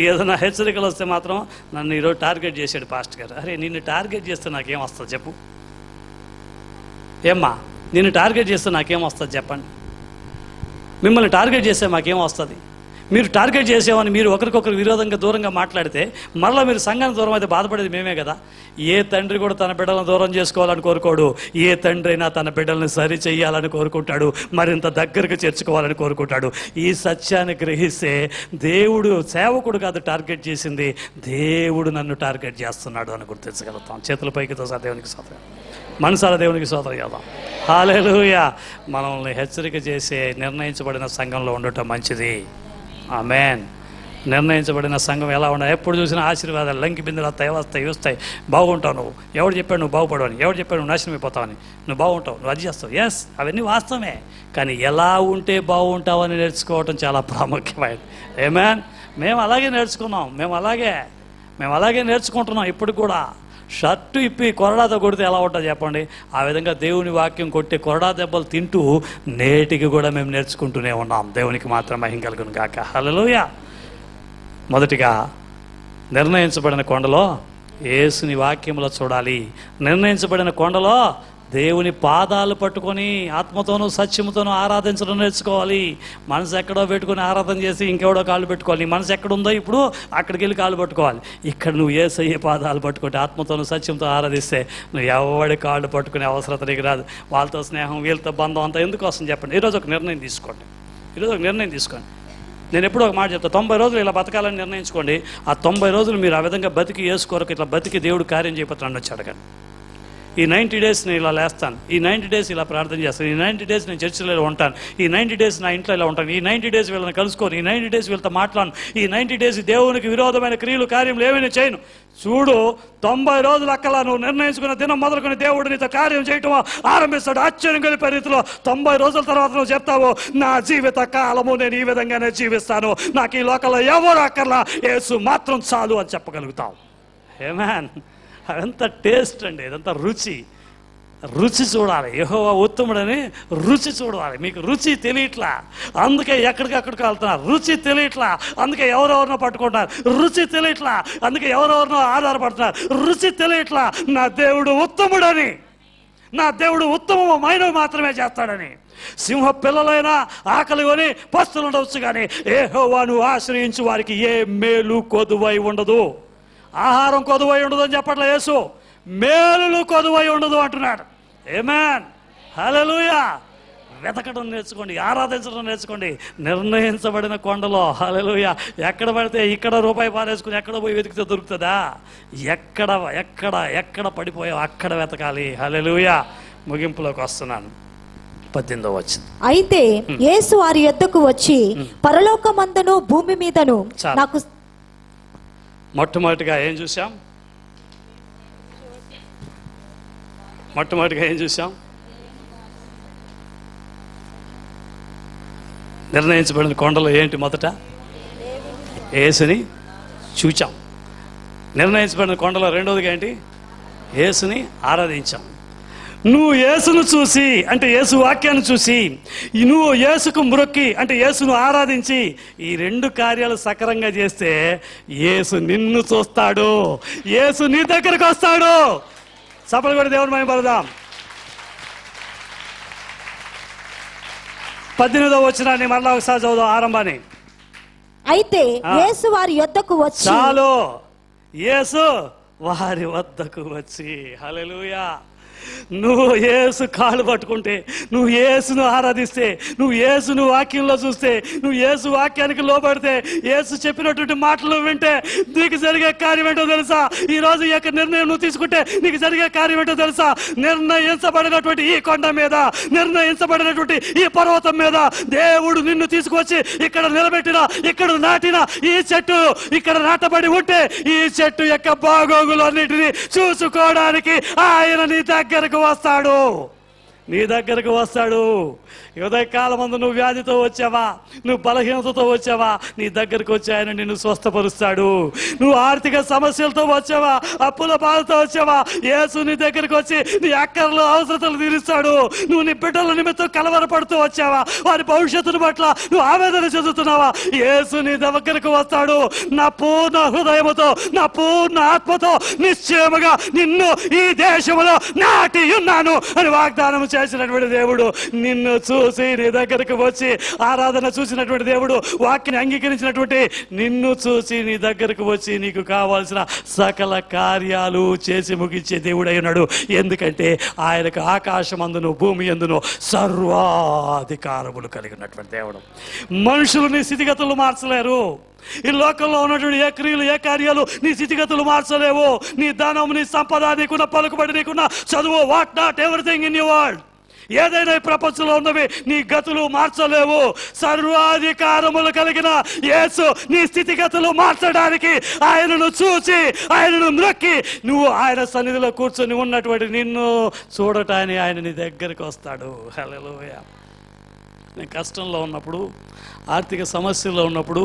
S1: ఏదైనా హెచ్చరికలు వస్తే మాత్రం నన్ను ఈరోజు టార్గెట్ చేశాడు పాస్టర్ గారు. అరే నిన్ను టార్గెట్ చేస్తే నాకేం వస్తుంది చెప్పు? ఏమ్మా నిన్ను టార్గెట్ చేస్తే నాకేం వస్తుంది చెప్పండి? మిమ్మల్ని టార్గెట్ చేస్తే మాకేం వస్తుంది? మీరు టార్గెట్ చేసేవని మీరు ఒకరికొకరు విరోధంగా దూరంగా మాట్లాడితే మరలా మీరు సంఘానికి దూరం అయితే బాధపడేది మేమే కదా. ఏ తండ్రి కూడా తన బిడ్డలను దూరం చేసుకోవాలని కోరుకోడు. ఏ తండ్రి అయినా తన బిడ్డలను సరి చేయాలని కోరుకుంటాడు, మరింత దగ్గరకు చేర్చుకోవాలని కోరుకుంటాడు. ఈ సత్యాన్ని గ్రహిస్తే దేవుడు సేవకుడు కాదు టార్గెట్ చేసింది, దేవుడు నన్ను టార్గెట్ చేస్తున్నాడు అని గుర్తించగలుగుతాం. చేతుల పైకి తోసా దేవునికి స్తోత్రం, మనసారా దేవునికి స్తోత్రం చేద్దాం. హల్లెలూయా. మనల్ని హెచ్చరిక చేసే నిర్ణయించబడిన సంఘంలో ఉండటం మంచిది. ఆమేన్. నిర్ణయించబడిన సంఘం ఎలా ఉండాలి? ఎప్పుడు చూసినా ఆశీర్వాదాలు, లంకి బిందులు వస్తాయి వస్తాయి. బాగుంటావు నువ్వు, ఎవడు చెప్పాడు నువ్వు బాగుపడవని, ఎవడు చెప్పాడు నువ్వు నాశనం అయిపోతావని, నువ్వు బాగుంటావు, నువ్వు అది చేస్తావు. ఎస్, అవన్నీ వాస్తవమే. కానీ ఎలా ఉంటే బాగుంటావని నేర్చుకోవటం చాలా ప్రాముఖ్యమైనది. ఆమేన్. మేము అలాగే నేర్చుకున్నాం, మేము అలాగే నేర్చుకుంటున్నాం. ఇప్పుడు కూడా షర్టు ఇప్పి కొరడాతో కొడితే ఎలా ఉంటుంది చెప్పండి? ఆ విధంగా దేవుని వాక్యం కొట్టి కొరడా దెబ్బలు తింటూ నేటికి కూడా మేము నేర్చుకుంటూనే ఉన్నాం. దేవునికి మాత్రం మహిమ కలుగును గాక. హల్లెలూయా. మొదటిగా నిర్ణయించబడిన కొండలో యేసుని వాక్యంలో చూడాలి. నిర్ణయించబడిన కొండలో దేవుని పాదాలు పట్టుకొని ఆత్మతోనూ సత్యముతోనూ ఆరాధించడం నేర్చుకోవాలి. మనసు ఎక్కడో పెట్టుకొని ఆరాధన చేసి ఇంకెవడో కాళ్ళు పెట్టుకోవాలి. నీ మనసు ఎక్కడుందో ఇప్పుడు అక్కడికి వెళ్ళి కాళ్ళు పట్టుకోవాలి. ఇక్కడ నువ్వు యేసయ్య పాదాలు పట్టుకుంటే ఆత్మతోనూ సత్యంతో ఆరాధిస్తే నువ్వు ఎవడి కాళ్ళు పట్టుకునే అవసరత నీకు రాదు. వాళ్ళతో స్నేహం, వీళ్ళతో బంధం అంతా ఎందుకు వస్తుంది చెప్పండి? ఈరోజు ఒక నిర్ణయం తీసుకోండి. నేను ఎప్పుడో ఒక మాట చెప్తాను, 90 రోజులు ఇలా బతకాలని నిర్ణయించుకోండి. ఆ 90 రోజులు మీరు ఆ విధంగా బతికి వేసుకోరకు ఇట్లా బతికి దేవుడు కార్యం చేయబోతున్నాడు వచ్చి అడగండి. ఈ 90 డేస్ నేను ఇలా లేస్తాను, ఈ 90 డేస్ ఇలా ప్రార్థన చేస్తాను, ఈ 90 డేస్ నేను చర్చిలో ఇలా ఉంటాను, ఈ 90 డేస్ నా ఇంట్లో ఇలా ఉంటాను, ఈ 90 డేస్ వీళ్ళని కలుసుకోను, ఈ 90 డేస్ వీళ్ళతో మాట్లాడను, ఈ 90 డేస్ దేవునికి విరోధమైన క్రియలు కార్యములు ఏమైనా చేయను. చూడు, 90 రోజులు అక్కలా నువ్వు నిర్ణయించుకున్న దినం మొదలుకొని దేవుడు నీతో కార్యం చేయటం ఆరంభిస్తాడు. ఆశ్చర్యం కలిపే రీతిలో 90 రోజుల తర్వాత నువ్వు చెప్తావు, నా జీవిత కాలము నేను ఈ విధంగానే జీవిస్తాను, నాకు ఈ లోకంలో ఎవరు అక్కర్లా, యేసు మాత్రం చాలు అని చెప్పగలుగుతావు. ఆమేన్. అదంతా టేస్ట్ అండి, ఇదంతా రుచి చూడాలి. యెహోవా ఉత్తముడని రుచి చూడాలి. మీకు రుచి తెలియట్లా, అందుకే ఎక్కడికక్కడికి వెళ్తున్నారు. రుచి తెలియట్లా, అందుకే ఎవరెవరినో పట్టుకుంటున్నారు. రుచి తెలియట్లా, అందుకే ఎవరెవరినో ఆధారపడుతున్నారు. రుచి తెలియట్లా, నా దేవుడు ఉత్తముడని, నా దేవుడు ఉత్తమమైనవి మాత్రమే చేస్తాడని. సింహ పిల్లలైనా ఆకలి కొని పస్తులు ఉండవచ్చు, కానీ యెహోవాను ఆశ్రయించు వారికి ఏ మేలు కొదువై ఉండదు. ఆహారం కొదువై ఉండదు అని చెప్పట్లే యేసు, మేలులు కొదువై ఉండదు అంటున్నాడు. ఆమేన్. హల్లెలూయా. వెతకడం నేర్చుకోండి, ఆరాధించడం నేర్చుకోండి. నిర్ణయించబడిన కొండలో హల్లెలూయా. ఎక్కడ పడితే ఇక్కడ రూపాయి పారేసుకుని ఎక్కడ పోయి వెతికితే దొరుకుతుందా? ఎక్కడ పడిపోయావు అక్కడ వెతకాలి. హల్లెలూయా. ముగింపులోకి వస్తున్నాను. 18వ వచనం.
S2: అయితే యేసు వారి యొద్దకు వచ్చి పరలోకమందును భూమి మీదను నాకు
S1: మొట్టమొదటిగా ఏం చూసాం? నిర్ణయించబడిన కొండలో ఏంటి? మొదట యేసుని చూచాం. నిర్ణయించబడిన కొండలో రెండవదిగా ఏంటి? యేసుని ఆరాధించాం. నువ్వు యేసును చూసి అంటే యేసు వాక్యాన్ని చూసి, నువ్వు యేసుకు మ్రొక్కి అంటే యేసును ఆరాధించి, ఈ 2 కార్యాలు సకరంగా చేస్తే యేసు నిన్ను చూస్తాడు, యేసు నీ దగ్గరకు వస్తాడు. సపలు కూడా దేవుని మహిమపడదాం. 18వ వచనాన్ని మరలా ఒకసారి చదువుదాం, ఆరంభాన్ని.
S2: అయితే యేసు వారి యొద్దకు వచ్చి,
S1: చాలు, యేసు వారి వద్దకు వచ్చి. హల్లెలూయా. నువ్వు యేసు కాళ్ళు పట్టుకుంటే, నువ్వు యేసును ఆరాధిస్తే, నువ్వు యేసును వాక్యంలో చూస్తే, నువ్వు యేసు వాక్యానికి లోబడితే, యేసు చెప్పినటువంటి మాటలు వింటే నీకు జరిగే కార్యం ఏంటో తెలుసా? ఈ రోజు ఈ యొక్క నిర్ణయం నువ్వు తీసుకుంటే నీకు జరిగే కార్యం ఏంటో తెలుసా? నిర్ణయించబడినటువంటి ఈ కొండ మీద, నిర్ణయించబడినటువంటి ఈ పర్వతం మీద దేవుడు నిన్ను తీసుకొచ్చి ఇక్కడ నిలబెట్టిన, ఇక్కడ నాటిన ఈ చెట్టు, ఇక్కడ నాటబడి ఉంటే ఈ చెట్టు యొక్క బాగోగులన్నిటినీ చూసుకోవడానికి ఆయన నీ దగ్గరకు వస్తాడు. నీ దగ్గరకు వస్తాడు. ఉదయకాలమందు నువ్వు వ్యాధితో వచ్చావా, నువ్వు బలహీనతతో వచ్చావా, నీ దగ్గరకు వచ్చి ఆయన నిన్ను స్వస్థపరుస్తాడు. నువ్వు ఆర్థిక సమస్యలతో వచ్చావా, అప్పుల బాధతో వచ్చావా, యేసు నీ దగ్గరకు వచ్చి నీ అక్కర్లు అవసరతలు తీరుస్తాడు. నువ్వు నీ బిడ్డల నిమిత్తం కలవరపడుతూ వచ్చావా, వారి భవిష్యత్తును పట్ల నువ్వు ఆవేదన చెందుతున్నావా, యేసు నీ దగ్గరకు వస్తాడు. నా పూర్ణ హృదయముతో, నా పూర్ణ ఆత్మతో నిశ్చయముగా నిన్ను ఈ దేశంలో నాటి ఉన్నాను అని వాగ్దానం చేసినటువంటి దేవుడు నిన్ను చూసి నీ దగ్గరకు వచ్చి, ఆరాధన చూసినటువంటి దేవుడు, వాక్యాన్ని అంగీకరించినటువంటి నిన్ను చూసి నీ దగ్గరకు వచ్చి నీకు కావాల్సిన సకల కార్యాలు చేసి ముగించే దేవుడు ఉన్నాడు. ఎందుకంటే ఆయనకు ఆకాశమందును భూమి అందును సర్వాధికారములు కలిగి ఉన్నటువంటి దేవుడు. మనుషులు నీ స్థితిగతులు మార్చలేరు. ఈ లోకంలో ఉన్నటువంటి ఏ క్రియలు, ఏ కార్యాలు నీ స్థితిగతులు మార్చలేవు. నీ ధనం, నీ సంపద, నీకున్న పలుకుబడి, నీకున్న చదువు, what not everything in your world, ఏదైనా ఈ ప్రపంచంలో ఉన్నవి నీ గతులు మార్చలేవు. సర్వాధికారములు కలిగిన యేసు నీ స్థితిగతులు మార్చడానికి ఆయనను చూసి, ఆయనను మ్రొక్కి, నువ్వు ఆయన సన్నిధిలో కూర్చొని ఉన్నటువంటి నిన్ను చూడటానికి ఆయన నీ దగ్గరికి వస్తాడు. హల్లెలూయా. నేను కష్టంలో ఉన్నప్పుడు, ఆర్థిక సమస్యల్లో ఉన్నప్పుడు,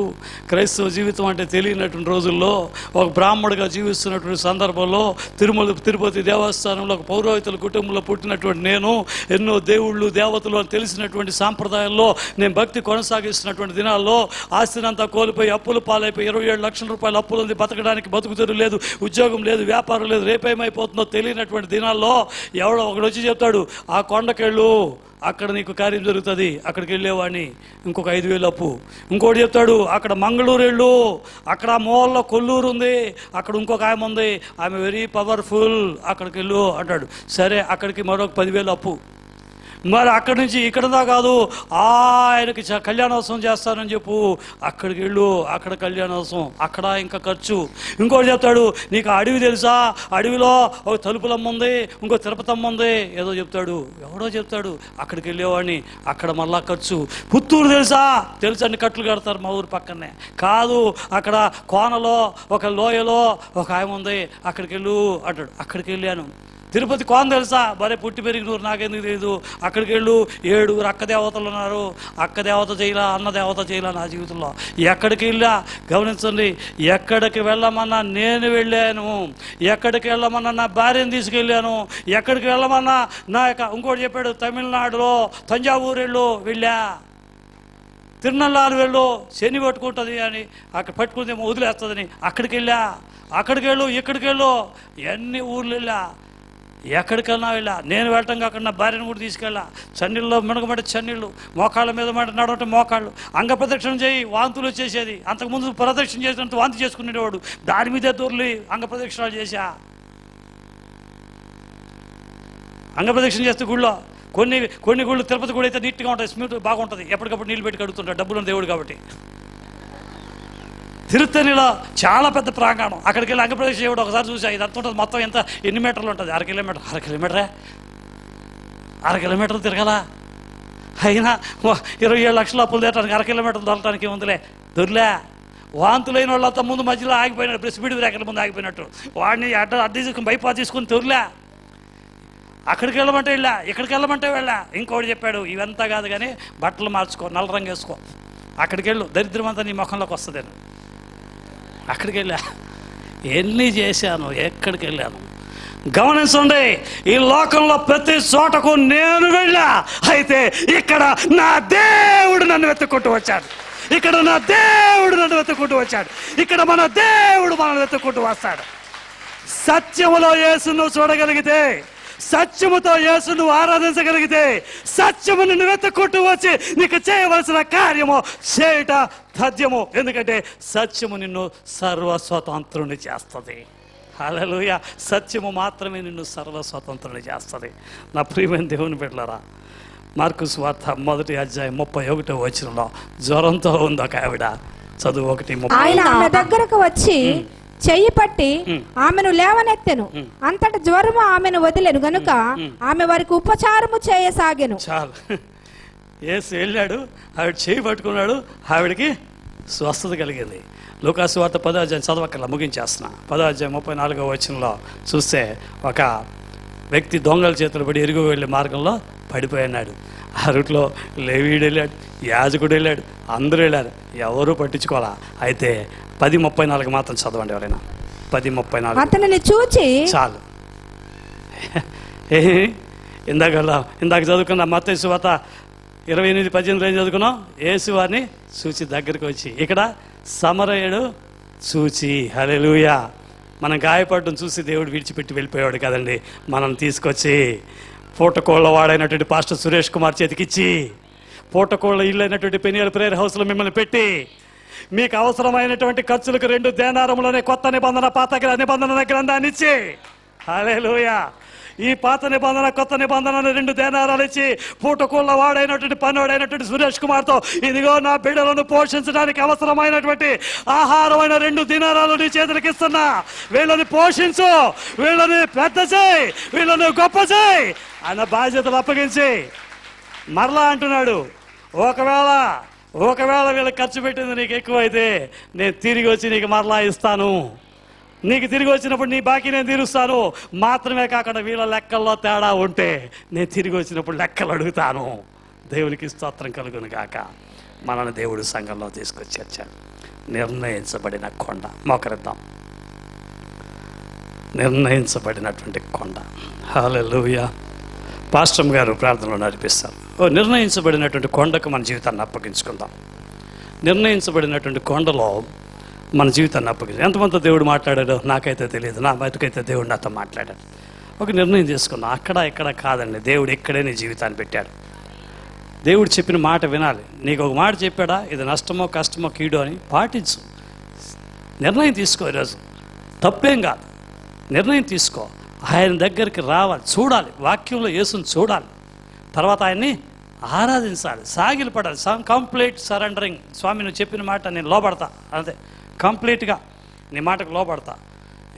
S1: క్రైస్తవ జీవితం అంటే తెలియనటువంటి రోజుల్లో, ఒక బ్రాహ్మణుడిగా జీవిస్తున్నటువంటి సందర్భంలో, తిరుపతి దేవస్థానంలో ఒక పౌరోహితుల కుటుంబంలో పుట్టినటువంటి నేను, ఎన్నో దేవుళ్ళు దేవతలు అని తెలిసినటువంటి సాంప్రదాయాల్లో నేను భక్తి కొనసాగిస్తున్నటువంటి దినాల్లో ఆస్తినంతా కోల్పోయి అప్పులు పాలైపోయి 27 లక్షల రూపాయల అప్పులు ఉంది, బతకడానికి బతుకుతెరు లేదు, ఉద్యోగం లేదు, వ్యాపారం లేదు, రేపేమైపోతుందో తెలియనటువంటి దినాల్లో ఎవడో ఒకడు వచ్చి చెప్తాడు, ఆ కొండకెళ్ళు, అక్కడ నీకు కార్యం జరుగుతుంది, అక్కడికి వెళ్ళేవాడిని, ఇంకొక 5,000 అప్పు. ఇంకోటి చెప్తాడు, అక్కడ మంగళూరు వెళ్ళు, అక్కడ మూలలో కొల్లూరు ఉంది, అక్కడ ఇంకొక ఆమె ఉంది, ఆమె వెరీ పవర్ఫుల్, అక్కడికి వెళ్ళు అంటాడు. సరే, అక్కడికి మరొక 10,000 అప్పు. మరి అక్కడి నుంచి ఇక్కడదా కాదు, ఆయనకి కళ్యాణోత్సవం చేస్తానని చెప్పు, అక్కడికి వెళ్ళు, అక్కడ కళ్యాణోత్సవం, అక్కడ ఇంకా ఖర్చు. ఇంకోటి చెప్తాడు, నీకు అడవి తెలుసా, అడవిలో ఒక తలుపులమ్మ ఉంది, ఇంకో తిరుపతమ్మ ఉంది, ఏదో చెప్తాడు, ఎవడో చెప్తాడు, అక్కడికి వెళ్ళేవాడిని, అక్కడ మళ్ళా ఖర్చు. పుత్తూరు తెలుసండి, కట్లు కడతారు మా ఊరు పక్కనే, కాదు, అక్కడ కోనలో ఒక లోయలో ఒక ఆయన ఉంది, అక్కడికి వెళ్ళు అంటాడు, అక్కడికి వెళ్ళాను. తిరుపతి కోన తెలుసా, భలే పుట్టి పెరిగినూరు, నాకెందుకు తెలియదు, అక్కడికి వెళ్ళు, 7 అక్క దేవతలు ఉన్నారు, అక్క దేవత చేయలా, అన్న దేవత చేయలా నా జీవితంలో. ఎక్కడికి వెళ్ళా గమనించండి, ఎక్కడికి వెళ్ళమన్నా నేను వెళ్ళాను, ఎక్కడికి వెళ్ళమన్నా నా భార్యను తీసుకెళ్ళాను, ఎక్కడికి వెళ్ళమన్నా నా యొక్క, ఇంకోటి చెప్పాడు, తమిళనాడులో తంజావూరు వెళ్ళా, తిరునల్లారు వెళ్ళు, శని పట్టుకుంటుంది అని, అక్కడ పట్టుకుంటే వదిలేస్తుందని అక్కడికి వెళ్ళా, అక్కడికి వెళ్ళు, ఇక్కడికి వెళ్ళు, ఎన్ని ఊర్లు వెళ్ళా, ఎక్కడికన్నా వెళ్ళా. నేను వెళ్ళటం కాకుండా నా భార్యను కూడా తీసుకెళ్ళా. చన్నీళ్ళలో మినగమంటే చన్నీళ్ళు, మోకాళ్ళ మీద మాట నడవటం మోకాళ్ళు, అంగ ప్రదక్షిణ చేయి, వాంతులు వచ్చేసేది. అంతకుముందు ప్రదక్షిణ చేసినంత వాంతి చేసుకునేవాడు, దాని మీదే దూరలి అంగ ప్రదక్షిణాలు చేశా. అంగ ప్రదక్షిణ చేస్తే గుళ్ళో కొన్ని గుళ్ళు, తిరుపతి గుడి అయితే నీట్గా ఉంటాయి, స్మూత్ బాగుంటుంది, ఎప్పటికప్పుడు నీళ్ళు పెట్టి కడుగుతుంటాడు, డబ్బులు దేవుడు కాబట్టి. తిరుత్తణిలో చాలా పెద్ద ప్రాంగణం, అక్కడికి వెళ్ళి అంగప్రదక్షిణ చేయడం ఒకసారి చూసా. ఇది అంత ఉంటుంది, మొత్తం ఎంత, ఎన్ని మీటర్లు ఉంటుంది, 1 కిలోమీటర్, 1 కిలోమీటర్లు తిరగాల. అయినా 27 లక్షల అప్పులు తీయటానికి 1 కిలోమీటర్లు దొరకటానికి ఉందిలే, దొరిలే. వాంతులైన వాళ్ళంతా ముందు మధ్యలో ఆగిపోయినట్టు, స్పీడ్ బ్రేకర్ల ముందు ఆగిపోయినట్టు, వాడిని అద్దె తీసుకుని బైపాస్ తీసుకుని తొరిలే. అక్కడికి వెళ్ళమంటే వెళ్ళా, ఇక్కడికి వెళ్ళమంటే వెళ్ళా. ఇంకోటి చెప్పాడు, ఇవంతా కాదు కానీ బట్టలు మార్చుకో, నల్ల రంగు వేసుకో, అక్కడికి వెళ్ళు, దరిద్రం అంతా నీ ముఖంలోకి వస్తుంది. అక్కడికి వెళ్ళా, ఎన్ని చేశాను, ఎక్కడికి వెళ్ళాను గమనించండి. ఈ లోకంలో ప్రతి చోటకు నేను వెళ్ళా, అయితే ఇక్కడ నా దేవుడు నన్ను వెతుక్కుంటూ వచ్చాడు, ఇక్కడ నా దేవుడు నన్ను వెతుక్కుంటూ వచ్చాడు, ఇక్కడ మన దేవుడు మనల్ని వెతుక్కుంటూ వస్తాడు. సత్యములో యేసును చూడగలిగితే, సత్యముతో యేసు నువ్వు ఆరాధించగలిగితే, సత్యము నిన్ను వెతుక్కుంటూ వచ్చి నీకు చేయవలసిన కార్యము చేయట తథ్యము. ఎందుకంటే సత్యము నిన్ను సర్వస్వతంత్రుని చేస్తుంది. హల్లెలూయా. సత్యము మాత్రమే నిన్ను సర్వస్వతంత్రుని చేస్తుంది. నా ప్రియమైన దేవుని బిడ్డలారా, మార్కు సువార్త 1వ అధ్యాయం 31వ వచనంలో జ్వరంతో ఉంది ఒక ఆవిడ. చదువు 1:30.
S3: ఆయన ఆమె దగ్గరకు వచ్చి చెయ్యి పట్టి ఆమెను లేవనెత్తెను, అంతట జ్వరము ఆమెను వదిలేను గనుక ఆమె వారికి ఉపచారము చేయసాగెను.
S1: చాలు, యేసు వెళ్ళాడు, ఆవిడ చేయి పట్టుకున్నాడు, ఆవిడకి స్వస్థత కలిగింది. లూకాసు వార్త 10వ అధ్యాయం చదవక్కర్లా, ముగించేస్తున్నా. 10వ అధ్యాయం 34వ వచనంలో చూస్తే, ఒక వ్యక్తి దొంగల చేతులు పడి ఎరుగు వెళ్ళే మార్గంలో పడిపోయినాడు. ఆ రూట్లో లేవీయుడు వెళ్ళాడు, యాజకుడు వెళ్ళాడు, అందరూ వెళ్ళారు, ఎవరూ పట్టించుకోవాలా. అయితే 10:34 మాత్రం చదవండి ఎవరైనా. 10:34
S3: అతనిని చూచి
S1: చాలు. ఇందాక చదువుకున్న మత్తయి సువార్త 28:18 ఏం చదువుకున్నాం? యేసు వారిని చూచి దగ్గరికి వచ్చి, ఇక్కడ సమరయుడు చూచి. హల్లెలూయా. మనం గాయపడడం చూసి దేవుడు విడిచిపెట్టి వెళ్ళిపోయాడు కదండి. మనం తీసుకొచ్చి పూటకోళ్ళ వాడైనటువంటి పాస్టర్ సురేష్ కుమార్ చేతికిచ్చి, పూటకోళ్ళ ఇల్లు అయినటువంటి పెనియల్ ప్రేయర్ హౌస్లో మిమ్మల్ని పెట్టి, మీకు అవసరమైనటువంటి ఖర్చులకు 2 దేనారములనే కొత్త నిబంధన పాత నిబంధన గ్రంథాన్ని ఇచ్చి, హల్లెలూయా, ఈ పాత నిబంధన కొత్త నిబంధన 2 దేనారాలు ఇచ్చి, పూటకోళ్ళ వాడైనటువంటి పనివాడైనటువంటి సురేష్ కుమార్తో, ఇదిగో నా బిడ్డలను పోషించడానికి అవసరమైనటువంటి ఆహారమైన 2 దినారాలు నీ చేతులకి ఇస్తున్నా, వీళ్ళని పోషించు, వీళ్ళని పెద్ద చేయి, వీళ్ళని గొప్ప చేయి అన్న బాధ్యతలు అప్పగించి మరలా అంటున్నాడు, ఒకవేళ వీళ్ళకి ఖర్చు పెట్టింది నీకు ఎక్కువైతే నేను తిరిగి వచ్చి నీకు మరలా ఇస్తాను, నీకు తిరిగి వచ్చినప్పుడు నీ బాకీ నేను తీరుస్తాను. మాత్రమే కాకుండా వీళ్ళ లెక్కల్లో తేడా ఉంటే నేను తిరిగి వచ్చినప్పుడు లెక్కలు అడుగుతాను. దేవునికి స్తోత్రం కలుగును గాక. మనల్ని దేవుడు సంఘంలో తీసుకొచ్చాడు. నిర్ణయించబడిన కొండ. మోకరిద్దాం. నిర్ణయించబడినటువంటి కొండ. హల్లెలూయా. పాస్టర్ గారు ప్రార్థనలో నడిపిస్తారు. నిర్ణయించబడినటువంటి కొండకు మన జీవితాన్ని అప్పగించుకుందాం. నిర్ణయించబడినటువంటి కొండలో మన జీవితాన్ని అప్పగించాం. ఎంతమంది దేవుడు మాట్లాడాడో నాకైతే తెలియదు. నా బతుకైతే దేవుడు నాతో మాట్లాడాడు. ఒక నిర్ణయం తీసుకున్నా, అక్కడ ఇక్కడ కాదండి, దేవుడు ఇక్కడే నీ జీవితాన్ని పెట్టాడు. దేవుడు చెప్పిన మాట వినాలి. నీకు ఒక మాట చెప్పాడా, ఇది నష్టమో కష్టమో కీడో అని పాటించు. నిర్ణయం తీసుకో. ఈరోజు తప్పేం కాదు, నిర్ణయం తీసుకో. ఆయన దగ్గరికి రావాలి, చూడాలి, వాక్యంలో యేసుని చూడాలి, తర్వాత ఆయన్ని ఆరాధించాలి, సాగిలి పడాలి. Complete surrendering. స్వామి నువ్వు చెప్పిన మాట నేను లోపడతా, అంతే, కంప్లీట్గా నీ మాటకు లోపడతా.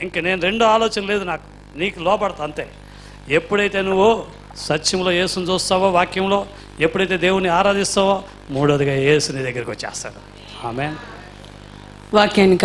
S1: ఇంక నేను 2 ఆలోచన లేదు నాకు, నీకు లోపడతా అంతే. ఎప్పుడైతే నువ్వు సత్యంలో యేసుని చూస్తావో, వాక్యంలో ఎప్పుడైతే దేవుని ఆరాధిస్తావో, 3వదిగా యేసు నీ దగ్గరికి వచ్చేస్తాడు. ఆమేన్.
S4: వాక్యాన్ని